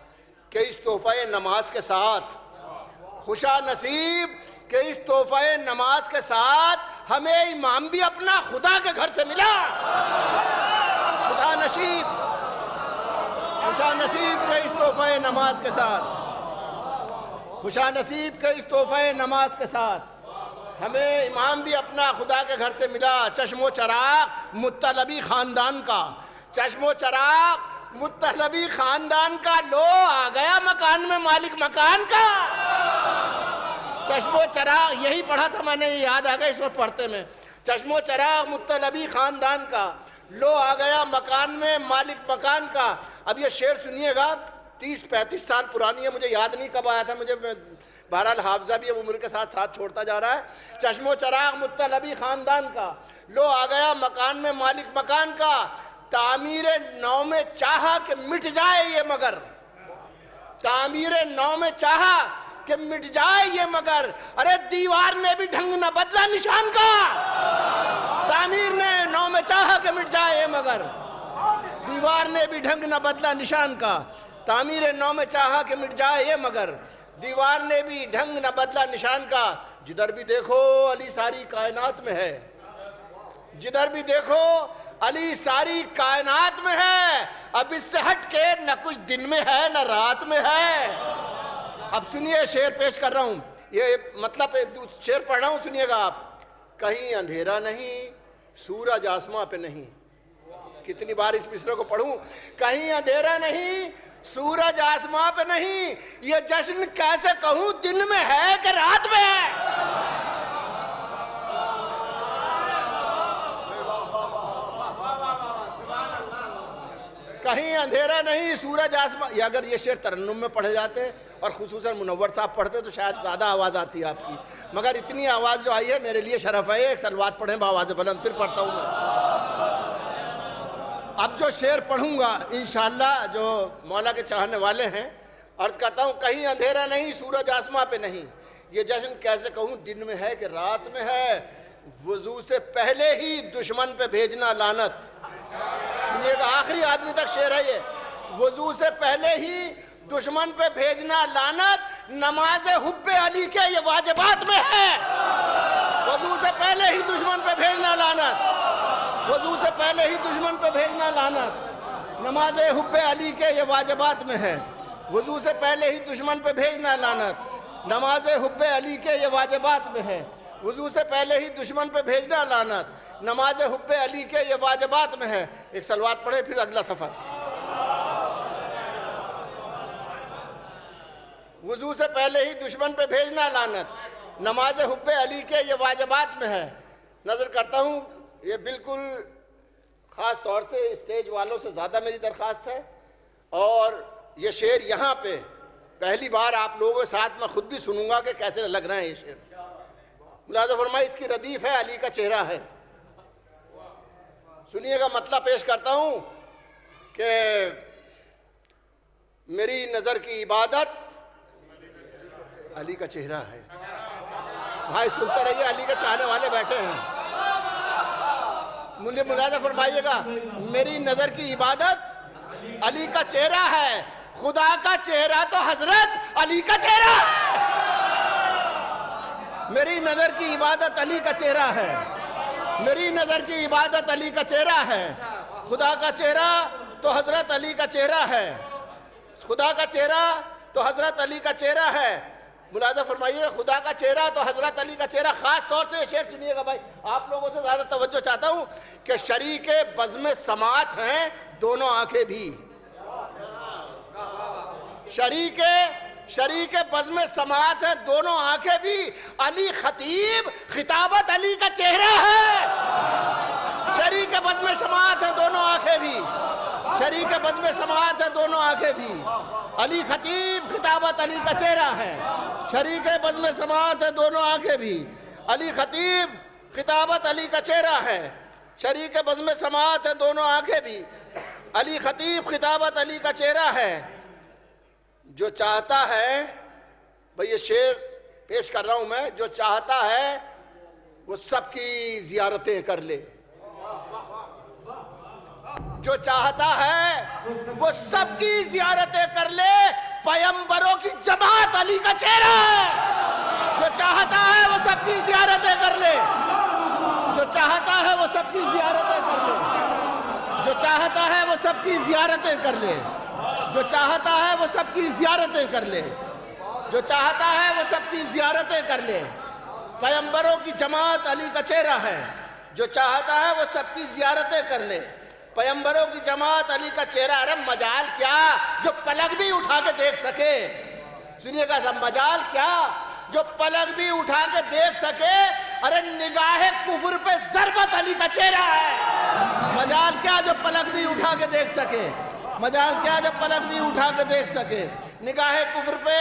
کہ اس تحفہ نماز کے ساتھ، خوشا نصیب کہ اس تحفہ نماز کے ساتھ ہمیں امام بھی اپنا خدا کے گھر سے ملا۔ خدا نصیب، خوشا نصیب کہ اس تحفہ نماز کے ساتھ، خوشا نصیب کہ اس تحفہ نماز کے ساتھ ہمیں امام بھی اپنا خدا کے گھر سے ملا۔ چشم و چراغ مطلبی خاندان کا، چشم و چراغ مطلبی خاندان کا، لو آ گیا مکان میں مالک مکان کا۔ چشم و چراغ، یہی پڑھا تھا میں نے، یہ یاد آ گیا اس وقت پڑھتے میں۔ چشم و چراغ مطلبی خاندان کا، لو آ گیا مکان میں مالک مکان کا۔ اب یہ شعر سنیے گا، 30-35 سال پرانی ہے، مجھے یاد نہیں کب آیا تھا، مجھے بہرحال حافظہ بھی اب عمر کے ساتھ ساتھ چھوڑتا جا رہا ہے۔ چشم و چراغ مطلبی خاندان کا، لو آ گیا مکان میں مالک مکان کا، تعمیر نو میں چاہا کہ مٹ جائے یہ مگر، تعمیر نو میں چاہا کہ مٹ جائے یہ مگر، ارے دیوار نے بھی ڈھنگ نہ بدلا نشان کا۔ تعمیر نے نو میں چاہا کہ مٹ جائے یہ مگر، دیوار نے بھی ڈھنگ نہ بدلا نشان کا۔ تعمیر نو میں چاہا کہ مٹ جائے یہ مگر، دیوار نے بھی ڈھنگ نہ بدلا نشان کا۔ جدھر بھی دیکھو علی ساری کائنات میں ہے، جدھر بھی دیکھو علی ساری کائنات میں ہے، اب اس سے ہٹ کے نہ کچھ دن میں ہے نہ رات میں ہے۔ اب سنیے، شعر پیش کر رہا ہوں، یہ مطلب شعر پڑھ رہا ہوں، سنیے گا آپ۔ کہیں اندھیرا نہیں سورج آسماں پہ نہیں، کتنی بار اس مصرے کو پڑھوں، کہیں اندھیرا نہیں سورج آسماں پہ نہیں، یہ جشن کیسے کہوں دن میں ہے کہ رات میں ہے۔ کہیں اندھیرا نہیں سورج آسماں، یہ اگر یہ شعر ترنم میں پڑھے جاتے اور خصوصاً منور صاحب پڑھتے تو شاید زیادہ آواز آتی ہے آپ کی، مگر اتنی آواز جو آئی ہے میرے لیے شرف ہے۔ ایک سلوات پڑھیں بآواز بلند، پھر پڑھتا ہوں میں۔ اب جو شعر پڑھوں گا انشاءاللہ جو مولا کے چاہنے والے ہیں، عرض کرتا ہوں، کہیں اندھیرا نہیں سورج آسماں پہ نہیں، یہ جشن کیسے کہوں دن میں ہے کہ رات میں ہے، وضو سے پہلے ہی دشمن پہ بھیجنا لعنت۔ سنیے گا، آخری آدمی تک شعر ہے یہ، وضو سے پہلے ہی دشمن پہ بھیجنا لعنت، نماز حب علی کے یہ واجبات میں ہے۔ وضو سے پہلے ہی دشمن پہ بھیجنا لعنت، وضو سے پہلے ہی دشمن پہ بھیجنا لعنت، نماز حب علی کے یہ واجبات میں ہے۔ وضو سے پہلے ہی دشمن پہ بھیجنا لعنت، نماز حب علی کے یہ واجبات میں ہے۔ وضو سے پہلے ہی دشمن پہ بھیجنا لعنت، نماز حب علی کے یہ واجبات میں ہے۔ ایک سلوات پڑھے پھر اگلا سفر۔ وضو سے پہلے ہی دشمن پہ بھیجنا لعنت، نماز حب علی کے یہ واجبات میں ہے۔ نظر کرتا ہوں، یہ بالکل خاص طور سے اسٹیج والوں سے زیادہ میری درخواست ہے، اور یہ شعر یہاں پہ پہلی بار آپ لوگوں کے ساتھ میں خود بھی سنوں گا کہ کیسے لگ رہے ہیں یہ شعر۔ ملاحظہ فرمائے اس کی ردیف ہے علی کا چہرہ ہے. سنیے گا مطلب پیش کرتا ہوں کہ میری نظر کی عبادت علی کا چہرہ ہے. بھائی سنتے رہیے, علی کے چاہنے والے بیٹھے ہیں. مجھے ملاحظہ فرمائیے گا, میری نظر کی عبادت علی کا چہرہ ہے, خدا کا چہرہ تو حضرت علی کا چہرہ ہے. میری نظر کی عبادت علی کا چہرہ ہے, میری نظر کی عبادت علی کا چہرہ ہے. خدا کا چہرہ تو حضرت علی کا چہرہ ہے, خدا کا چہرہ تو حضرت علی کا چہرہ ہے. ملاحظہ فرمائیے, خدا کا چہرہ تو حضرت علی کا چہرہ. خاص طور سے شعر سنیے گا بھائی, آپ لوگوں سے زیادہ توجہ چاہتا ہوں کہ شریک بزم سماعت ہیں دونوں آنکھیں بھی. شریک بزم سماعت ہیں دونوں آنکھیں بھی. علی خطیب خطابت علی کا چہرہ ہے. شریک بزم سماعت ہیں دونوں آنکھیں بھی, شریک بزم سماعت ہیں دونوں آنکھیں بھی. علی خطیب خطابت علی کا چہرہ ہے. شریک بزم سماعت ہیں دونوں آنکھیں بھی. علی خطیب خطابت علی کا چہرہ ہے. شریک بزم سماعت ہیں دونوں آنکھیں بھی. علی خطیب خطابت علی کا چہرہ ہے. جو چاہتا ہے, بھئی یہ شعر پیش کر رہا ہوں میں, جو چاہتا ہے وہ سب کی زیارتیں کر لے. جو چاہتا ہے وہ سب کی زیارتیں کر لے, پیمبروں کی جماعت علی کا چہرہ ہے. جو چاہتا ہے وہ سب کی زیارتیں کر لے, جو چاہتا ہے وہ سب کی زیارتیں کر لے, جو چاہتا ہے وہ سب کی زیارتیں کر لے, جو چاہتا ہے وہ سب کی زیارتیں کر لے, جو چاہتا ہے وہ سب کی زیارتیں کر لے. پیمبروں کی جماعت علی کا چہرہ ہے. جو چاہتا ہے وہ سب کی زیارتیں کر لے, پیمبروں کی جماعت علی کا چہرہ. ارے مجال کیا جو پلک بھی اٹھا کے دیکھ سکے. سنیے گا, مجال کیا جو پلک بھی اٹھا کے دیکھ سکے. ارے نگاہ کفر پہ ضربت علی کا چہرہ ہے. مجال کیا جو پلک بھی اٹھا کے دیکھ سکے, مجال کیا جو پلک بھی اٹھا کے دیکھ سکے. نگاہ کفر پہ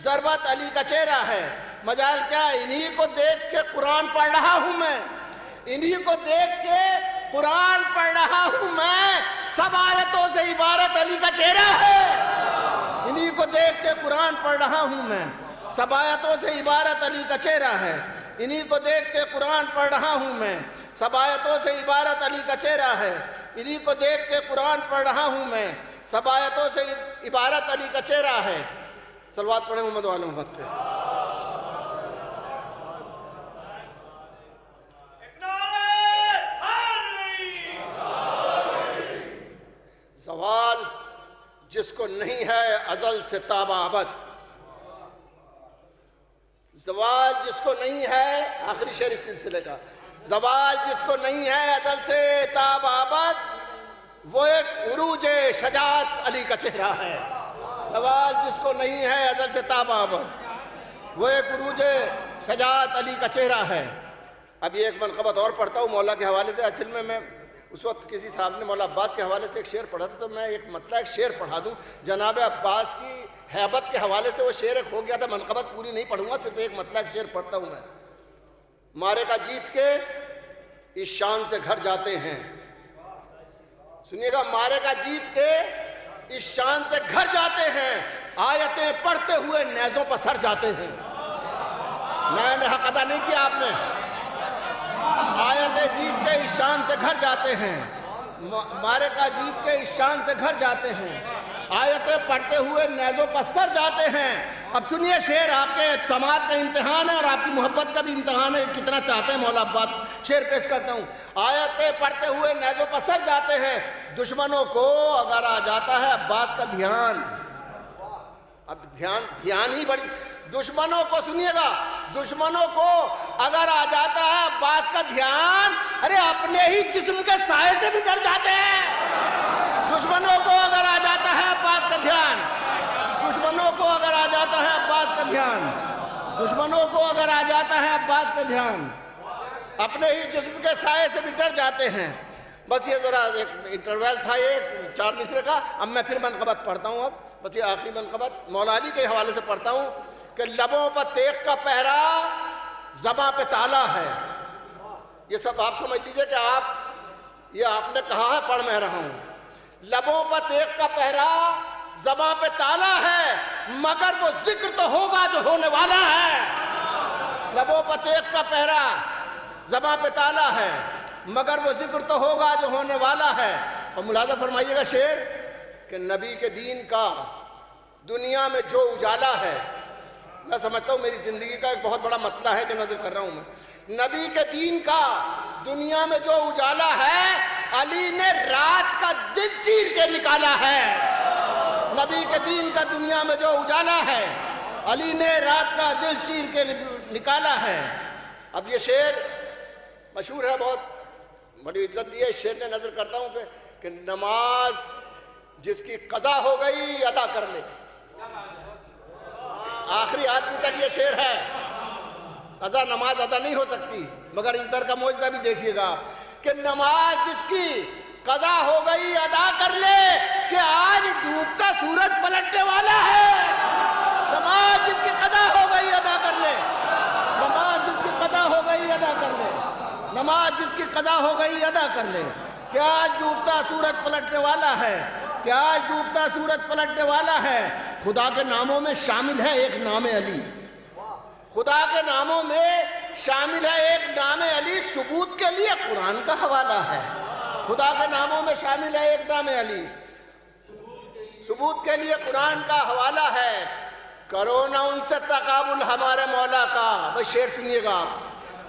ضربت علی کا چہرہ ہے. مجال کیا, انہی کو دیکھ کے قرآن پڑھ رہا ہوں میں, انہی کو دیکھ کے قرآن پڑھ رہا ہوں میں. سب آیتوں سے عبارت علی کا چہرہ ہے. انہی کو دیکھ کے قرآن پڑھ رہا ہوں میں, سب آیتوں سے عبارت علی کا چہرہ ہے. انہی کو دیکھ کے قرآن پڑھ رہا ہوں میں, سب آیتوں سے عبارت علی کا چہرہ ہے. انہی کو دیکھ کے قرآن پڑھ رہا ہوں میں, سب آیتوں سے عبارت علی کا چہرہ ہے. صلوات پڑھیں محمد وعلی محمد پہ. زوال جس کو نہیں ہے ازل سے تاب ابد, زوال جس کو نہیں ہے, آخری شعر اس سلسلے کا, زوال جس کو نہیں ہے ازل سے تاب ابد, وہ ایک عروج شجاعت علی کا چہرہ ہے. زوال جس کو نہیں ہے ازل سے تاب ابد, وہ ایک عروج شجاعت علی کا چہرہ ہے. اب یہ ایک منقبت اور پڑھتا ہوں مولا کے حوالے سے. اصل میں اس وقت کسی صاحب نے مولا عباس کے حوالے سے ایک شعر پڑھا تھا, تو میں ایک ایک شعر پڑھا دوں. جناب عباس کی ہیبت کے حوالے سے وہ شعر ایک ہو گیا تھا, منقبت پوری نہیں پڑھوں گا, صرف ایک ایک شعر پڑھتا ہوں میں. مارے کا جیت کے اس شان سے گھر جاتے ہیں. سنیے گا, مارے کا جیت کے اس شان سے گھر جاتے ہیں, آیتیں پڑھتے ہوئے نیزوں پر سر جاتے ہیں. میں نے حق ادا نہیں کیا آپ نے. آیتیں جیت کے اس شان سے گھر جاتے ہیں, مارے کا جیت کے اس شان سے گھر جاتے ہیں, آیتیں پڑھتے ہوئے نیزوں پر سر جاتے ہیں. اب سنیے شعر, آپ کے سماعت کا امتحان ہے اور آپ کی محبت کا بھی امتحان ہے, کتنا چاہتے ہیں مولا عباس. شعر پیش کرتا ہوں. آیتیں پڑھتے ہوئے نیزوں پر سر جاتے ہیں, دشمنوں کو اگر آ جاتا ہے عباس کا دھیان. اب دھیان ہی بڑی, دشمنوں کو سنیے گا, دشمنوں کو اگر آ جاتا ہے عباس کا دھیان, ارے اپنے ہی جسم کے سائے سے بھی ڈر جاتے ہیں. دشمنوں کو اگر آ جاتا ہے عباس کا دھیان, دشمنوں کو اگر آ جاتا ہے عباس کا دھیان, دشمنوں کو اگر آ جاتا ہے عباس کا دھیان, اپنے ہی جسم کے سائے سے بھی ڈر جاتے ہیں. بس یہ ذرا ایک انٹرویل تھا, یہ 4 مصرے کا. اب میں پھر منقبت پڑھتا ہوں. اب بس یہ آخری منقبت مولا علی کے حوالے سے پڑھتا ہوں کہ لبوں پر تیغ کا پہرا زباں پہ تالا ہے. یہ سب آپ سمجھ لیجئے کہ یہ آپ نے کہا ہے، پڑھ میں رہا ہوں. لبوں پر تیغ کا پہرا، زباں پہ تالا ہے، مگر وہ ذکر تو ہوگا جو ہونے والا ہے. لبوں پر تیغ کا پہرا، زباں پہ تالا ہے، مگر وہ ذکر تو ہوگا جو ہونے والا ہے. اور ملاحظہ فرمائیے گا شعر کہ نبی کے دین کا دنیا میں جو اجالا ہے، میں سمجھتا ہوں میری زندگی کا ایک بہت بڑا مطلب ہے جو نظر کر رہا ہوں میں. نبی کے دین کا دنیا میں جو اجالا ہے، علی نے رات کا دل چیر کے نکالا ہے. نبی کے دین کا دنیا میں جو اجالا ہے، علی نے رات کا دل چیر کے نکالا ہے. اب یہ شعر مشہور ہے، بہت بڑی عزت دی ہے اس شعر نے. نظر کرتا ہوں کہ نماز جس کی قضا ہو گئی ادا کر لے. آخری آدمی تک یہ شعر ہے. قضا نماز ادا نہیں ہو سکتی، مگر اس در کا معجزہ بھی دیکھیے گا کہ نماز جس کی قضا ہو گئی ادا کر لے، کہ آج ڈوبتا سورج پلٹنے والا ہے. نماز جس کی قضا ہو گئی ادا کر لے. نماز جس کی قضا ہو گئی ادا کر لے. نماز جس کی قضا ہو گئی ادا کر لے. کہ آج ڈوبتا سورج پلٹنے والا ہے. کہ آج ڈوبتا سورج پلٹنے والا ہے. خدا کے ناموں میں شامل ہے ایک نام علی. خدا کے ناموں میں شامل ہے ایک نام علی. ثبوت کے لیے قرآن کا حوالہ ہے. خدا کے ناموں میں شامل ہے ایک نام علی. ثبوت کے لیے قرآن کا حوالہ ہے. کرو نہ ان سے تقابل ہمارے مولا کا. بھائی شعر سنیے گا آپ.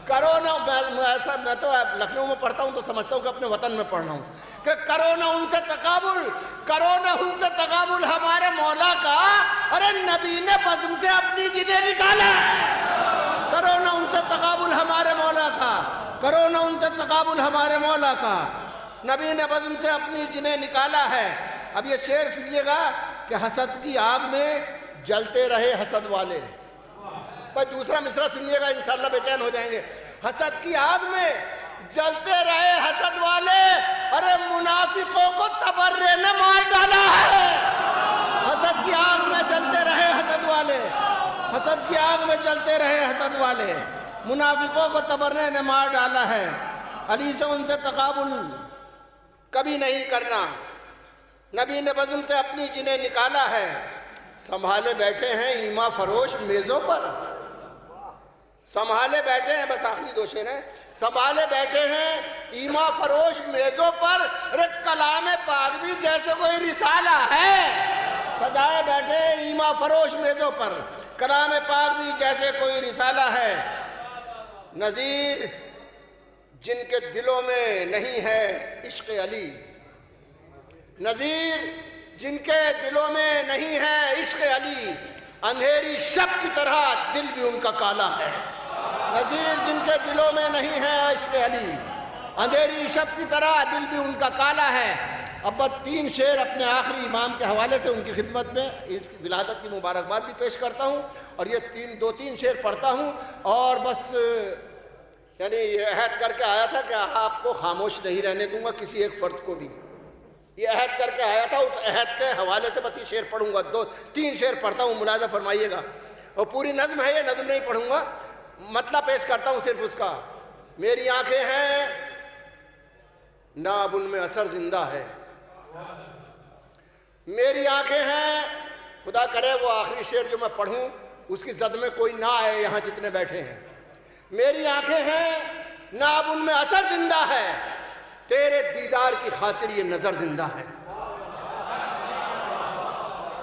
کرو نہ، میں تو لکھنؤ میں پڑھتا ہوں تو سمجھتا ہوں کہ اپنے وطن میں پڑھ رہا ہوں. کہ کرو نہ ان سے تقابل، کرو نہ ان سے تقابل ہمارے مولا کا. ارے نبی نے بزم سے اپنی جنیں نکالا. کرو نہ ان سے تقابل ہمارے مولا کا. کرو نہ ان سے تقابل ہمارے مولا کا. نبی نے بزم سے اپنی جنیں نکالا ہے. اب یہ شعر سنیے گا کہ حسد کی آگ میں جلتے رہے حسد والے. بھائی دوسرا مصرع سنیے گا، انشاءاللہ بے چین ہو جائیں گے. حسد کی آگ میں جلتے رہے حسد والے، ارے منافقوں کو تبرے نے مار ڈالا ہے. حسد کی آگ میں جلتے رہے حسد والے. حسد کی آگ میں جلتے رہے حسد والے، منافقوں کو تبرے نے مار ڈالا ہے. علی سے ان سے تقابل کبھی نہیں کرنا. نبی نے بزم سے اپنی جنیں نکالا ہے. سنبھالے بیٹھے ہیں ایما فروش میزوں پر. سنبھالے بیٹھے ہیں، بس آخری دو شعر ہیں. سنبھالے بیٹھے ہیں ایما فروش میزوں پر. ارے کلام پاک بھی جیسے کوئی رسالہ ہے. سجائے بیٹھے ایما فروش میزوں پر، کلام پاک بھی جیسے کوئی رسالہ ہے. نذیر جن کے دلوں میں نہیں ہے عشق علی. نذیر جن کے دلوں میں نہیں ہے عشق علی، اندھیری شب کی طرح دل بھی ان کا کالا ہے. نذیر جن کے دلوں میں نہیں ہے عشق علی، اندھیری شب کی طرح دل بھی ان کا کالا ہے. اب 3 شعر اپنے آخری امام کے حوالے سے ان کی خدمت میں اس کی ولادت کی مبارکباد بھی پیش کرتا ہوں، اور یہ 2-3 شعر پڑھتا ہوں. اور بس یعنی یہ عہد کر کے آیا تھا کہ آپ کو خاموش نہیں رہنے دوں گا کسی ایک فرد کو بھی. یہ عہد کر کے آیا تھا، اس عہد کے حوالے سے بس یہ شعر پڑھوں گا. 2-3 شعر پڑھتا ہوں، ملاحظہ فرمائیے گا. اور پوری نظم ہے، یہ نظم نہیں پڑھوں گا، مطلب پیش کرتا ہوں صرف اس کا. میری آنکھیں ہیں نہ اب ان میں اثر زندہ ہے. میری آنکھیں ہیں، خدا کرے وہ آخری شعر جو میں پڑھوں اس کی زد میں کوئی نہ آئے یہاں جتنے بیٹھے ہیں. میری آنکھیں ہیں نہ اب ان میں اثر زندہ ہے، تیرے دیدار کی خاطر یہ نظر زندہ ہے.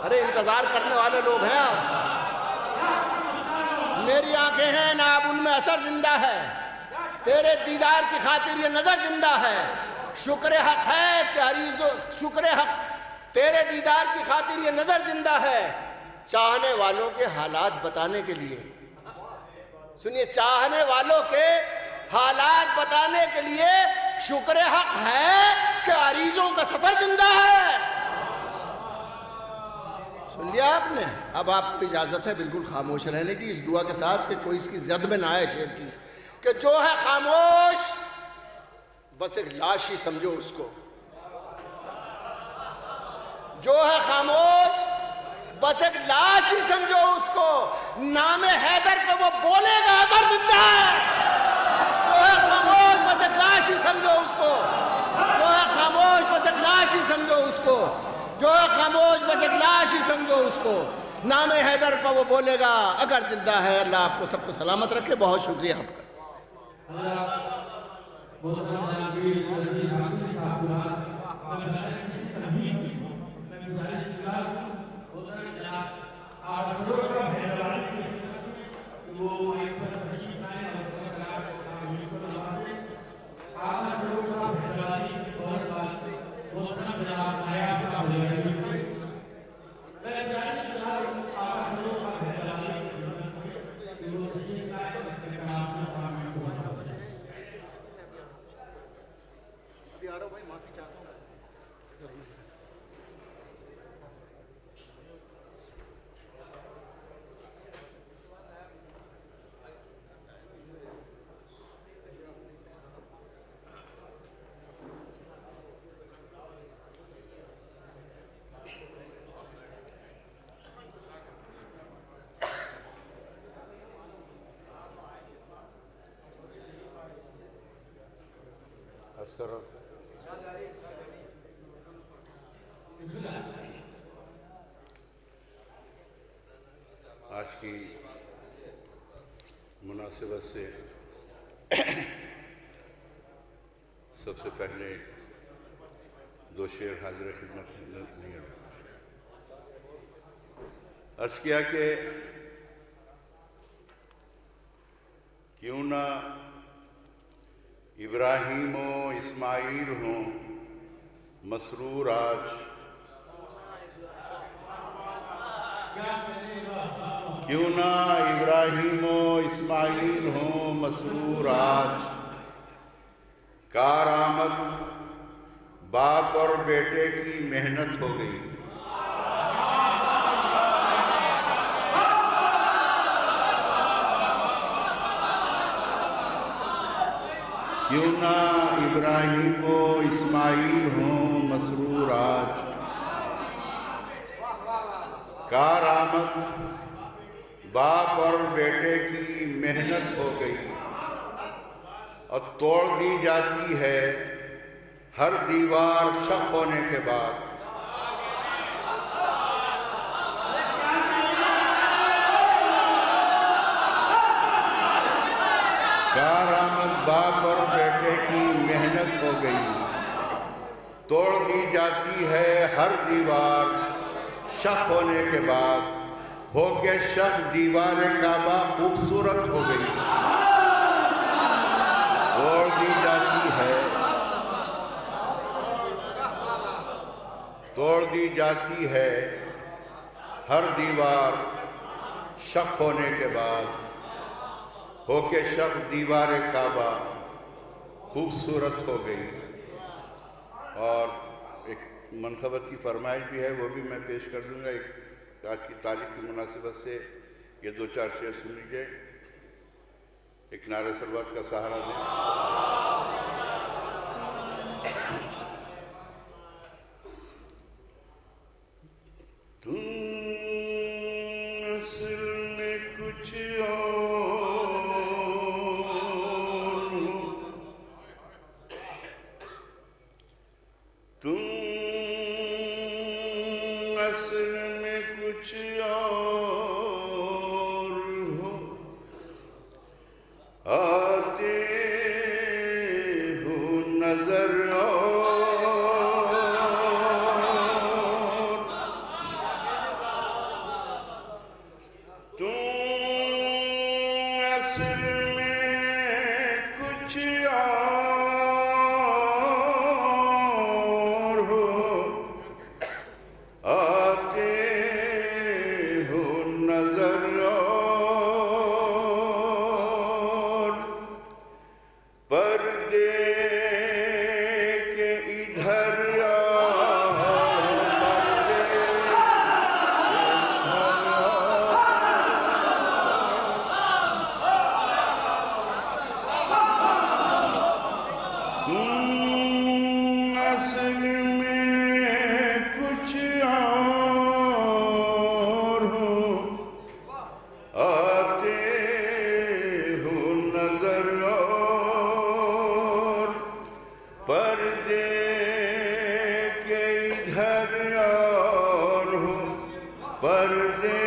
ارے انتظار کرنے والے لوگ ہیں آپ. میری آنکھیں ہیں نہ اب ان میں اثر زندہ ہے، تیرے دیدار کی خاطر یہ نظر زندہ ہے. شکر حق ہے کہ عریضوں، شکر حق تیرے دیدار کی خاطر یہ نظر زندہ ہے. چاہنے والوں کے حالات بتانے کے لیے، سنیے، چاہنے والوں کے حالات بتانے کے لیے شکر حق ہے کہ عریضوں کا سفر زندہ ہے. سن لیا آپ نے؟ اب آپ کو اجازت ہے بالکل خاموش رہنے کی، اس دعا کے ساتھ کہ کوئی اس کی زد میں نہ آئے شعر کی، کہ جو ہے خاموش بس ایک لاش ہی سمجھو اس کو. جو ہے خاموش بس ایک لاش ہی سمجھو اس کو، نام حیدر پہ وہ بولے گا اگر زندہ ہے۔ جو ہے خاموش بس ایک لاش ہی سمجھو اس کو، جو ہے خاموش بس ایک لاش ہی سمجھو اس کو، جو ہے خاموش بس ایک لاش ہی سمجھو اس کو، نام حیدر پہ وہ بولے گا اگر زندہ ہے۔ اللہ آپ کو سب کو سلامت رکھے، بہت شکریہ آپ کا۔ آج کی مناسبت سے سب سے پہلے دو شعر حاضر خدمت لیے عرض کیا کہ کیوں نہ ابراہیم و اسماعیل ہوں مسرور آج، کیوں نہ ابراہیم و اسماعیل ہوں مسرور آج، کارآمد باپ اور بیٹے کی محنت ہو گئی۔ کیوں نہ ابراہیم و اسماعیل ہوں مسرور آج، کارآمد باپ اور بیٹے کی محنت ہو گئی، اور توڑ دی جاتی ہے ہر دیوار شق ہونے کے بعد۔ کارآمد باپ اور بیٹے کی محنت ہو گئی، توڑ دی جاتی ہے ہر دیوار شق ہونے کے بعد، ہو کے شق دیوار کعبہ خوبصورت ہو گئی۔ توڑ دی جاتی ہے، توڑ دی جاتی ہے ہر دیوار شق ہونے کے بعد، ہو کے شق دیوار کعبہ خوبصورت ہو گئی۔ اور ایک منقبت کی فرمائش بھی ہے، وہ بھی میں پیش کر دوں گا۔ ایک آج کی تاریخ کی مناسبت سے یہ دو چار شعر سن لیجیے، ایک نعرہ سلوات کا سہارا دیں۔ تم اصل میں کچھ تم اصل میں کچھ اور ہو، آتے ہو نظر تم اصل میں کچھ اور ہو، آتے ہو نظر اور پردے کے ادھر اصل میں کچھ اور پردے کے ادھر اور ہو پردے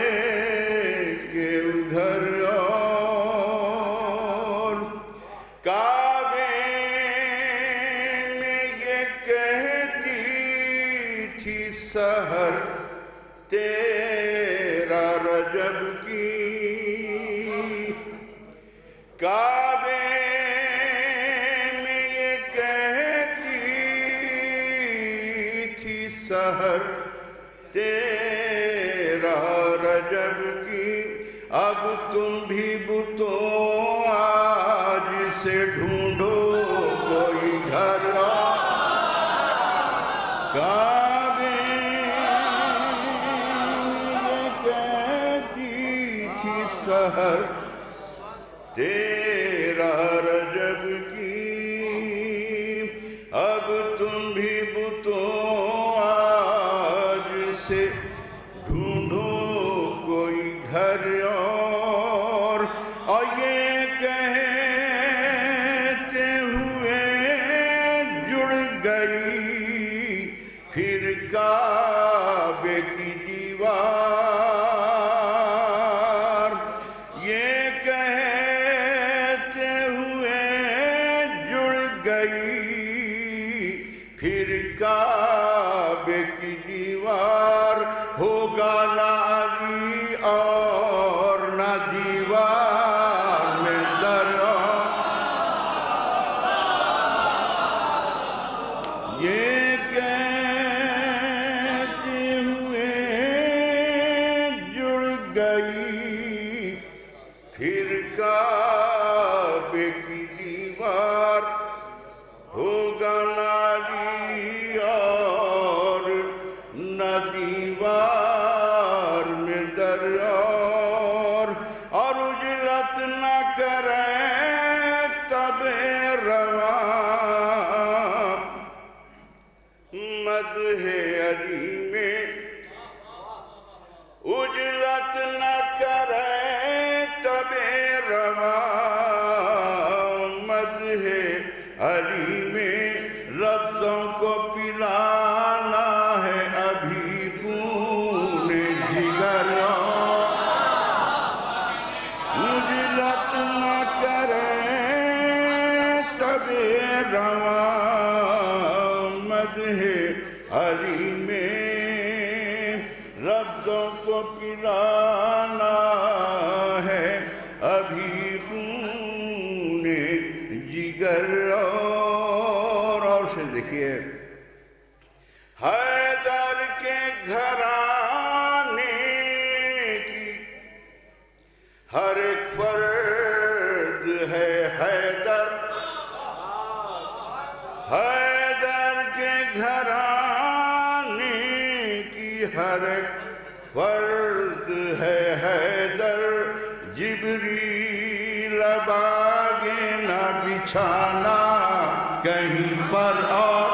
کے ادھر اور کعبے میں یہ کہتی تھی سحر تیرا رجب کی کعبے میں یہ کہتی تھی سحر تیرا رجب کی اب تم بھی بتوں آج سے ڈھونڈو کوئی گھر کعبے میں کہتی تھی سحر تیرا رجب کی اب تم بھی بتوں آج سے ڈھونڈو کوئی گھر اور یہ کہتے ہوئے جڑ گئی پھر کعبے کی دیوار یہ کہتے ہوئے جڑ گئی پھر کعبے کی دیوار ہوگا نہ علی اور نہ دیوار میں در یہ کہتے ہوئے جڑ گئی پھر کعبے کی دیوار ہوگا نہ علی اور نہ دیوار میں در اور اجلت نہ کرے تب رواں مدح علی میں اجلت نہ کرے تب رواں مدح علی میں لفظوں کو پلانا ہے ابھی خون جگر اجلت نہ کرے تب رواں مدح علی میں لفظوں کو پلانا ہے ابھی خون جگر اور سے دیکھیے حیدر کے گھرانے کی ہر ایک فرد ہے حیدر حیدر کے گھرانے کی ہر ایک فرد ہے حیدر جبریل باغے نہ بچھانا کہیں پر اور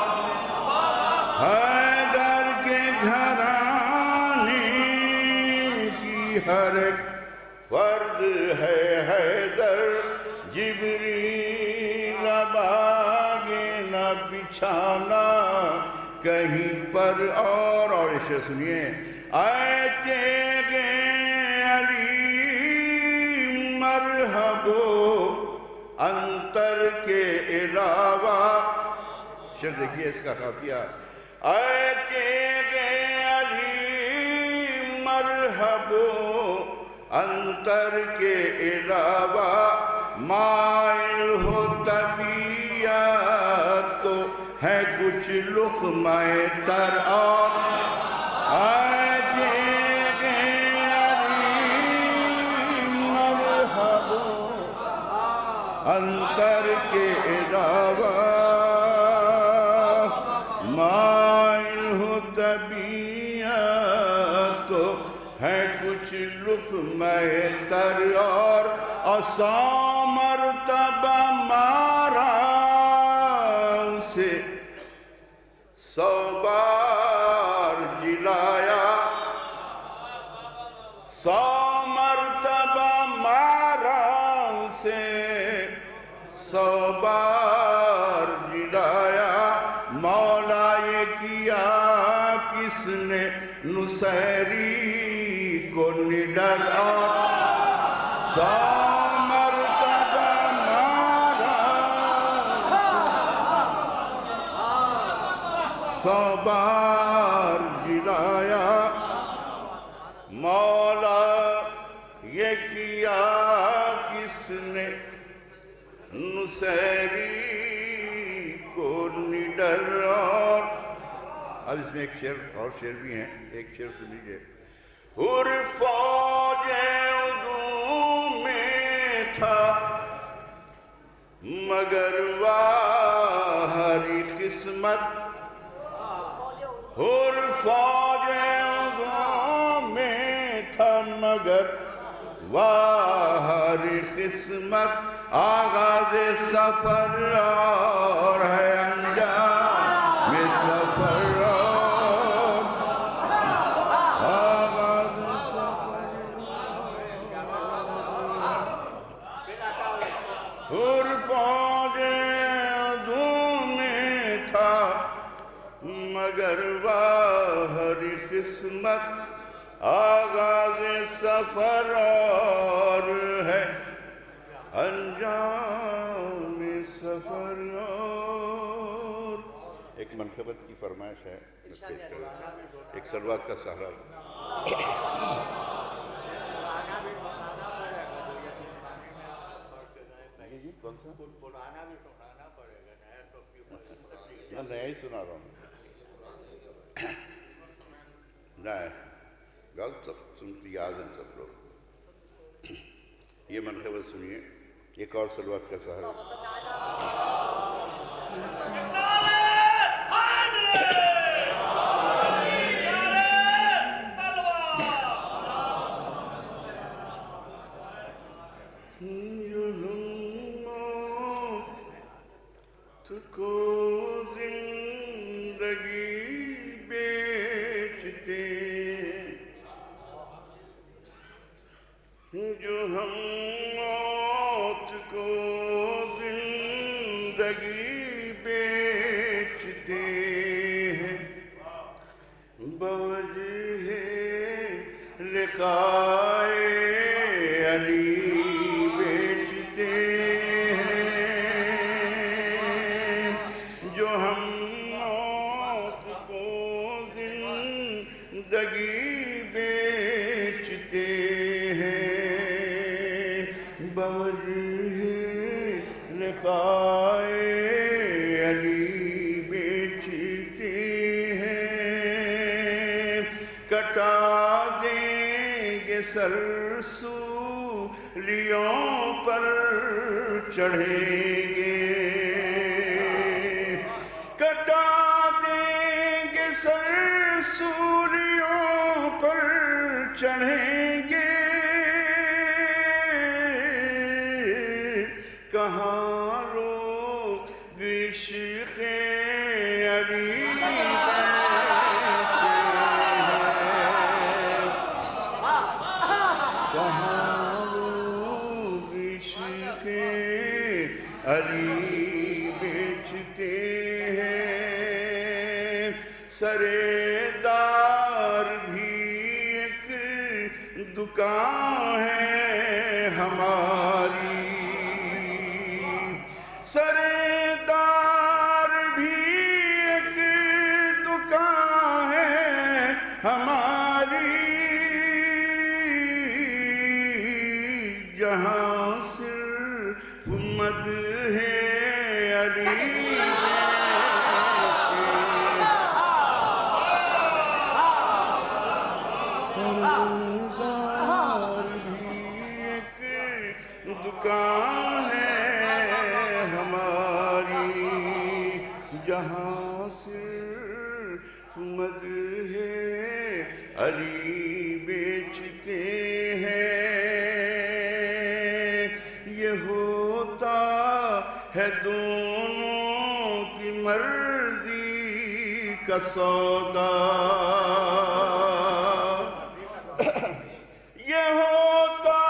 حیدر کے گھرانے کی ہر ایک فرد ہے حیدر جبریل باغے نہ بچھانا کہیں پر اور اسے سنیے اے تیغے علی مرحبو انتر کے علاوہ شر دیکھیے اس کا خافیہ اے تیغے علی مرحبو انتر کے علاوہ مائل ہو طبیعت تو ہے کچھ لقمہ تر اور اے تیغے علی مرحبو انتر کے علاوہ مائل ہو طبیعت تو ہے کچھ لقمہ تر اور اساں مرتبہ مارا اسے 100 بار جلایا 100 مرتبہ مارا اسے 100 بار جلایا نے نصیری کو نڈر اور 100 مرتبہ مارا، 100 بار گرایا، مولا یہ کیا کس نے نصیری کو نڈر اور اب اس میں ایک شعر اور شعر بھی ہیں، ایک شعر سن لیجیے۔ حر فوج عدو میں تھا مگر واہری قسمت، حر فوج عدو میں تھا مگر واہری قسمت، آغاز سفر اور ہے انجام سفر اور آغاز سفر، حر فوج عدو میں تھا مگر واہری قسمت، آغاز سفر اور ہے انجام سفر اور ایک منقبت کی فرمائش ہے، ایک سلوات کا سہرا۔ جی کون سا؟ میں نیا ہی سنا رہا ہوں، نہیں گل سب سنتی یاد ہیں سب لوگ۔ یہ منقبت سنیے، ایک اور سلوات کا سہرا۔ موت کو زندگی بیچتے، جو ہم موت کو زندگی بیچتے ہیں، بوجہ لقاء علی بیچتے ہیں، جو ہم موت کو زندگی بیچتے ہیں، بوجہ لقاء علی بیچتے ہیں، کٹا دیں گے سر سولیوں پر چڑھیں گے، کٹا دیں گے سر سولیوں پر چڑھیں گے، کہاں روک عشق علی علی بیچتے ہیں، سردار بھی ایک دکان ہے ہماری، سردار بھی ایک دکان ہے ہماری، جہاں صرف مد ہے علی، سردار بھی ایک دکان ہے ہماری، جہاں صرف مد ہے علی بیچتے ہیں، یہ ہوتا ہے دونوں کی مرضی کا سودا، یہ ہوتا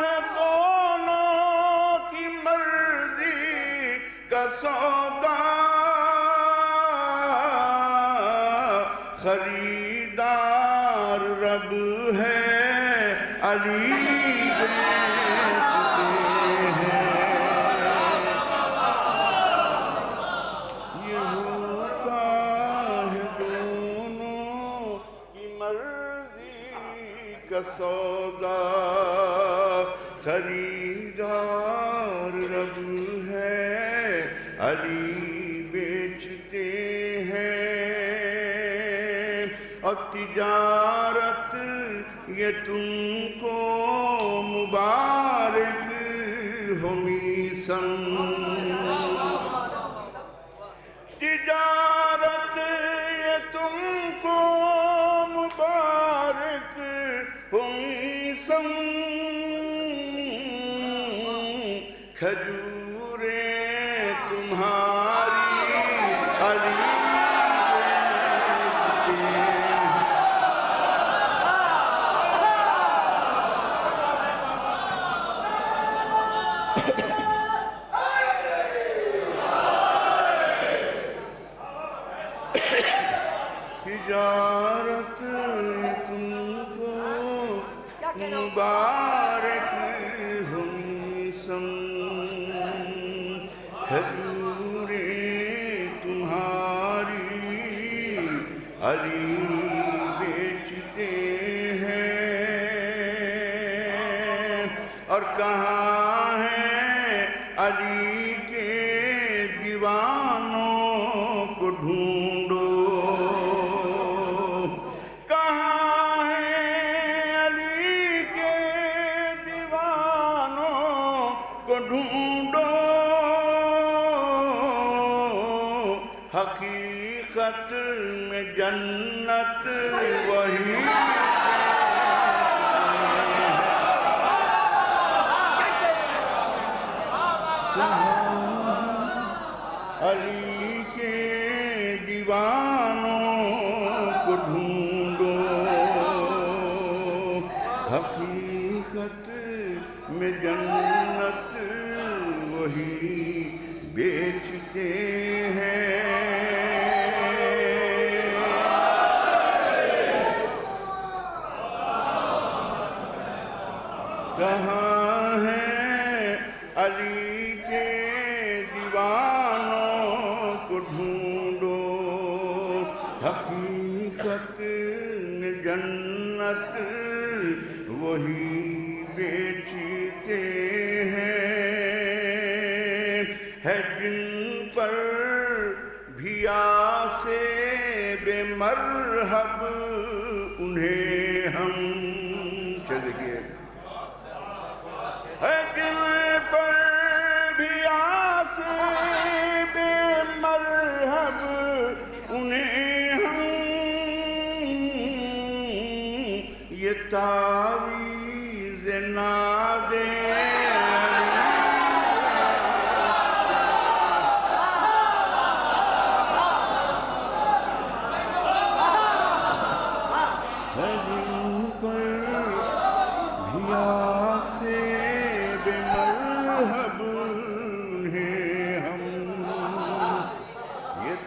ہے دونوں کی مرضی کا سودا، خریدا کا سودا خریدار رب ہے، علی بیچتے ہیں، اور تجارت یہ تم کو مبارک ہو میسم، تجارت یہ تم کو مبارک ہو میسم، کھجوریں تمہاری علی تجارت تم کو مبارک ہو میسم، کھجوریں تمہاری علی بیچتے ہیں، اور کہاں ہیں علی کے دیوانوں کو ڈھونڈو، حقیقت میں جنت وہی علی کے دیوانوں کو ڈھونڈو، حقیقت میں جنت وہی بیچتے ہیں، کہاں ہیں علی کے دیوانوں کو ڈھونڈو، حقیقت میں جنت وہی بیچتے ہیں، ہے جن پر بھی آسے بے مرحب انہیں ہم چلیے، ہے جن پر بھی آسے بے مرحب انہیں ہم یہ تعویذ نہ دیں،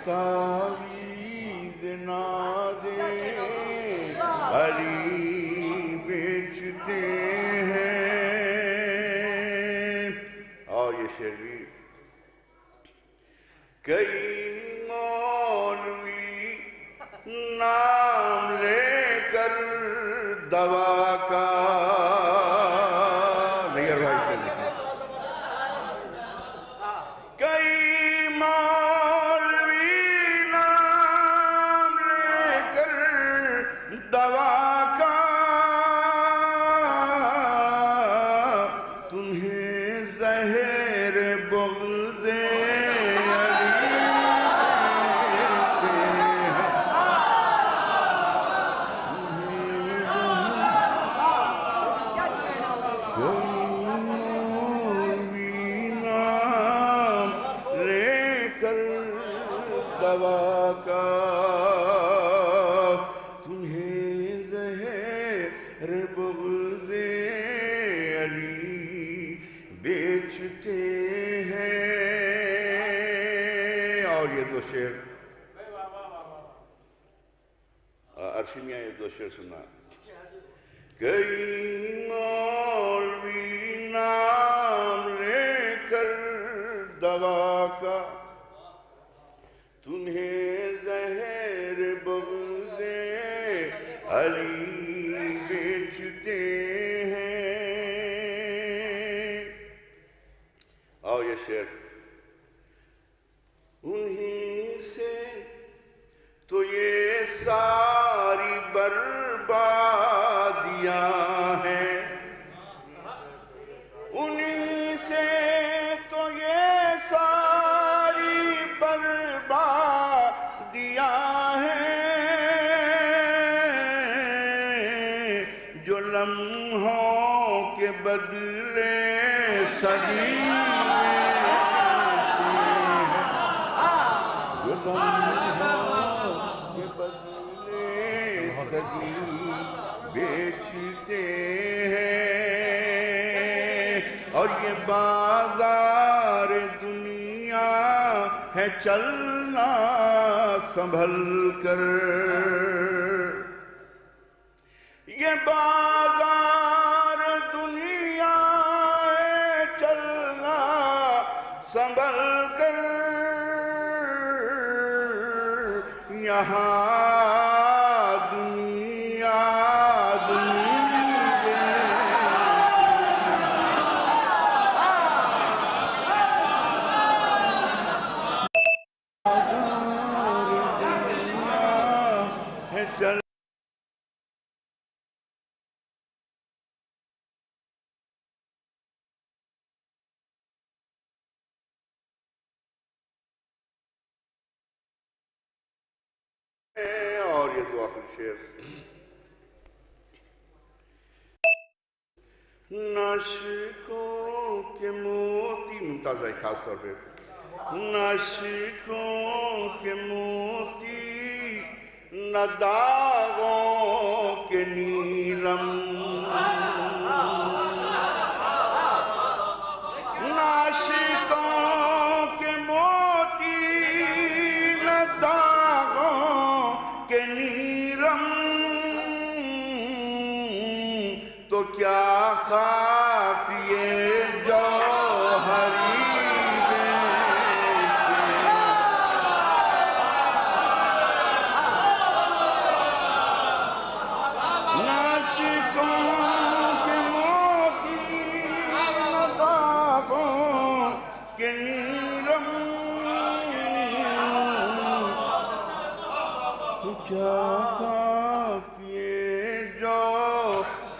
تعویذ نہ دیں، علی بیچتے ہیں، اور یہ شعر بھی کئی مولوی نام لے کر دوا کا دوا کا تمہیں زہر بغض علی بیچتے ہیں. اور یہ دو شعر عرشی میاں یہ دو شعر سنا. کئی مولوی نام لے کر دوا کا تمہیں زہر بغض علی بیچتے انہی سے تو یہ ساری بربادیاں ہیں، انہی سے تو یہ ساری بربادیاں ہیں، جو لمحوں کے بدلے صدی کے بدلے صدی بیچتے ہیں، اور یہ بازار دنیا ہے چلنا سنبھل کر، یہ بازار دنیا ہے چلنا سنبھل کر، یہاں دنیا ہے چل اور یہ دو آخری شعر، نعشقوں کے موتی، ممتاز ہے خاص طور پہ، نعشقوں کے موتی نہ داغوں کے نیلم، نعشقوں کے موتی نہ داغوں کے نیلم، تو کیا خاک یہ جوہری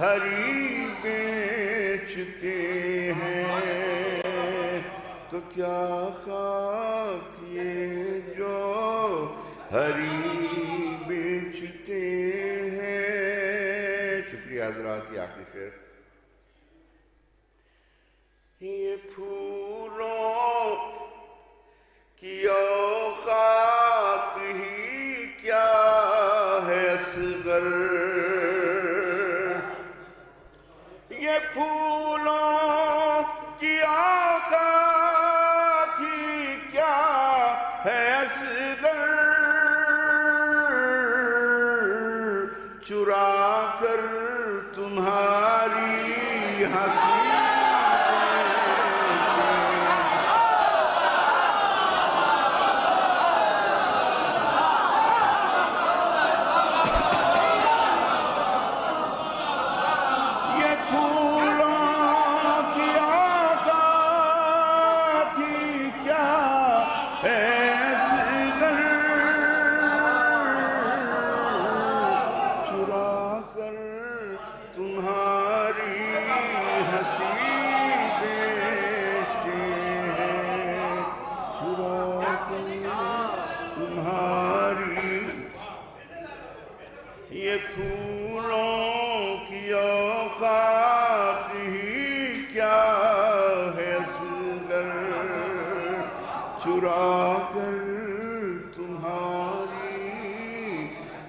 ہری بیچتے ہیں، تو کیا خاک یہ جو ہری بیچتے ہیں۔ شکریہ حضرات، یہ آخری شعر، یہ پھولوں کی اوقات ہی کیا ہے اصغر، یہ پھولوں کی اوقات ہی کیا ہے اصغر، چرا کر تمہاری ہنسی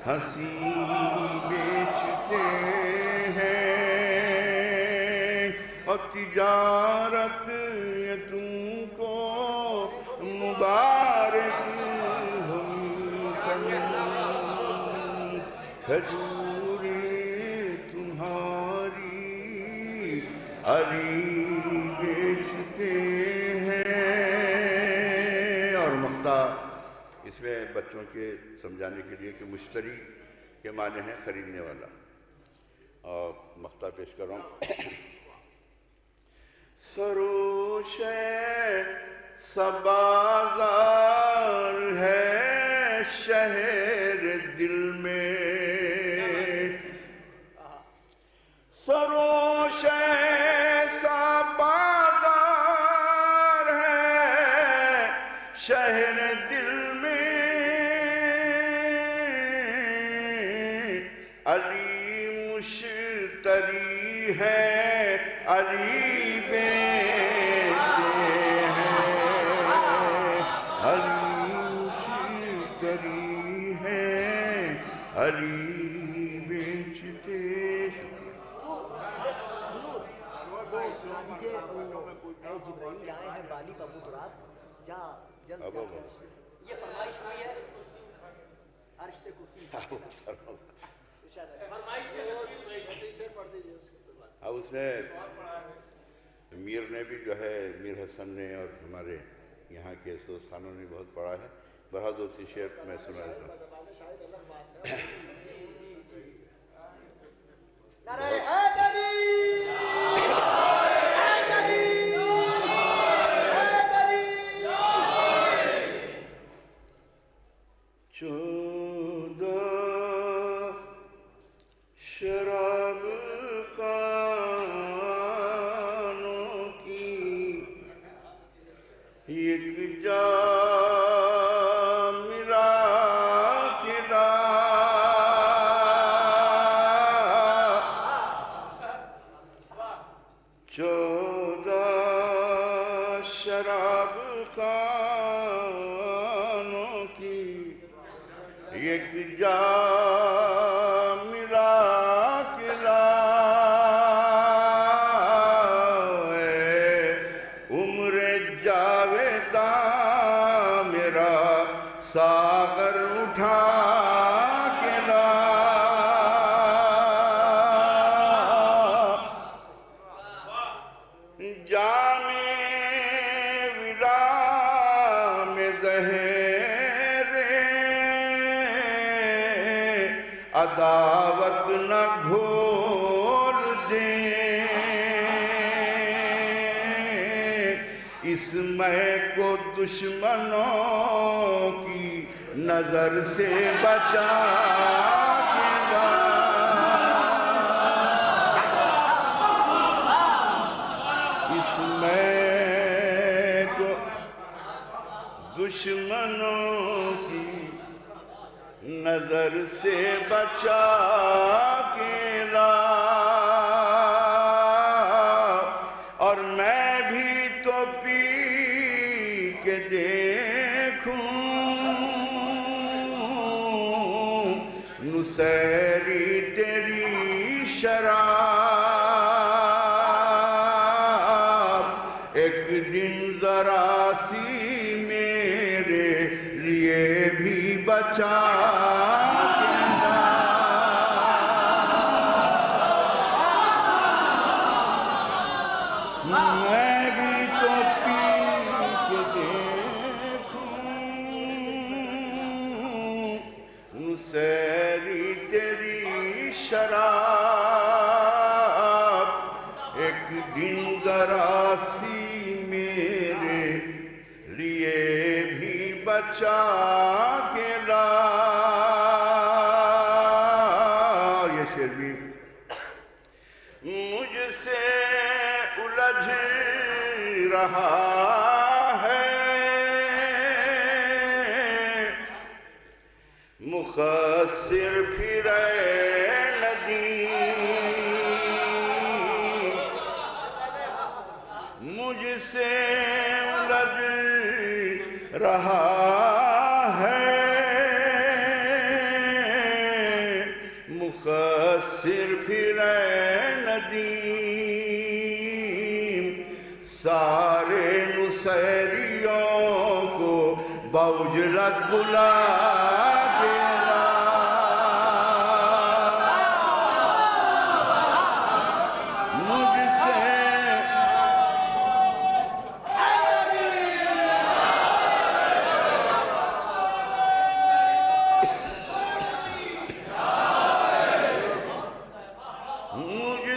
ہنسی بیچتے ہیں، اور تجارت یہ تم کو مبارک ہو، کھجوریں تمہاری اری بیچتے ہیں۔ اور مقطع اس میں بچوں کے سمجھانے کے لیے کہ مشتری کے معنی ہیں خریدنے والا، اور مقطع پیش کر رہا ہوں۔ سروش سبازار شہر دل میں سروش ایسا بازار ہے شہر دل میں علی مشتری ہے علی بیچتے ہیں علی مشتری ہے علی بیچتے جبرائیل آئے ہیں بالی بابو تراب جا جلد جا یہ فرمائش ہوئی ہے عرش سے کرسی اب اس میں میر نے بھی جو ہے میر حسن نے اور ہمارے یہاں کے سوز خانوں نے بہت پڑھا ہے بہت دو تین شعر میں سنا دیتا ہوں نعرہ حیدری شراب خانوں کی ایک جام ملا کھلا 14 شراب خانوں کی ایک جام ملا کھلا عمر جاویداں میرا ساغر اٹھا کے لا جام ولا میں زہر عداوت نہ گھول دیں اس میں کو دشمنوں کی نظر سے بچا کے لا اس میں کو دشمنوں کی نظر سے بچا کے لا اور میں بھی تو پی کے دیکھوں نصیری تیری شراب ایک دن ذرا سی میرے لیے بھی بچا میں بھی تو پی کے دیکھوں نصیری تیری شراب ایک دن ذرا سی میرے لیے بھی بچا کے لا یہ شعر بھی مجھ سے الجھ رہا ہے مخسر پھرے ندیم مجھ سے الجھ رہا ہے مخسر پھرے ندیم سارے نصیریوں کو بوجلت بلا دینا مجھ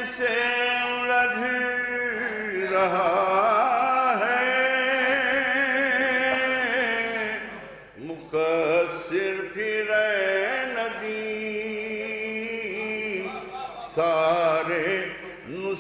سے الجھ رہا ہے مقصر پھر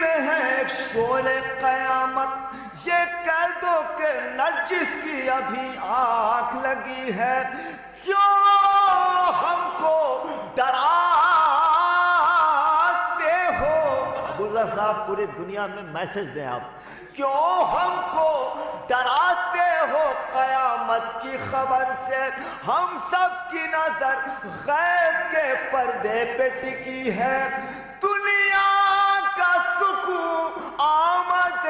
میں ہے ایک شور قیامت، یہ کہہ دو کہ نرجس کی ابھی آنکھ لگی ہے، کیوں ہم کو ڈراتے ہو؟ ابوذر صاحب پوری دنیا میں میسج دیں آپ، کیوں ہم کو ڈراتے ہو قیامت کی خبر سے؟ ہم سب کی نظر غیب کے پردے پہ ٹکی ہے، دنیا کا سکون آمد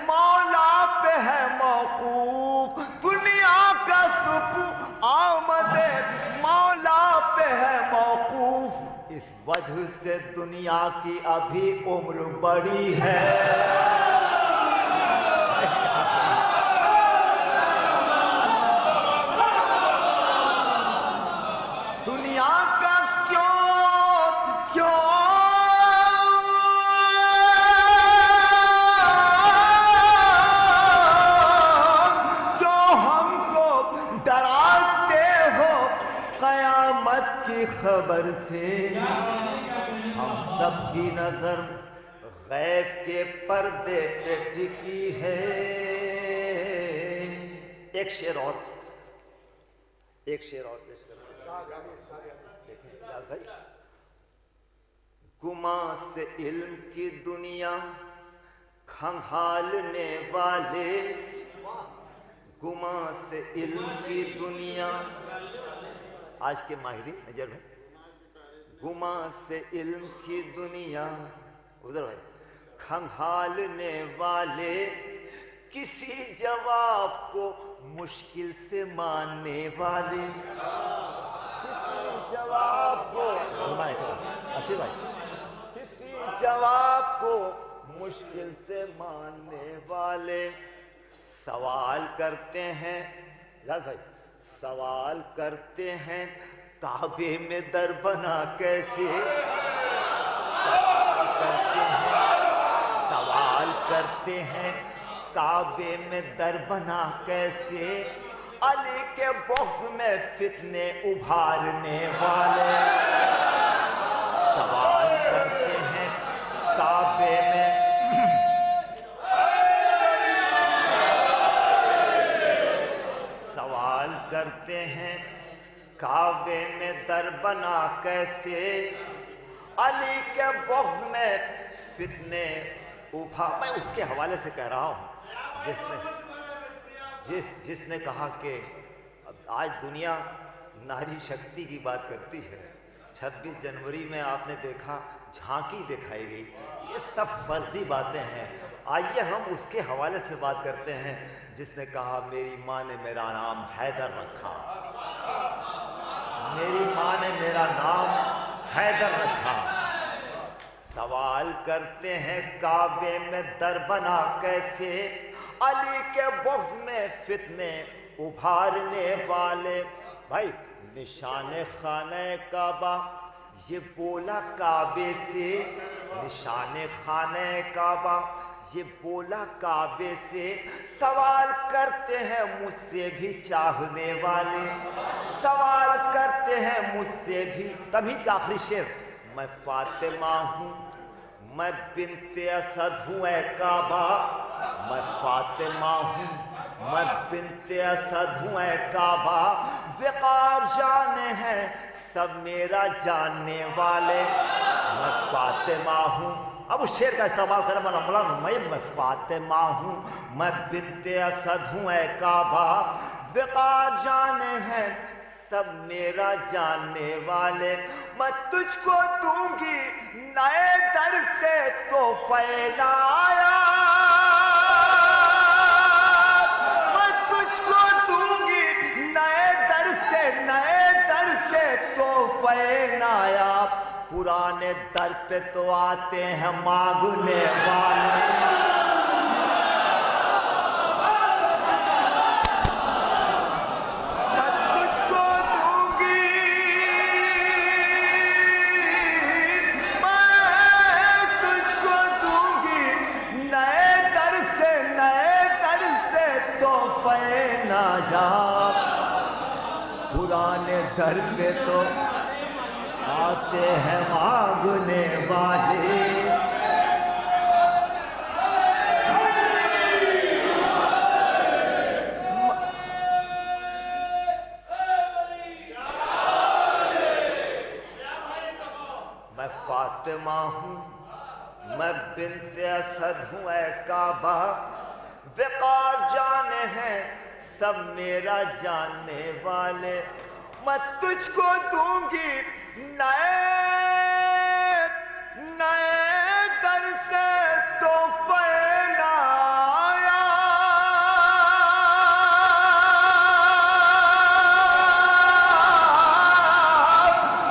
مولا پہ ہے موقوف، دنیا کا سکون آمد مولا پہ ہے موقوف، اس وجہ سے دنیا کی ابھی عمر بڑی ہے۔ دنیا کا کیوں ہم کو ڈراتے ہو قیامت کی خبر سے؟ ہم سب کی نظر غیب کے پردے پہ ٹکی ہے۔ ایک شعر اور پیش کرتے ہیں۔ گماں سے علم کی دنیا کھنگالنے والے، گماں سے علم کی دنیا، آج کے ماہرین نجر میں، گماں سے علم کی دنیا کھنگالنے والے، کسی جواب کو مشکل سے ماننے والے، کسی جواب کو کسی جواب کو مشکل سے ماننے والے، سوال کرتے ہیں بھائی، سوال کرتے ہیں کعبے میں در بنا کیسے، سوال کرتے ہیں کعبے میں در بنا کیسے، علی کے بغض میں فتنے ابھارنے والے، سوال کرتے ہیں کعبے میں سوال کرتے ہیں کعبے میں در بنا کیسے، علی کے بغض میں فتنے ابھار۔ میں اس کے حوالے سے کہہ رہا ہوں جس نے کہا کہ آج دنیا ناری شکتی کی بات کرتی ہے، 26 جنوری میں آپ نے دیکھا جھانکی دکھائی گئی، یہ سب فرضی باتیں ہیں۔ آئیے ہم اس کے حوالے سے بات کرتے ہیں جس نے کہا میری ماں نے میرا نام حیدر رکھا، میری ماں نے میرا نام حیدر رکھا۔ سوال کرتے ہیں کعبے میں در بنا کیسے، علی کے بغض میں فتنے ابھارنے والے۔ بھائی نشان خانہ کعبہ یہ بولا کعبے سے، نشان خانہ کعبہ یہ بولا کعبے سے، سوال کرتے ہیں مجھ سے بھی چاہنے والے، سوال کرتے ہیں مجھ سے بھی۔ تمہید کا آخری شعر، میں فاطمہ ہوں میں بنت اسد ہوں اے کعبہ، میں فاطمہ ہوں میں بنت اسد ہوں اے کعبہ، وقار جانے ہیں سب میرا جاننے والے، میں فاطمہ ہوں۔ اب اس شعر کا استعمال کریں مولانا، میں فاطمہ ہوں میں بنت اسد ہوں اے کعبہ، وقار جانے ہیں سب میرا جاننے والے، میں تجھ کو دوں گی نئے در سے تحفے لایا، میں تجھ کو دوں گی نئے در سے تحفے نایاب، پرانے در پہ تو آتے ہیں مانگنے والے۔ پرانے در پہ تو آتے ہیں مانگنے والے، میں بنت اسد ہوں اے کعبہ، وقار جانے ہیں سب میرا جاننے والے، میں تجھ کو دوں گی نئے در سے تحفے لایا،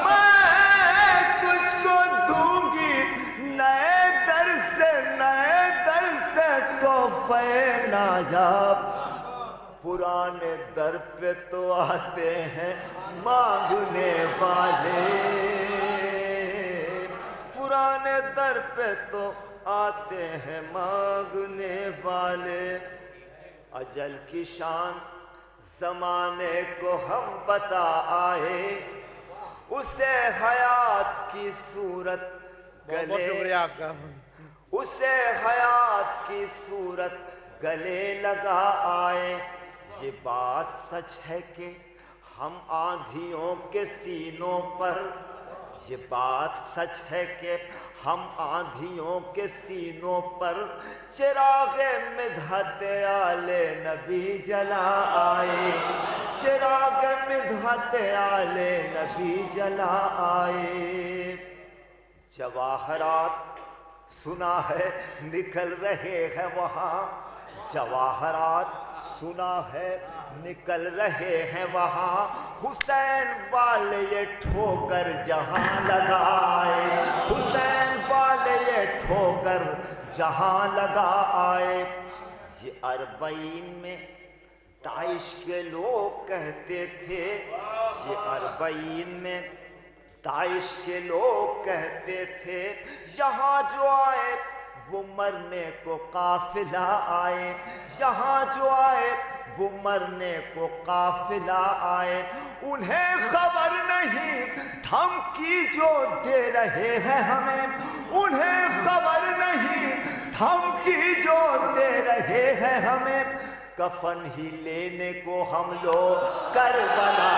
میں تجھ کو دوں گی نئے در سے تحفے نایاب، پرانے در پہ تو آتے ہیں مانگنے والے، پرانے در پہ تو آتے ہیں مانگنے والے، اجل کی شان زمانے کو ہم بتا آئے، اسے حیات کی صورت گلے، اسے حیات کی صورت گلے لگا آئے، یہ بات سچ ہے کہ ہم آندھیوں کے سینوں پر، یہ بات سچ ہے کہ ہم آندھیوں کے سینوں پر چراغ مدحت آل نبی جلا آئے، چراغ مدحت آل نبی جلا آئے، جواہرات سنا ہے نکل رہے ہیں وہاں، جواہرات سنا ہے نکل رہے ہیں وہاں، حسین والے یہ ٹھوکر جہاں لگائے، حسین والے یہ ٹھوکر جہاں لگا آئے، یہ اربعین میں داعش کے لوگ کہتے تھے، یہ اربعین میں داعش کے لوگ کہتے تھے، یہاں جو آئے وہ مرنے کو قافلہ آئے، یہاں جو آئے وہ مرنے کو قافلہ آئے، انہیں خبر نہیں دھمکی جو دے رہے ہیں ہمیں، انہیں خبر نہیں دھمکی جو دے رہے ہیں ہمیں، کفن ہی لینے کو ہم لوگ کربلا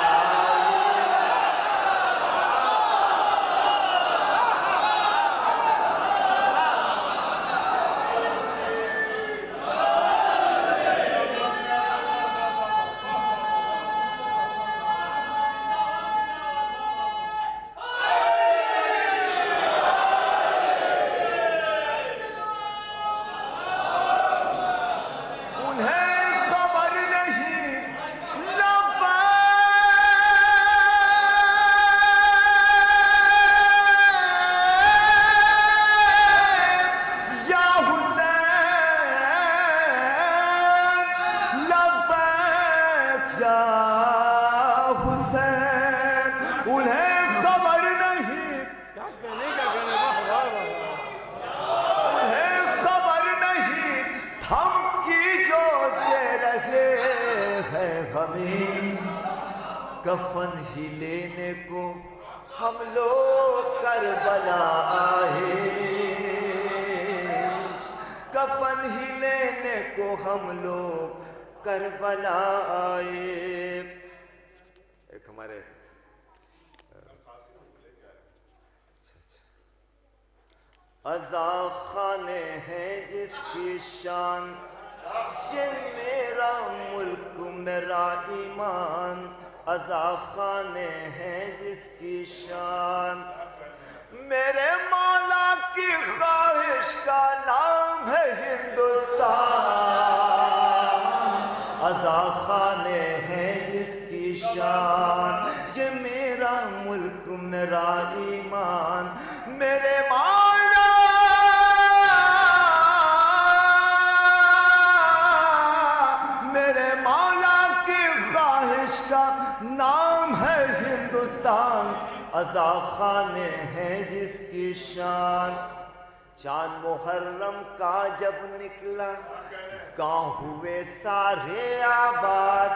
کفن ہی لینے کو ہم لوگ کربلا آئے، کفن ہی لینے کو ہم لوگ کربلا آئے۔ ایک ہمارے عزا خانے ہیں جس کی شان، یہ میرا ملک میرا ایمان، عزا خانے ہیں جس کی شان، میرے مولا کی خواہش کا نام ہے ہندوستان، عزا خانے ہیں جس کی شان، یہ میرا ملک میرا ایمان، میرے مولا میرے مولا کی خواہش کا نام ہے ہندوستان، عزا خانے ہیں جس کی شان، چاند محرم کا جب نکلا گاؤں ہوئے سارے آباد،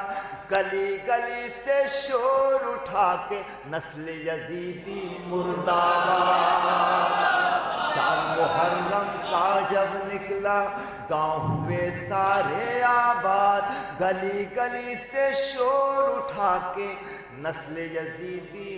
گلی گلی سے شور اٹھا کے نسل یزیدی مردہ باد، چاند محرم کا جب نکلا گاؤں ہوئے سارے آباد، گلی گلی سے شور اٹھا کے نسل یزیدی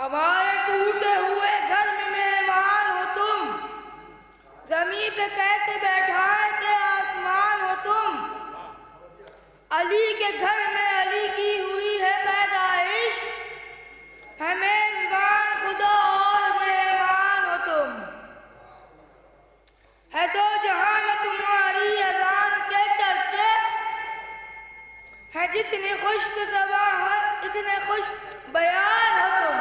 ہمارے ٹوٹے ہوئے گھر میں مہمان ہو تم، زمین پہ کیسے بیٹھائے تھے آسمان ہو تم، علی کے گھر میں علی کی ہوئی ہے پیدائش، ہے میزبان خدا اور مہمان ہو تم، ہے تو جہاں میں تمہاری اذان کے چرچے، ہے جتنی خشک زبان ہے اتنے خوش بیان ہو تم،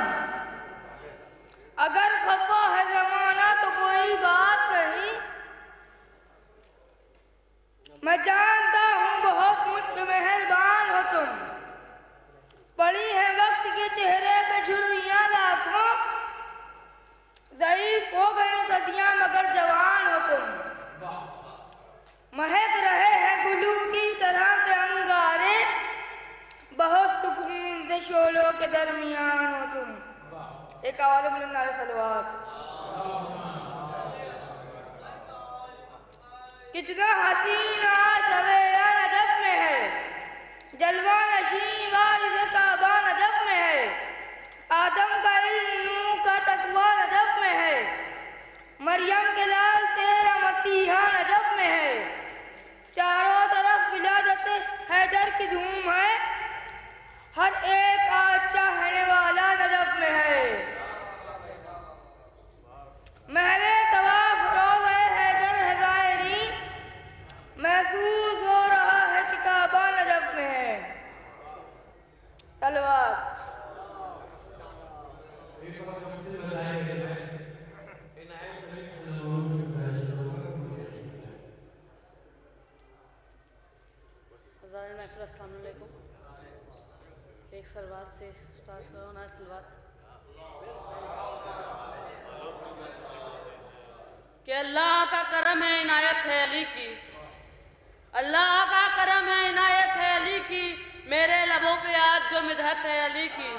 اگر خفا ہے زمانہ تو کوئی بات نہیں، میں جانتا ہوں بہت مجھ پہ مہربان ہو تم، پڑی ہیں وقت کے چہرے پہ جھریاں لاکھوں، ضعیف ہو گئی صدیاں مگر جوان ہو تم، مہک رہے ہیں گلو کی طرح سے انگارے، بہت سکون سے شعلوں کے درمیان ہو تم۔ ایک آواز بلند نعرہ صلوات۔ کتنا حسین آج سویرا نجف میں ہے، جلوہ نشین وارث کعبہ نجف میں ہے، آدم کا علم نوح کا تقوی نجف میں ہے، مریم کے لال تیرا مسیحا نجف میں ہے، چاروں طرف ولادت حیدر کی دھوم ہے، ہر ایک آج چاہنے والا نجف میں ہے، محو طواف روضہ حیدر ہے زائرین، محسوس ہو رہا ہے کہ کعبہ نجف میں ہے۔ صلوات۔ حضرات محفل السلام علیکم۔ ایک سلوات سے استاد کرو نا سلوات کہ اللہ کا کرم ہے عنایت ہے علی کی، اللہ کا کرم ہے عنایت ہے علی کی، میرے لبوں پہ آج جو مدحت ہے علی کی،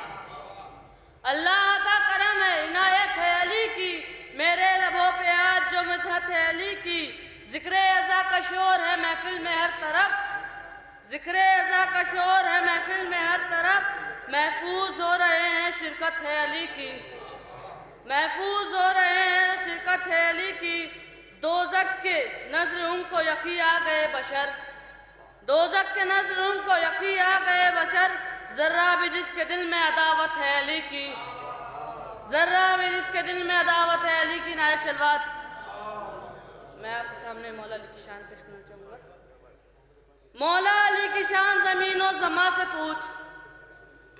اللہ کا کرم ہے عنایت ہے علی کی، میرے لبوں پہ آج جو مدحت ہے علی کی، ذکر ازا کا شور ہے محفل میں ہر طرف، ذکر ازا کا شور ہے محفل میں ہر طرف، محفوظ ہو رہے ہیں شرکت ہے علی کی، محفوظ ہو رہے ہیں شرکت ہے علی کی، دوزخ کے نظر ان کو یقین آ گئے بشر، دوزخ کے نظر ان کو یقین آ گئے بشر، ذرہ بھی جس کے دل میں عداوت ہے علی کی، ذرہ بھی جس کے دل میں عداوت ہے علی کی۔ نعرہ صلوات۔ میں آپ کے سامنے مولا علی کی شان پیش کرنا چاہوں گا۔ مولا علی کی شان زمین و زماں سے پوچھ،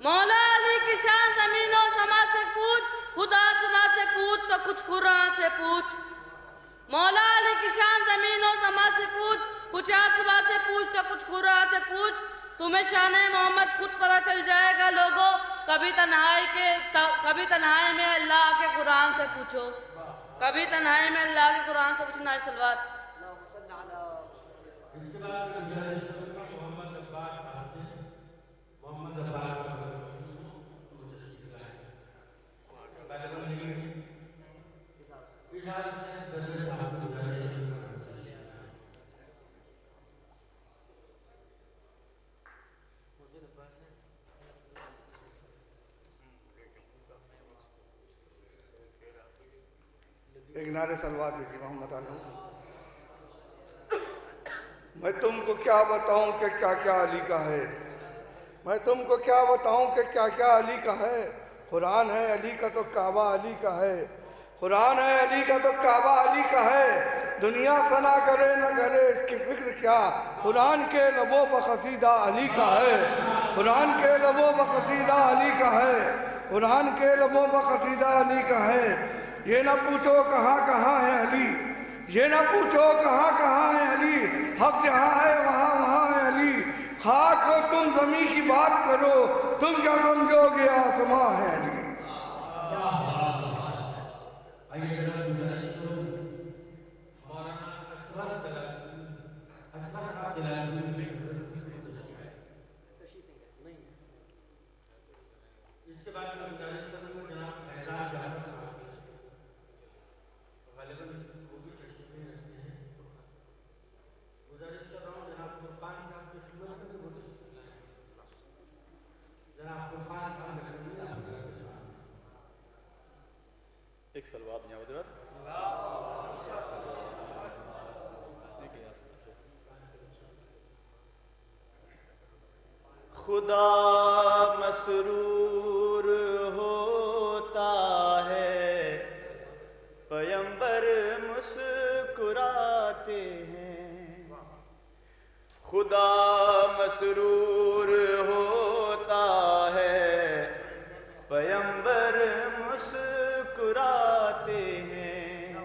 مولا علی کی شان زمین و زماں سے پوچھ، خدا آسماں سے پوچھ تو کچھ قرآن سے پوچھ، مولا علی کی شان زمین و زماں سے پوچھ، کچھ آسماں سے پوچھ تو کچھ قرآن سے پوچھ، تمہیں شان محمد خود پتہ چل جائے گا لوگوں، کبھی تنہائی میں اللہ کے قرآن سے پوچھو، کبھی تنہائی میں اللہ کے قرآن سے پوچھو۔ نعرہ صلوات۔ ایک نعرہ صلوات دیجیے محمد علی۔ میں تم کو کیا بتاؤں کہ کیا کیا علی کا ہے، میں تم کو کیا بتاؤں کہ کیا کیا علی کا ہے، قرآن ہے علی کا تو کعبہ علی کا ہے، قرآن ہے علی کا تو کعبہ علی کا ہے، دنیا ثنا کرے نہ کرے اس کی فکر کیا، قرآن کے لبوں پر قصیدہ علی کا ہے، قرآن کے لبوں پر قصیدہ علی کا ہے، قرآن کے لبوں پر قصیدہ علی کا ہے۔ یہ نہ پوچھو کہاں کہاں ہے علی، یہ نہ پوچھو کہاں کہاں ہے علی، حق جہاں ہے وہاں وہاں ہے علی، خاک کو تم زمین کی بات کرو، تم کیا سمجھو گے آسماں ہے علی۔ اس کے بعد میں گزارش کروں گا جناب فیضان جان غالباً وہ بھی تشریف نہیں رکھتے ہیں، گزارش کر رہا ہوں جناب فرقان صاحب کی خدمت میں وہ تشریف لائیں، جناب فرقان صاحب خدا مسرور ہوتا ہے پیمبر مسکراتے ہیں، خدا مسرور ہوتا ہے پیمبر مسکراتے ہیں،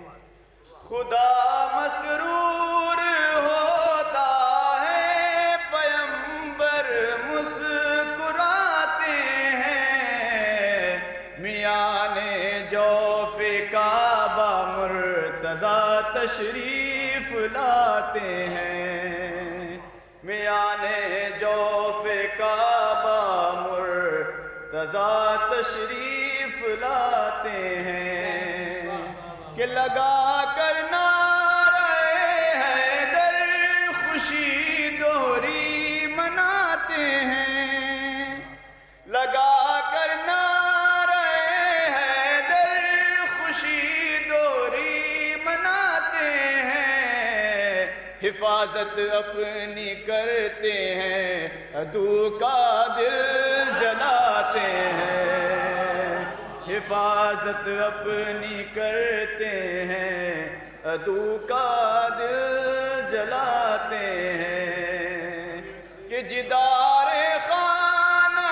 خدا مسرور ہوتا ہے پیمبر مسکراتے ہیں، میاں نے جوف کعبہ مرتضیٰ تشریف لاتے ہیں، میاں نے جوف کعبہ مرتضیٰ تشریف لاتے ہیں، کہ لگا کر نعرہ حیدر خوشی دوہری مناتے ہیں، لگا کر نعرہ حیدر خوشی دوہری مناتے ہیں، حفاظت اپنی کرتے ہیں عدو کا دل جلاتے ہیں، حفاظت اپنی کرتے ہیں عدو کا دل جلاتے ہیں، کہ جدار خانہ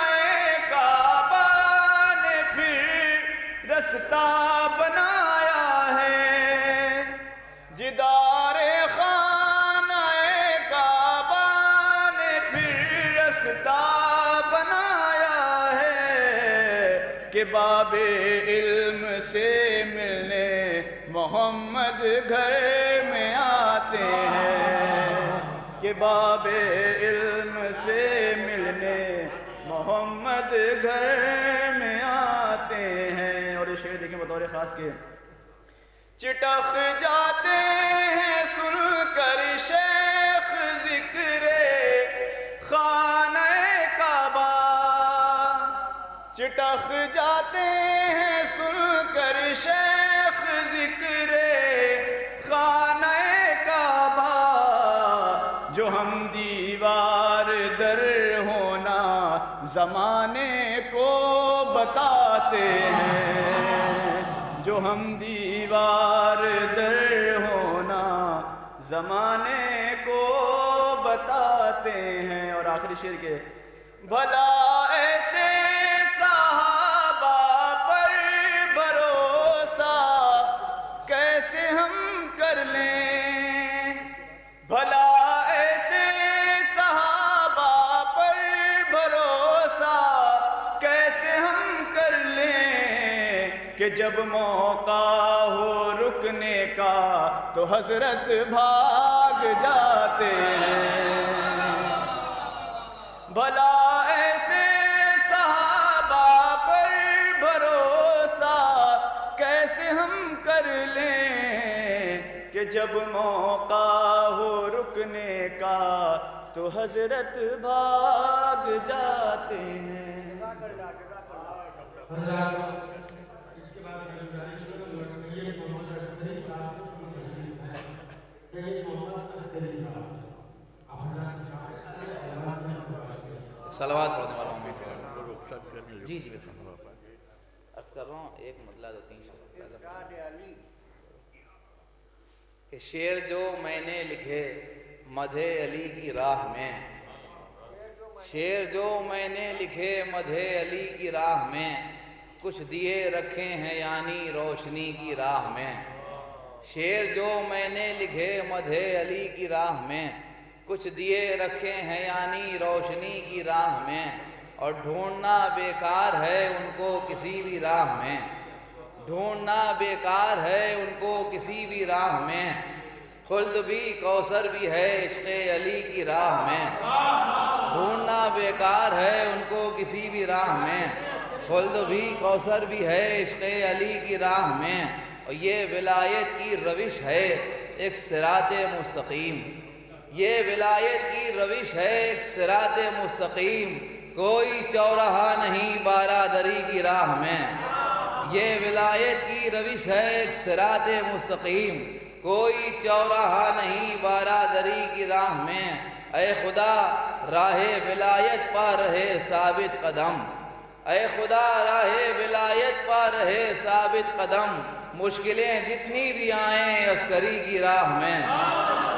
کعبہ نے پھر رستہ بنایا ہے، جدار خانہ کعبہ نے پھر رستہ بنایا ہے، کہ باب علم سے ملنے محمد گھر میں آتے ہیں، کہ باب علم سے ملنے محمد گھر میں آتے ہیں۔ اور یہ شعر دیکھیں بطور خاص کے چٹخ جاتے ہیں سن کر شیخ ذکر خانہ کعبہ، چٹخ جاتے ہیں سن کر شیخ ذکر خانہ کعبہ، جو ہم دیوار در ہونا زمانے کو بتاتے ہیں، جو ہم دیوار در ہونا زمانے کو بتاتے ہیں۔ اور آخری شعر کے بھلا ایسے صحابہ پر بھروسہ کیسے ہم کر لیں، بھلا ایسے صحابہ پر بھروسہ کیسے ہم کر لیں، کہ جب موقع ہو رکنے کا تو حضرت بھاگ جاتے ہیں، بھلا ایسے صحابہ پر بھروسہ کیسے ہم کر لیں، کہ جب موقع ہو رکنے کا تو حضرت بھاگ جاتے ہیں۔ صلوات پڑھنے والا ہوں جی جی بسم اللہ عرض کر رہا ہوں، ایک مطلع دو تین شعر کہ شعر جو میں نے لکھے مدح علی کی راہ میں، شعر جو میں نے لکھے مدح علی کی راہ میں، کچھ دیے رکھے ہیں یعنی روشنی کی راہ میں، شعر جو میں نے لکھے مدح علی کی راہ میں، کچھ دیے رکھے ہیں یعنی روشنی کی راہ میں، اور ڈھونڈنا بیکار ہے ان کو کسی بھی راہ میں، ڈھونڈنا بیکار ہے ان کو کسی بھی راہ میں، خلد بھی کوثر بھی ہے عشق علی کی راہ میں، ڈھونڈنا بیکار ہے ان کو کسی بھی راہ میں، خلد بھی کوثر بھی ہے عشق علی کی راہ میں، اور یہ ولایت کی روش ہے ایک صراط مستقیم، یہ ولایت کی روش ہے ایک صراط مستقیم، کوئی چوراہا نہیں بارادری کی راہ میں، یہ ولایت کی روش ہے ایک صراط مستقیم، کوئی چوراہا نہیں بارادری کی راہ میں، اے خدا راہ ولایت پا رہے ثابت قدم، اے خدا راہ ولایت پا رہے ثابت قدم، مشکلیں جتنی بھی آئیں عسکری کی راہ میں،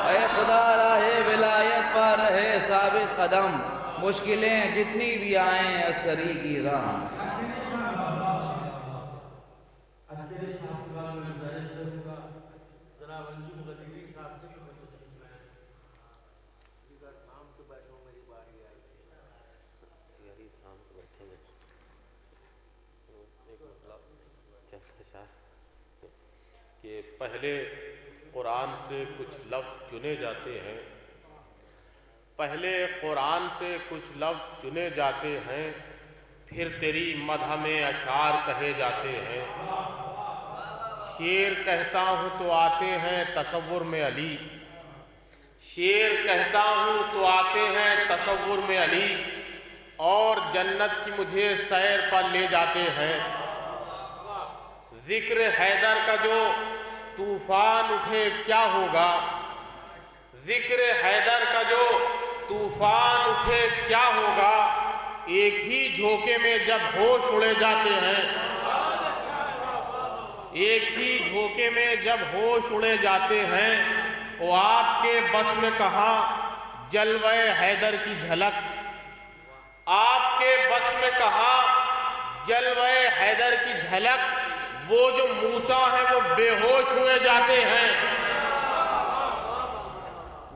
اے خدا راہ ولایت پا رہے ثابت قدم، مشکلیں جتنی بھی آئیں عسکری کی راہ میں۔ کہ پہلے قرآن سے کچھ لفظ چنے جاتے ہیں، پہلے قرآن سے کچھ لفظ چنے جاتے ہیں، پھر تیری مدح میں اشعار کہے جاتے ہیں۔ شعر کہتا ہوں تو آتے ہیں تصور میں علی، شعر کہتا ہوں تو آتے ہیں تصور میں علی، اور جنت کی مجھے سیر پر لے جاتے ہیں۔ ذکر حیدر کا جو طوفان اٹھے کیا ہوگا، ذکر حیدر کا جو طوفان اٹھے کیا ہوگا، ایک ہی جھونکے میں جب ہوش اڑے جاتے ہیں، ایک ہی جھونکے میں جب ہوش اڑے جاتے ہیں، وہ آپ کے بس میں کہاں جلوہ حیدر کی جھلک، آپ کے بس میں کہاں جلوہ حیدر کی جھلک، وہ جو موسیٰ ہیں وہ بے ہوش ہوئے جاتے ہیں،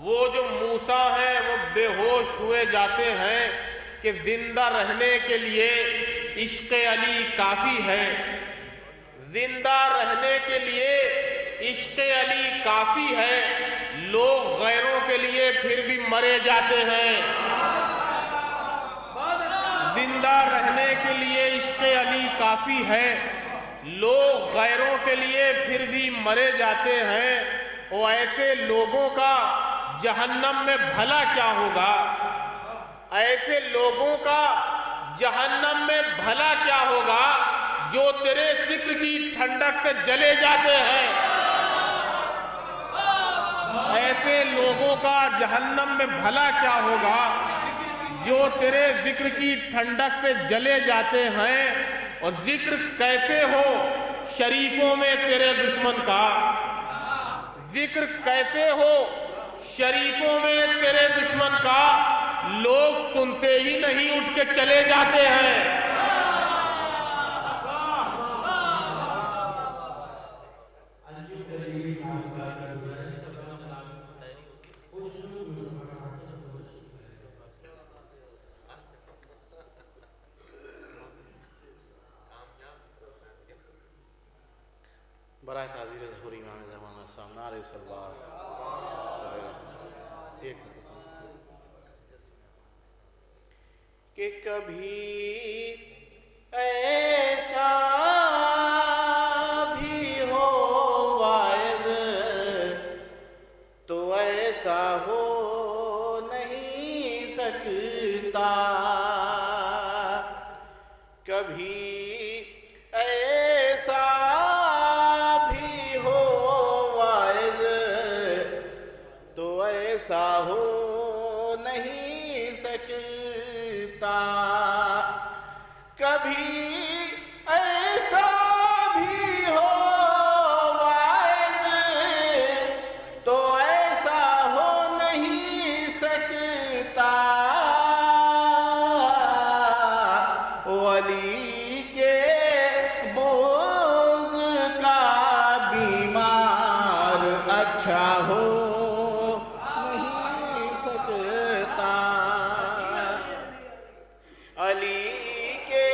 وہ جو موسیٰ ہیں وہ بے ہوش ہوئے جاتے ہیں، کہ زندہ رہنے کے لیے عشق علی کافی ہے، زندہ رہنے کے لیے عشق علی کافی ہے، لوگ غیروں کے لیے پھر بھی مرے جاتے ہیں، زندہ رہنے کے لیے عشق علی کافی ہے، لوگ غیروں کے لیے پھر بھی مرے جاتے ہیں، اور ایسے لوگوں کا جہنم میں بھلا کیا ہوگا، ایسے لوگوں کا جہنم میں بھلا کیا ہوگا جو تیرے ذکر کی ٹھنڈک سے جلے جاتے ہیں، ایسے لوگوں کا جہنم میں بھلا کیا ہوگا جو تیرے ذکر کی ٹھنڈک سے جلے جاتے ہیں۔ اور ذکر کیسے ہو شریفوں میں تیرے دشمن کا، ذکر کیسے ہو شریفوں میں تیرے دشمن کا، لوگ سنتے ہی نہیں اٹھ کے چلے جاتے ہیں۔ برائے تعزیر ظہور امام زمانہ سامنے علیہ الصلوات ایک کہ کبھی ایسا بھی ہو واعظ تو ایسا ہو نہیں سکتا، کبھی ایسا بھی ہو واعظ تو ایسا ہو نہیں سکتا، کبھی ایسا بھی ہو واعظ تو ایسا ہو نہیں سکتا، ولی کے بغض کا بیمار اچھا ہو نہیں سکتا، علی کے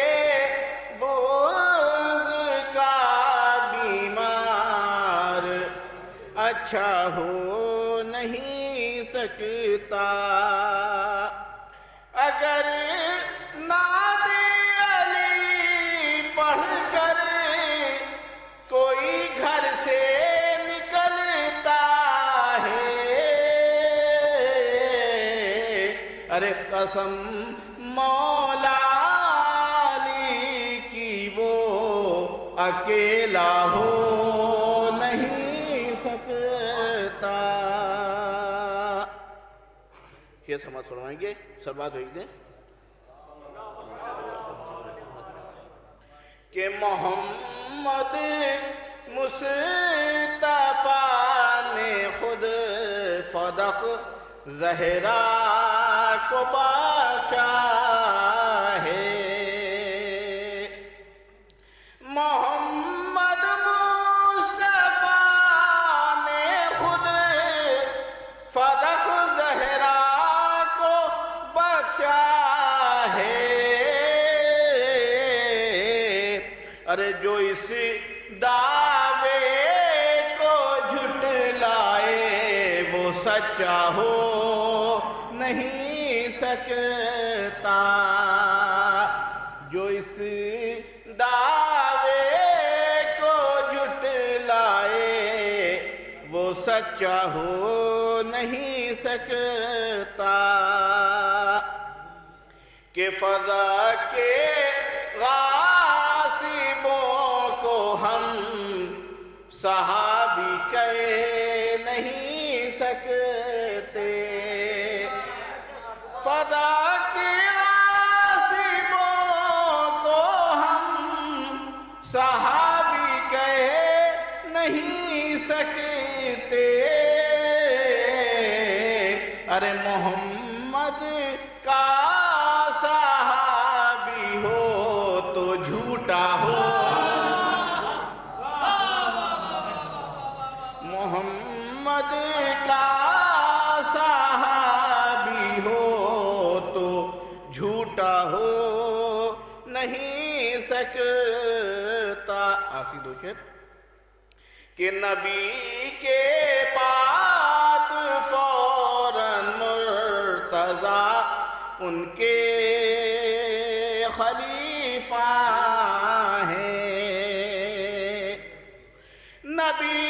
بغض کا بیمار اچھا ہو نہیں سکتا، اگر نعت علی پڑھ کر کوئی گھر سے نکلتا ہے، ارے قسم مولا علی کی وہ اکیلا ہو نہیں سکتا، شعر سماعت فرمائیں گے، سربات بھیج دیں کہ محمد مصطفیٰ نے خود فدق زہرا کو بخشا ہے، محمد مصطفیٰ نے خود فدق زہرا کو بخشا ہے، ارے جو اس دعوے کو جھٹلائے وہ سچا ہو نہیں سکتا، جو اس دعوے کو جھٹلائے وہ سچا ہو نہیں سکتا، کہ فضا کے غاصبوں کو ہم صحابی کہہ نہیں سکتے، فضا کے غاصبوں کو ہم صحابی کہہ نہیں سکتے، ارے محمد کا صحابی ہو تو جھوٹا ہو، محمد کا صحابی ہو تو جھوٹا ہو نہیں سکتا۔ آخری دو شعر کہ نبی کے بعد فوراً مرتضیٰ ان کے خلیفہ ہیں، نبی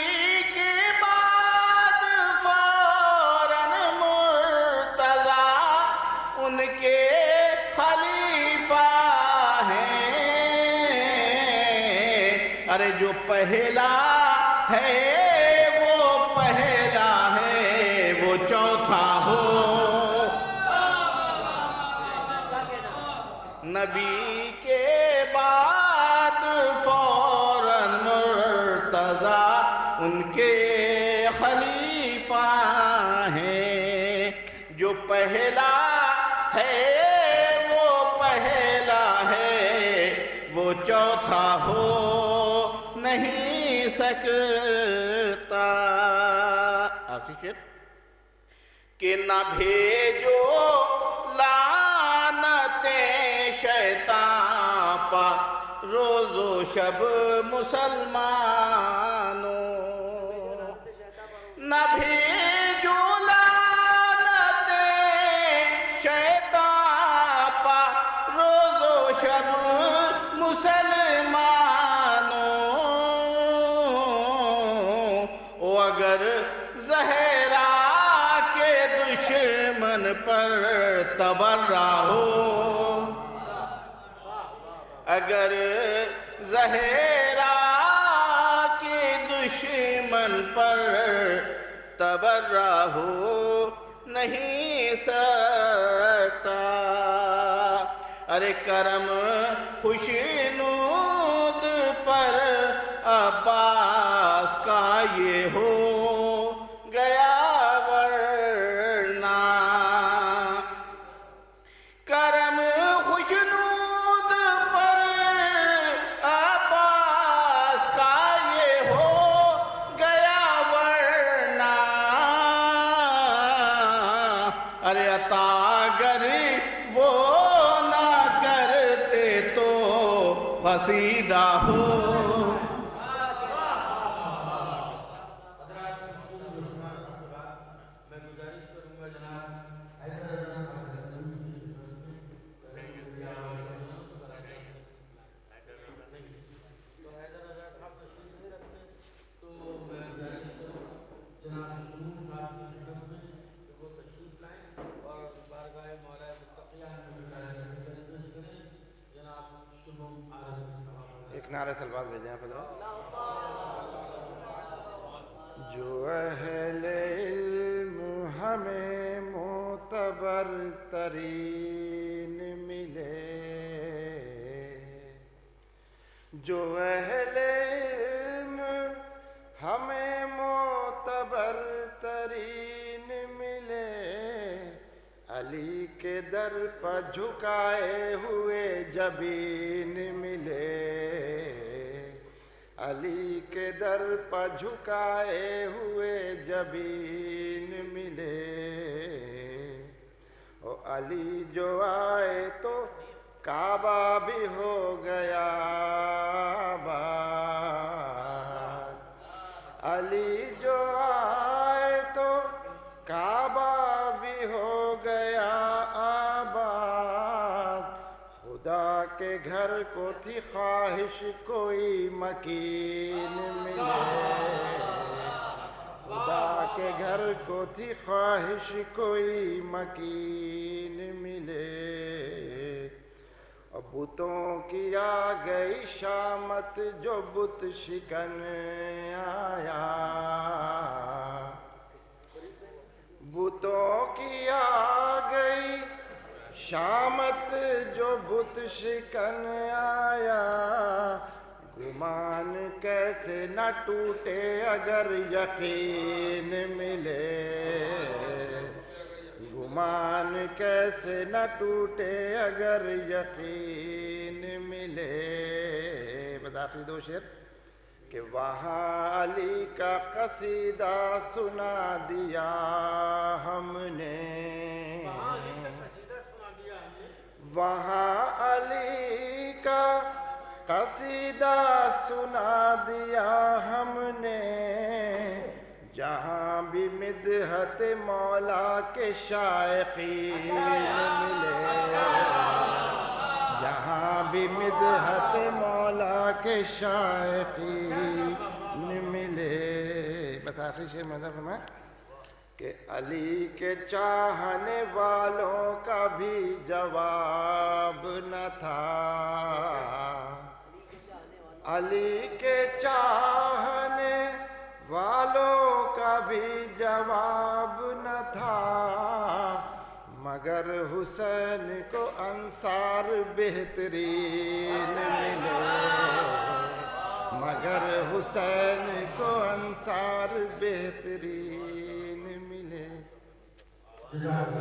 کے بعد فوراً مرتضیٰ ان کے خلیفہ ہیں، ارے جو پہلا ہے وہ پہلا ہے وہ چوتھا ہو، نبی کے بعد فوراً مرتضیٰ ان کے خلیفہ ہیں، جو پہلا ہے وہ پہلا ہے وہ چوتھا ہو نہیں سکتا۔ آخری شعر کہ نہ بھیجو لعنتیں شیطان پا روز و شب مسلمانوں، نہ بھیجو لعنتیں شیطان پا روز و شب مسلمانوں، اگر زہرا کے دشمن پر تبرہ ہو، اگر زہرا کے دشمن پر تبرہ ہو نہیں سکتا، ارے کرم خوشنود پر عباس کا یہ ہو گیا ورنہ، کرم خوشنود پر عباس کا یہ ہو گیا ورنہ، ارے عطا اگر وہ نہ کرتے تو قصیدہ ہو، ایک نعرہ سلوات بھیجیں آپ حضرات۔ جو اہل علم ہمیں معتبر ترین ملے، جو اہل علم ہمیں معتبر ترین ملے، علی کے در پر جھکائے ہوئے جبین ملے، علی کے در پر جھکائے ہوئے جبین ملے، اور علی جو آئے تو کعبہ بھی ہو گیا آباد، علی جو آئے تو کعبہ بھی ہو گیا آباد، خدا کے گھر کو تھی خواہش کوئی مکین ملے، خدا کے گھر کو تھی خواہش کوئی مکین ملے، بتوں کی آ گئی شامت جو بت شکن آیا، بتوں کی آ گئی شامت جو بت شکن آیا، گمان کیسے نہ ٹوٹے اگر یقین ملے، گمان کیسے نہ ٹوٹے اگر یقین ملے۔ بس آخری دو شعر کہ وہاں علی کا قصیدہ سنا دیا ہم نے، وہاں علی کا قصیدہ سنا دیا ہم نے، جہاں بھی مدحت مولا کے شائقین ملے، جہاں بھی مدحت مولا کے شائقین ملے۔ بس آخری شعر میں فرمایا کہ علی کے چاہنے والوں کا بھی جواب نہ تھا، علی کے چاہنے والوں کا بھی جواب نہ تھا، مگر حسین کو انصار بہترین ملے، مگر حسین کو انصار بہترین ملے۔ جناب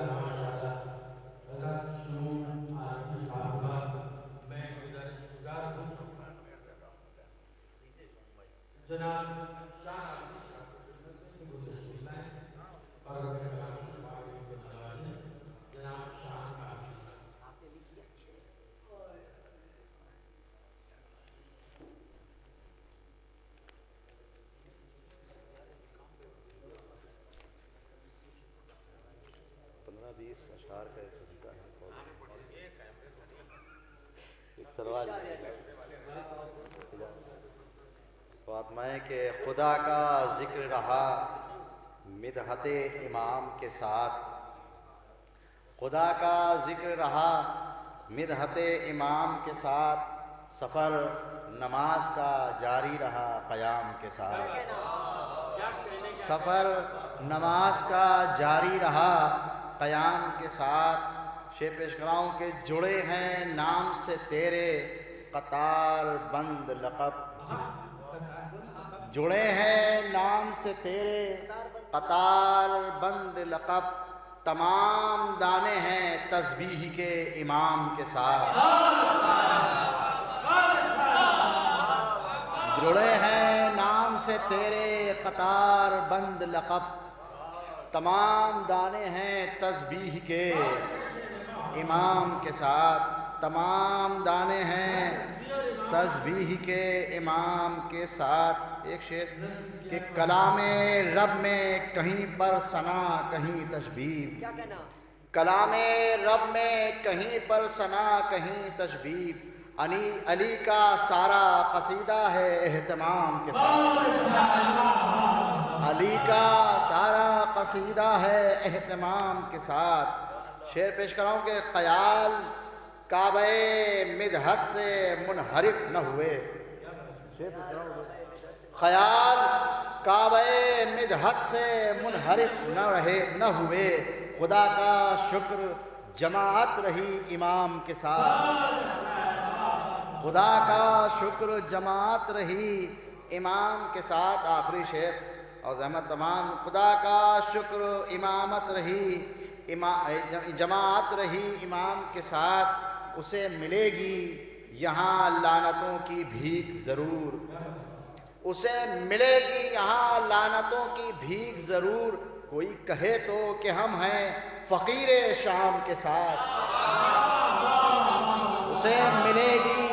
فرمائیں کہ خدا کا ذکر رہا مدحت امام کے ساتھ، خدا کا ذکر رہا مدحت امام کے ساتھ، سفر نماز کا جاری رہا قیام کے ساتھ، سفر نماز کا جاری رہا قیام کے ساتھ۔ شعر پیش کراؤں کہ جڑے ہیں نام سے تیرے قطار بند لقب، جڑے ہیں نام سے تیرے قطار بند لقب، تمام دانے ہیں تسبیح کے امام کے ساتھ، جڑے ہیں نام سے تیرے قطار بند لقب، تمام دانے ہیں تسبیح کے امام کے ساتھ، تمام دانے ہیں تسبیح کے امام کے ساتھ۔ ایک شعر کہ کلام رب میں کہیں پر ثنا کہیں تشبیہ، کلام رب میں کہیں پر ثنا کہیں تشبیہ، علی کا سارا قصیدہ ہے اہتمام کے ساتھ، علی کا سارا قصیدہ ہے اہتمام کے ساتھ۔ شعر پیش کراؤں کہ خیال کعبہ مدحت سے منحرف نہ ہوئے، خیال کعبہ مدحت سے منحرف نہ ہوئے، خدا کا شکر جماعت رہی امام کے ساتھ، خدا کا شکر جماعت رہی امام کے ساتھ. آخری شعر اور زحمت تمام. خدا کا شکر امامت رہی جماعت رہی امام کے ساتھ، اسے ملے گی یہاں لعنتوں کی بھیک ضرور، اسے ملے گی یہاں لعنتوں کی بھیک ضرور. کوئی کہے تو کہ ہم ہیں فقیر شام کے ساتھ، اسے ملے گی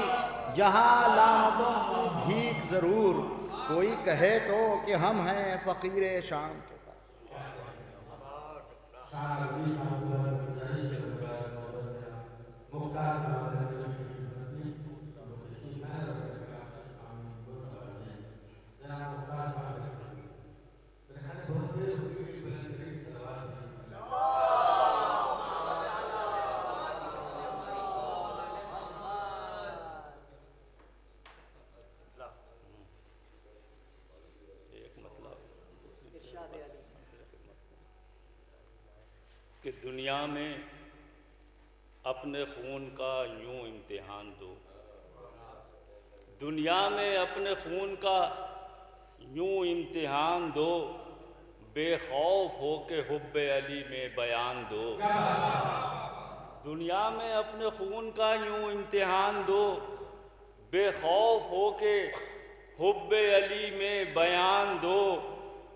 یہاں لعنتوں کی بھیک ضرور. کوئی کہے تو کہ ہم ہیں فقیر شام کے ساتھ. کہ دنیا میں اپنے خون کا یوں امتحان دو، دنیا میں اپنے خون کا یوں امتحان دو، بے خوف ہو کے حب علی میں بیان دو. دنیا میں اپنے خون کا یوں امتحان دو، بے خوف ہو کے حب علی میں بیان دو.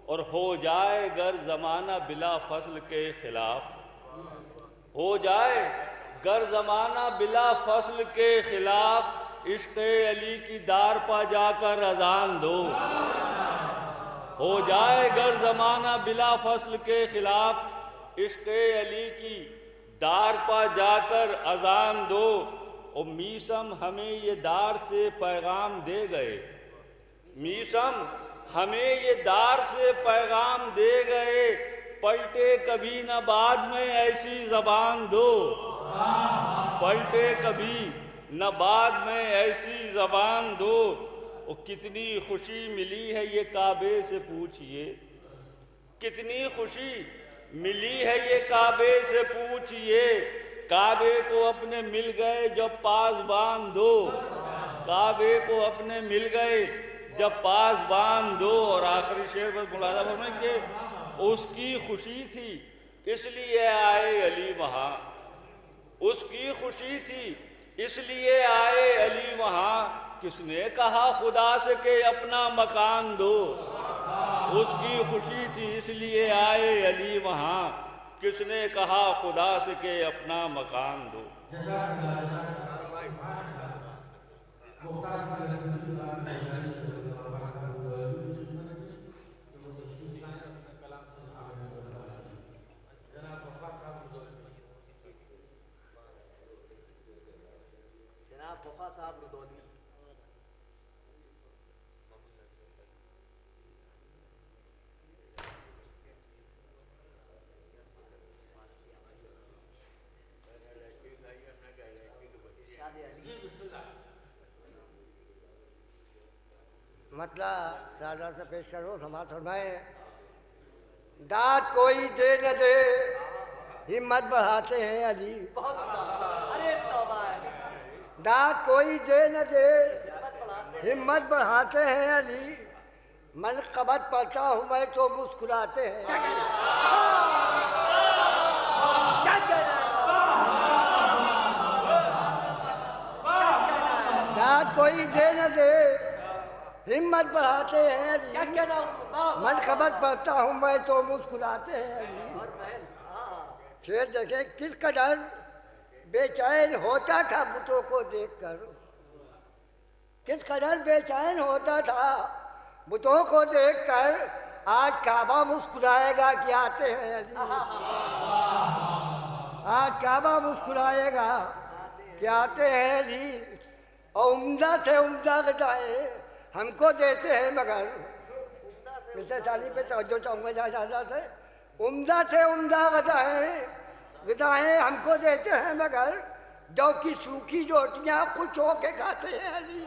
اور ہو جائے گر زمانہ بلا فصل کے خلاف، ہو جائے گر زمانہ بلا فصل کے خلاف، عشق علی کی دار پا جا کر اذان دو. ہو جائے گر زمانہ بلا فصل کے خلاف، عشق علی کی دار پا جا کر اذان دو. اور میسم ہمیں یہ دار سے پیغام دے گئے، میسم ہمیں یہ دار سے پیغام دے گئے، پلٹے کبھی نہ بعد میں ایسی زبان دو، پلٹے کبھی نہ بعد میں ایسی زبان دو. اور کتنی خوشی ملی ہے یہ کعبے سے پوچھئے، کتنی خوشی ملی ہے یہ کعبے سے پوچھئے. کعبے کو اپنے مل گئے جب پاسبان دو، کعبے کو اپنے مل گئے جب پاسبان دو. اور آخری شعر پر ملاحظہ فرمائیں کہ اس کی خوشی تھی اس لیے آئے علی وہاں، اس کی خوشی تھی اس لیے آئے علی وہاں. کس نے کہا خدا سے کہ اپنا مکان دو، اس کی خوشی تھی اس لیے آئے علی وہاں. کس نے کہا خدا سے کہ اپنا مکان دو. جناب وفا صاحب ردودی. مطلب سادہ سے پیش کرو، سماعت فرمائے. داد کوئی دے نہ دے ہمت بڑھاتے ہیں علی، ارے توبہ ہے. داد کوئی دے نہ دے ہمت بڑھاتے ہیں علی، منقبت پڑھتا ہوں میں تو مسکراتے ہیں. داد کوئی دے نہ دے ہمت بڑھاتے ہیں علی، منقبت پڑھتا ہوں میں تو مسکراتے ہیں علی. شعر دیکھیں کس قدر بے چین ہوتا تھا بتوں کو دیکھ کر، کس قدر بے چین ہوتا تھا بتوں کو دیکھ کر. آج کعبہ مسکرائے گا کہ آتے ہیں علی، آج کعبہ مسکرائے گا کہ آتے ہیں علی. اور عمدہ سے عمدہ غذائیں ہم کو دیتے ہیں مگر، مثل ثانی پہ توجہ چاہوں گا جہاں سے. عمدہ سے عمدہ غذائیں ہم کو دیتے ہیں مگر، جو کی سوکھی روٹیاں خوش ہو کے کھاتے ہیں علی.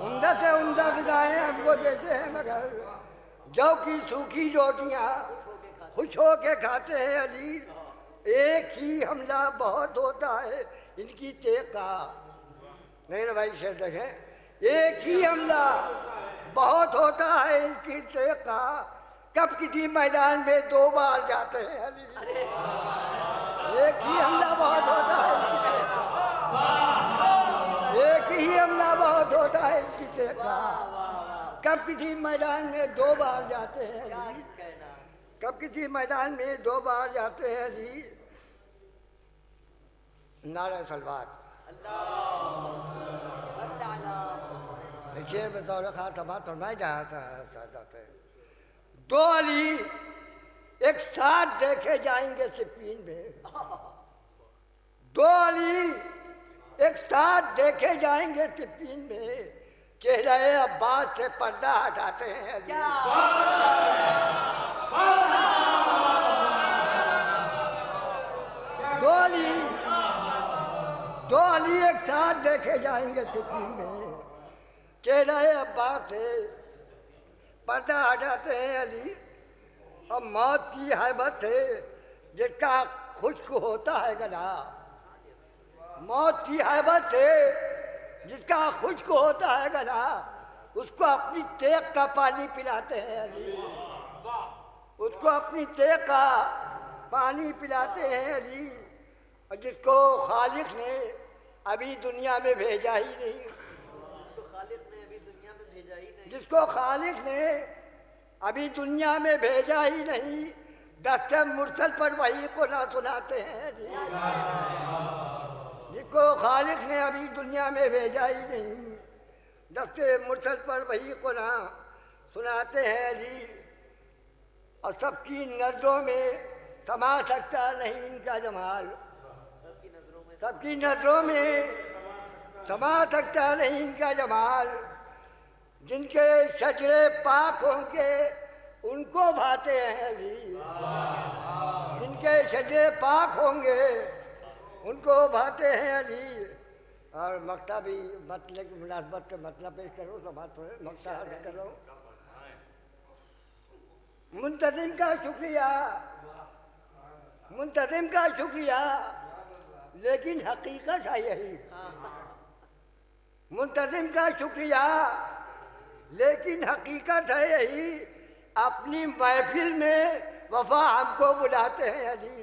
عمدہ سے عمدہ غذائیں ہم کو دیتے ہیں مگر، جو کی سوکھی روٹیاں خوش ہو کے کھاتے ہیں علی، ایک ہی حملہ بہت ہوتا ہے ان کی تیغ کا۔ نہیں بھائی شیر دیکھیں، ایک ہی حملہ بہت ہوتا ہے ان کی تیغ کا، کب کسی میدان میں 2 بار جاتے ہیں علی، ایک ہی حملہ بہت ہوتا ہے ان کی تیغ کا، ایک ہی حملہ بہت ہوتا ہے ان کی تیغ کا، کب کسی میدان میں 2 بار جاتے ہیں علی، کب کسی میدان میں 2 بار جاتے ہیں علی۔ نعرہ صلوات شیر بطور خاص سماعت فرمائے جہاں جاتے ہیں، 2 علی ایک ساتھ دیکھے جائیں گے صفین میں، 2 علی ایک ساتھ دیکھے جائیں گے صفین میں، چہرہ عباس سے پردہ ہٹاتے ہیں علی، 2 علی ایک ساتھ دیکھے جائیں گے صفین میں، چہرہ عباس سے پردہ ہٹاتے ہیں علی، اور موت کی ہیبت سے جس کا خشک ہوتا ہے گلا، موت کی ہیبت سے جس کا خشک ہوتا ہے گلا، اس کو اپنی تیغ کا پانی پلاتے ہیں علی، اس کو اپنی تیغ کا پانی پلاتے ہیں علی، اور جس کو خالق نے ابھی دنیا میں بھیجا ہی نہیں، جس کو خالق نے ابھی دنیا میں بھیجا ہی نہیں، جس کو خالق نے ابھی دنیا میں بھیجا ہی نہیں، دست مرسل پر وحی کو نہ سناتے ہیں، جس کو خالق نے ابھی دنیا میں بھیجا ہی نہیں، دست مرسل پر وحی کو نہ سناتے ہیں علی، اور سب کی نظروں میں سما سکتا نہیں ان کا جمال، سب کی نظروں میں سما سکتا نہیں ان کا جمال، جن کے شجرے پاک ہوں گے ان کو بھاتے ہیں علی، جن کے شجرے پاک ہوں گے ان کو بھاتے ہیں علی۔ اور مقطع بھی مطلب کی مناسبت سے مطلب پیش کرو، سماعت مقطع حاصل کرو۔ منتظم کا شکریہ، منتظم کا شکریہ، لیکن حقیقت ہے یہی، منتظم کا شکریہ لیکن حقیقت ہے یہی، اپنی محفل میں وفا ہم کو بلاتے ہیں علی،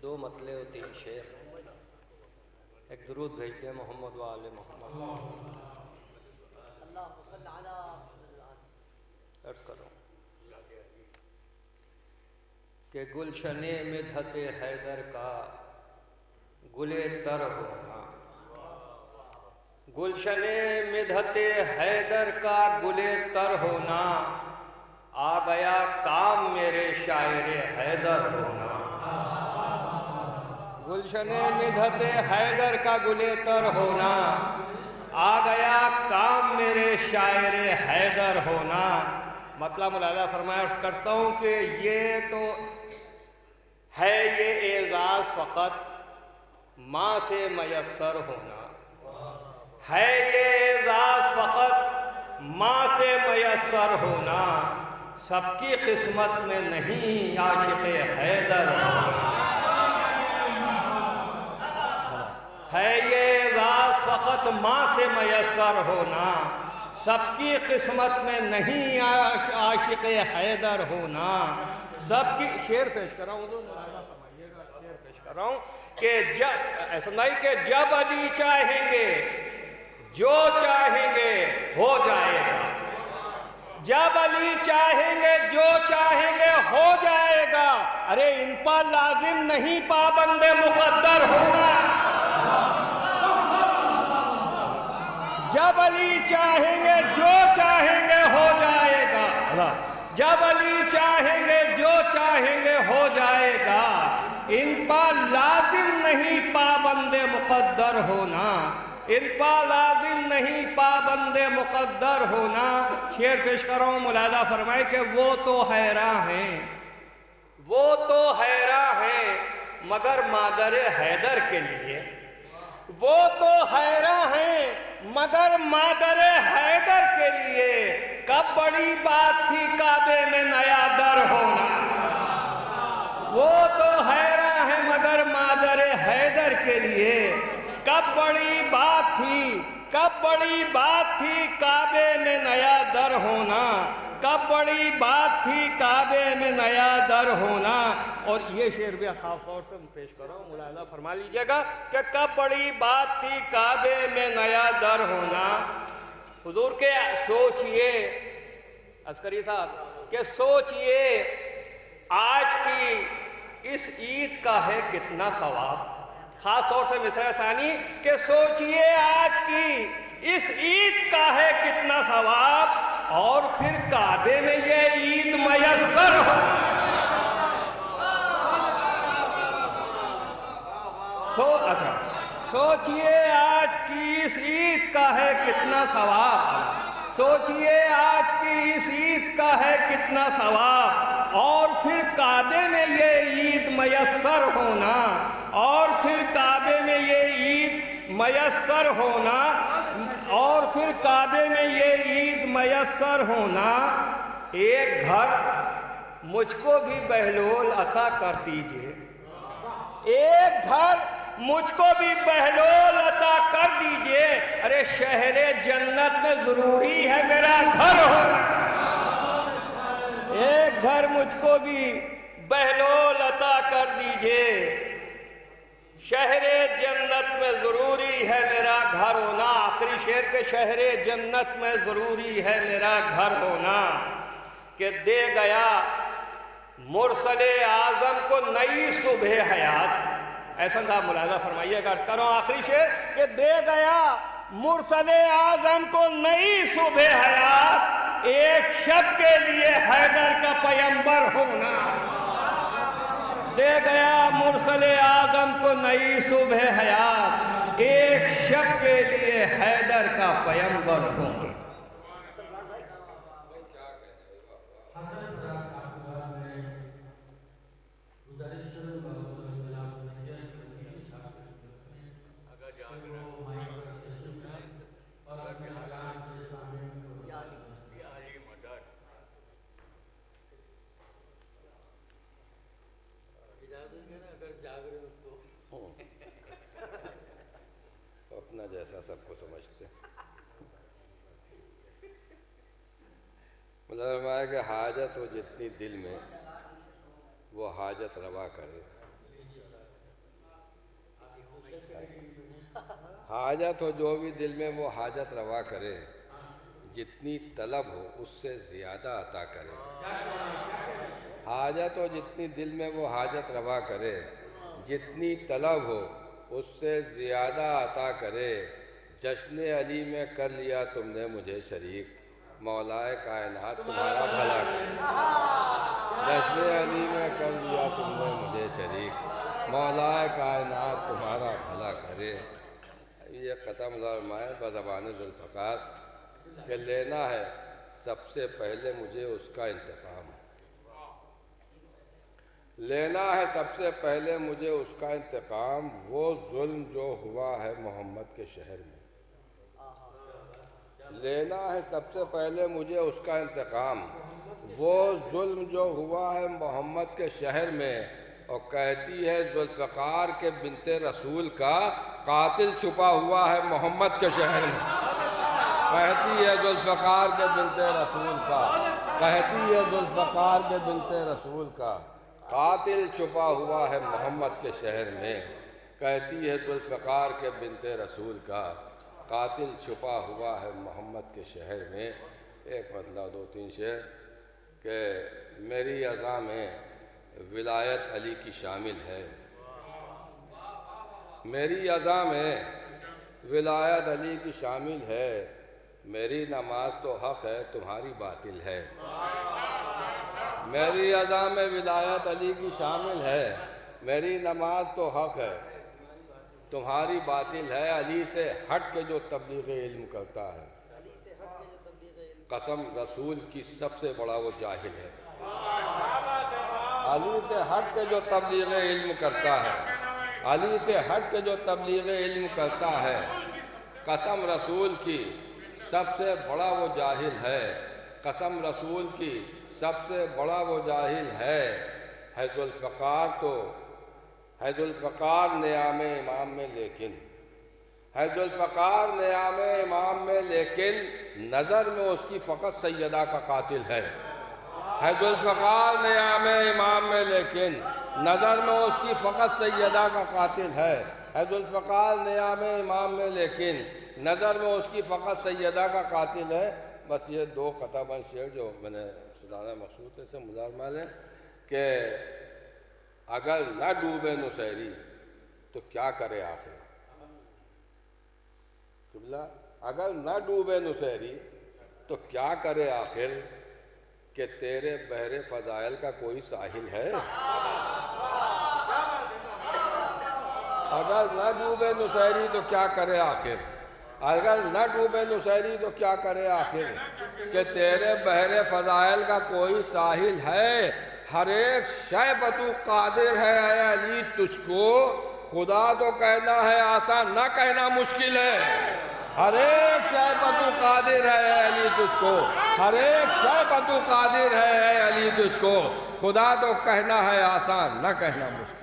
دو مطلع و 3 شعر، ایک درود بھیجتے ہیں محمد و آل محمد۔ عرض کرو کہ گلشن مدحت حیدر کا گلے تر ہونا، گلشن مدحت حیدر کا گلے تر ہونا، آ گیا کام میرے شاعر حیدر ہونا، گلشن مدحت حیدر کا گلے تر ہونا، آ گیا کام میرے شاعر حیدر ہونا۔ مطلب ملاحظہ فرمایا، عرض کرتا ہوں کہ یہ تو ہے یہ اعزاز فقط ماں سے میسر ہونا، ہے یہ اعزاز فقط ماں سے میسر ہونا، سب کی قسمت میں نہیں عاشق حیدر ہونا، ہے یہ اعزاز فقط ماں سے میسر ہونا، سب کی قسمت میں نہیں عاشق حیدر ہونا، سب کی شعر پیش کر رہا ہوں، شعر پیش کر رہا ہوں کہ سمجھائی کہ جب علی چاہیں گے جو چاہیں گے ہو جائے گا، جب علی چاہیں گے جو چاہیں گے ہو جائے گا، ارے ان پر لازم نہیں پابند مقدر ہونا، جب علی چاہیں گے جو چاہیں گے ہو جائے گا، جب علی چاہیں گے جو چاہیں گے ہو جائے گا، ان پر لازم نہیں پابند مقدر ہونا، ان پا لازم نہیں پابند مقدر ہونا۔ شعر پیش کر رہا ہوں، ملاحظہ فرمائے کہ وہ تو حیراں ہیں، وہ تو حیراں ہیں مگر مادر حیدر کے لیے، وہ تو حیراں ہیں مگر مادر حیدر کے لیے، کب بڑی بات تھی کعبے میں نیا در ہونا۔ وہ تو حیراں ہیں مگر مادر حیدر کے لیے، کب بڑی بات تھی، کب بڑی بات تھی کعبے میں نیا در ہونا، کب بڑی بات تھی کعبے میں نیا در ہونا۔ اور یہ شعر بھی خاص طور سے پیش کر رہا ہوں، ملاحظہ فرما لیجئے گا کہ کب بڑی بات تھی کعبے میں نیا در ہونا۔ حضور کے سوچئے عسکری صاحب کہ سوچئے آج کی اس عید کا ہے کتنا ثواب، خاص طور سے مصرع ثانی کہ سوچئے آج کی اس عید کا ہے کتنا ثواب، اور پھر کعبے میں یہ عید میسر ہو۔ اچھا سوچئے آج کی اس عید کا ہے کتنا ثواب، سوچئے آج کی اس عید کا ہے کتنا ثواب، اور پھر کعبے میں یہ عید میسر ہونا، اور پھر کعبے میں یہ عید میسر ہونا، اور پھر کعبے میں یہ عید میسر ہونا۔ ایک گھر مجھ کو بھی بہلول عطا کر دیجئے، ایک گھر مجھ کو بھی بہلول عطا کر دیجئے، ارے شہر جنت میں ضروری ہے میرا گھر ہونا۔ ایک گھر مجھ کو بھی بہلول عطا کر دیجئے، شہر جنت میں ضروری ہے میرا گھر ہونا۔ آخری شعر کے شہر جنت میں ضروری ہے میرا گھر ہونا، کہ دے گیا مرسل اعظم کو نئی صبح حیات۔ احسن صاحب ملاحظہ فرمائیے گا، عرض کر رہا ہوں آخری شعر کہ دے گیا مرسل اعظم کو نئی صبح حیات، ایک شب کے لیے حیدر کا پیمبر ہونا۔ دے گیا مرسل اعظم کو نئی صبح حیات، ایک شب کے لیے حیدر کا پیمبر ہونا۔ اپنا جیسا سب کو سمجھتے، مطلب ہے کہ حاجت ہو جتنی دل میں وہ حاجت روا کرے، حاجت ہو جو بھی دل میں وہ حاجت روا کرے، جتنی طلب ہو اس سے زیادہ عطا کرے، حاجت ہو جتنی دل میں وہ حاجت روا کرے، جتنی طلب ہو اس سے زیادہ عطا کرے، جشن علی میں کر لیا تم نے مجھے شریک، مولائے کائنات تمہارا بھلا کرے، جشن علی میں کر لیا تم نے مجھے شریک، مولائے کائنات تمہارا بھلا کرے۔ یہ ختم فرمائے بزبان ذوالفقار کہ لینا ہے سب سے پہلے مجھے اس کا انتقام، لینا ہے سب سے پہلے مجھے اس کا انتقام، وہ ظلم جو ہوا ہے محمد کے شہر میں، لینا ہے سب سے پہلے مجھے اس کا انتقام، وہ ظلم جو ہوا ہے محمد کے شہر میں، اور کہتی ہے ذوالفقار کے بنت رسول کا قاتل چھپا ہوا ہے محمد کے شہر میں، کہتی ہے ذوالفقار کے بنت رسول کا، کہتی ہے ذوالفقار کے بنت رسول کا قاتل چھپا ہوا ہے محمد کے شہر میں، کہتی ہے ذوالفقار کے بنت رسول کا قاتل چھپا ہوا ہے محمد کے شہر میں۔ ایک مطلب دو تین شعر کہ میری عزا میں ولایت علی کی شامل ہے، میری عزا میں ولایت علی کی شامل ہے، میری نماز تو حق ہے تمہاری باطل ہے، میری عزا میں ولایت علی کی شامل ہے، میری نماز تو حق ہے تمہاری باطل ہے علی سے ہٹ کے جو تبلیغ علم کرتا ہے، قسم رسول کی سب سے بڑا وہ جاہل ہے۔ علی سے ہٹ کے جو تبلیغ علم کرتا ہے، علی سے ہٹ کے جو تبلیغ علم کرتا ہے، قسم رسول کی سب سے بڑا وہ جاہل ہے، قسم رسول کی سب سے بڑا وہ جاہل ہے۔ ہے ذوالفقار تو ہے ذوالفقار نیام امام میں لیکن، ہے ذوالفقار نیام امام میں لیکن نظر میں اس کی فقط سیدہ کا قاتل ہے۔ ہے ذوالفقار نیام امام میں لیکن نظر میں اس کی فقط سیدہ کا قاتل ہے۔ ہے ذوالفقار نیام امام میں لیکن نظر میں اس کی فقط سیدہ کا قاتل ہے۔ بس یہ دو قطع بند شعر جو میں نے سنانا مقصود سے مزارمہ لیں کہ اگر نہ ڈوبے نصیری تو کیا کرے آخر، قبلہ اگر نہ ڈوبے نصیری تو کیا کرے آخر، کہ تیرے بحر فضائل کا کوئی ساحل ہے۔ اگر نہ ڈوبے نصیری تو کیا کرے آخر، اگر نہ ڈوبے نصیری تو کیا کرے آخر، کہ تیرے بحر فضائل کا کوئی ساحل ہے۔ ہر ایک شے پر تو قادر ہے اے علی تجھ کو، خدا تو کہنا ہے آسان نہ کہنا مشکل ہے۔ ہر ایک شے پر تو قادر ہے اے علی تجھ کو، ہر ایک شے پر تو قادر ہے اے علی تجھ کو، خدا تو کہنا ہے آسان نہ کہنا مشکل۔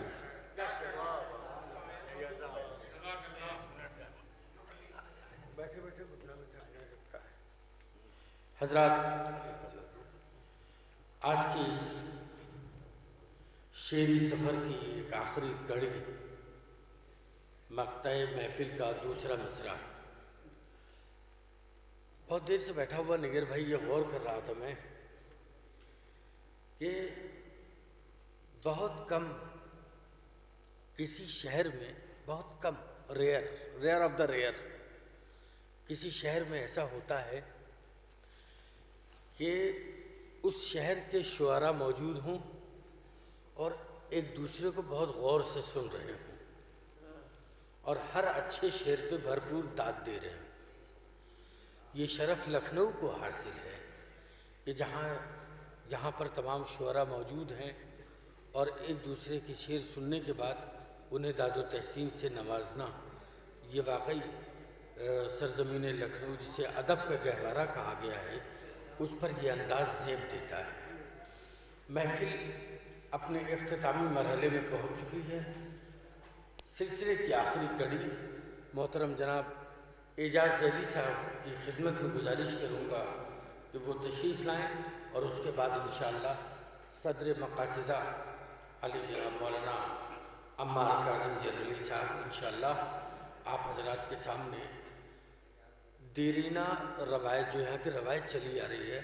حضرات، آج کی اس شعری سفر کی ایک آخری کڑی مقطع محفل کا دوسرا مصرع۔ بہت دیر سے بیٹھا ہوا نگر بھائی یہ غور کر رہا تھا میں کہ بہت کم کسی شہر میں، بہت کم ریئر آف دا ریئر کسی شہر میں ایسا ہوتا ہے کہ اس شہر کے شعراء موجود ہوں اور ایک دوسرے کو بہت غور سے سن رہے ہوں اور ہر اچھے شعر پہ بھرپور داد دے رہے ہیں۔ یہ شرف لکھنؤ کو حاصل ہے کہ جہاں پر تمام شعراء موجود ہیں اور ایک دوسرے کے شعر سننے کے بعد انہیں داد و تحسین سے نوازنا، یہ واقعی سرزمین لکھنؤ جسے ادب کا گہوارہ کہا گیا ہے اس پر یہ انداز زیب دیتا ہے۔ محفل اپنے اختتامی مرحلے میں پہنچ چکی ہے۔ سلسلے کی آخری کڑی محترم جناب اعجاز ذیلی صاحب کی خدمت میں گزارش کروں گا کہ وہ تشریف لائیں اور اس کے بعد انشاءاللہ صدر مقاصدہ علی جناب مولانا عمار کاظم جرلی صاحب انشاءاللہ آپ حضرات کے سامنے دیرینہ روایت جو یہاں کی روایت چلی آ رہی ہے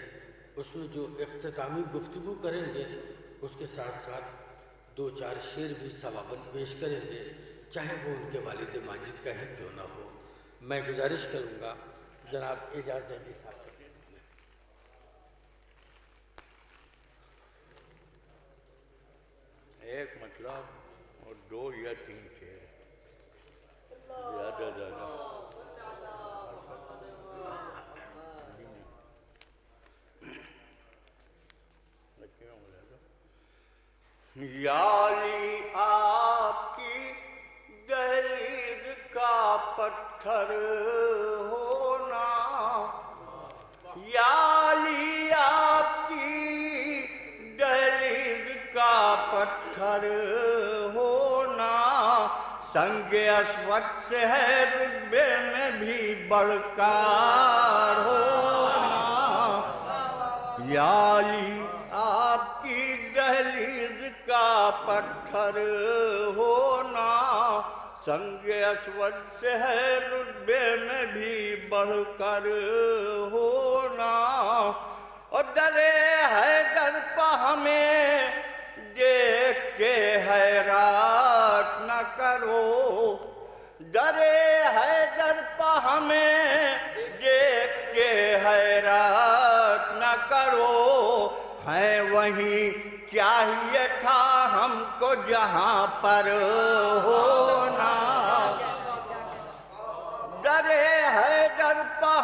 اس میں جو اختتامی گفتگو کریں گے اس کے ساتھ ساتھ دو چار شعر بھی ثواباً پیش کریں گے، چاہے وہ ان کے والد ماجد کا ہی کیوں نہ ہو۔ میں گزارش کروں گا جناب اعجاز ذیلی صاحب ایک مطلب اور دو یا تین شعر زیادہ یا علی آپ کی دہلیز کا پتھر ہونا، یا علی آپ کی دہلیز کا پتھر ہونا، سنگ اسود سے ہے رتبے میں بھی بڑکار ہونا، یا علی آپ کی دہلیز کا پتھر ہونا، سنگ اسود سے ہے رتبے میں بھی بڑھ کر ہونا، اور درے حیدر پہ ہمیں دیکھ کے حیرات نہ کرو، درے حیدر پہ ہمیں دیکھ کے حیرات نہ کرو، ہے وہیں چاہیے تھا ہم کو جہاں پر ہونا،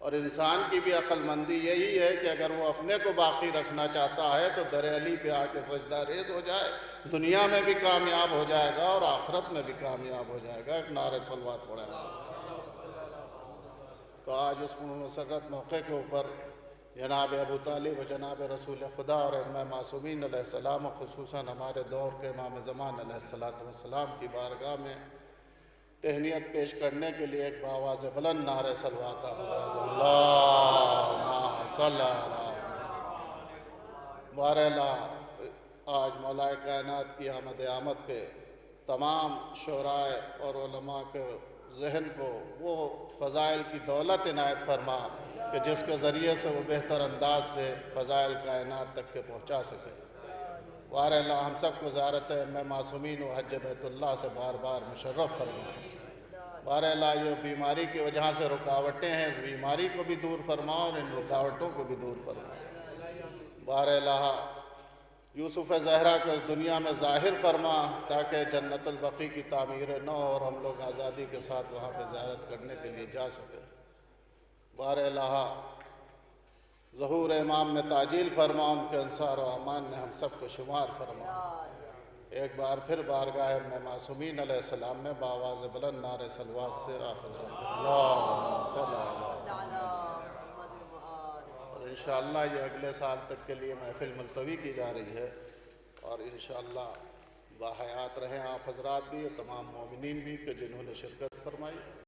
اور انسان کی بھی عقل مندی یہی ہے کہ اگر وہ اپنے کو باقی رکھنا چاہتا ہے تو در علی پہ آ کے سجدہ ریز ہو جائے، دنیا میں بھی کامیاب ہو جائے گا اور آخرت میں بھی کامیاب ہو جائے گا۔ ایک نعرہ صلوات پڑھیں۔ تو آج اس مسرت موقع کے اوپر جناب ابو طالب و جناب رسول خدا اور ائمہ معصومین علیہ السلام، و خصوصاً ہمارے دور کے امام زمان علیہ السلام کی بارگاہ میں تہنیت پیش کرنے کے لیے ایک بآواز بلند نعرہ صلوات اللہم صلی علی بارہاللہ آج مولا کائنات کی آمد پہ تمام شعراء اور علماء کے ذہن کو وہ فضائل کی دولت عنایت فرما کہ جس کے ذریعے سے وہ بہتر انداز سے فضائل کائنات تک کے پہنچا سکے۔ بارہاللہ ہم سب کو زیارت ائمہ معصومین و حج بیت اللہ سے بار بار مشرف فرما۔ بارہاللہ یہ بیماری کی وجہ سے رکاوٹیں ہیں، اس بیماری کو بھی دور فرما اور ان رکاوٹوں کو بھی دور فرما۔ بارہاللہ یوسف زہرا کو اس دنیا میں ظاہر فرما تاکہ جنت البقیع کی تعمیر نو اور ہم لوگ آزادی کے ساتھ وہاں پہ زیارت کرنے کے لیے جا سکیں۔ بارہاللہ ظہور امام میں تعجیل فرما، ان کے انصار و امان نے ہم سب کو شمار فرما۔ ایک بار پھر بارگاہ ائمہ معصومین علیہ السلام میں بآواز بلند نعرہ صلوات سے آپ حضرات اللہم صلی علی اور انشاءاللہ یہ اگلے سال تک کے لیے محفل ملتوی کی جا رہی ہے، اور انشاءاللہ باحیات رہیں آپ حضرات بھی، تمام مومنین بھی کہ جنہوں نے شرکت فرمائی۔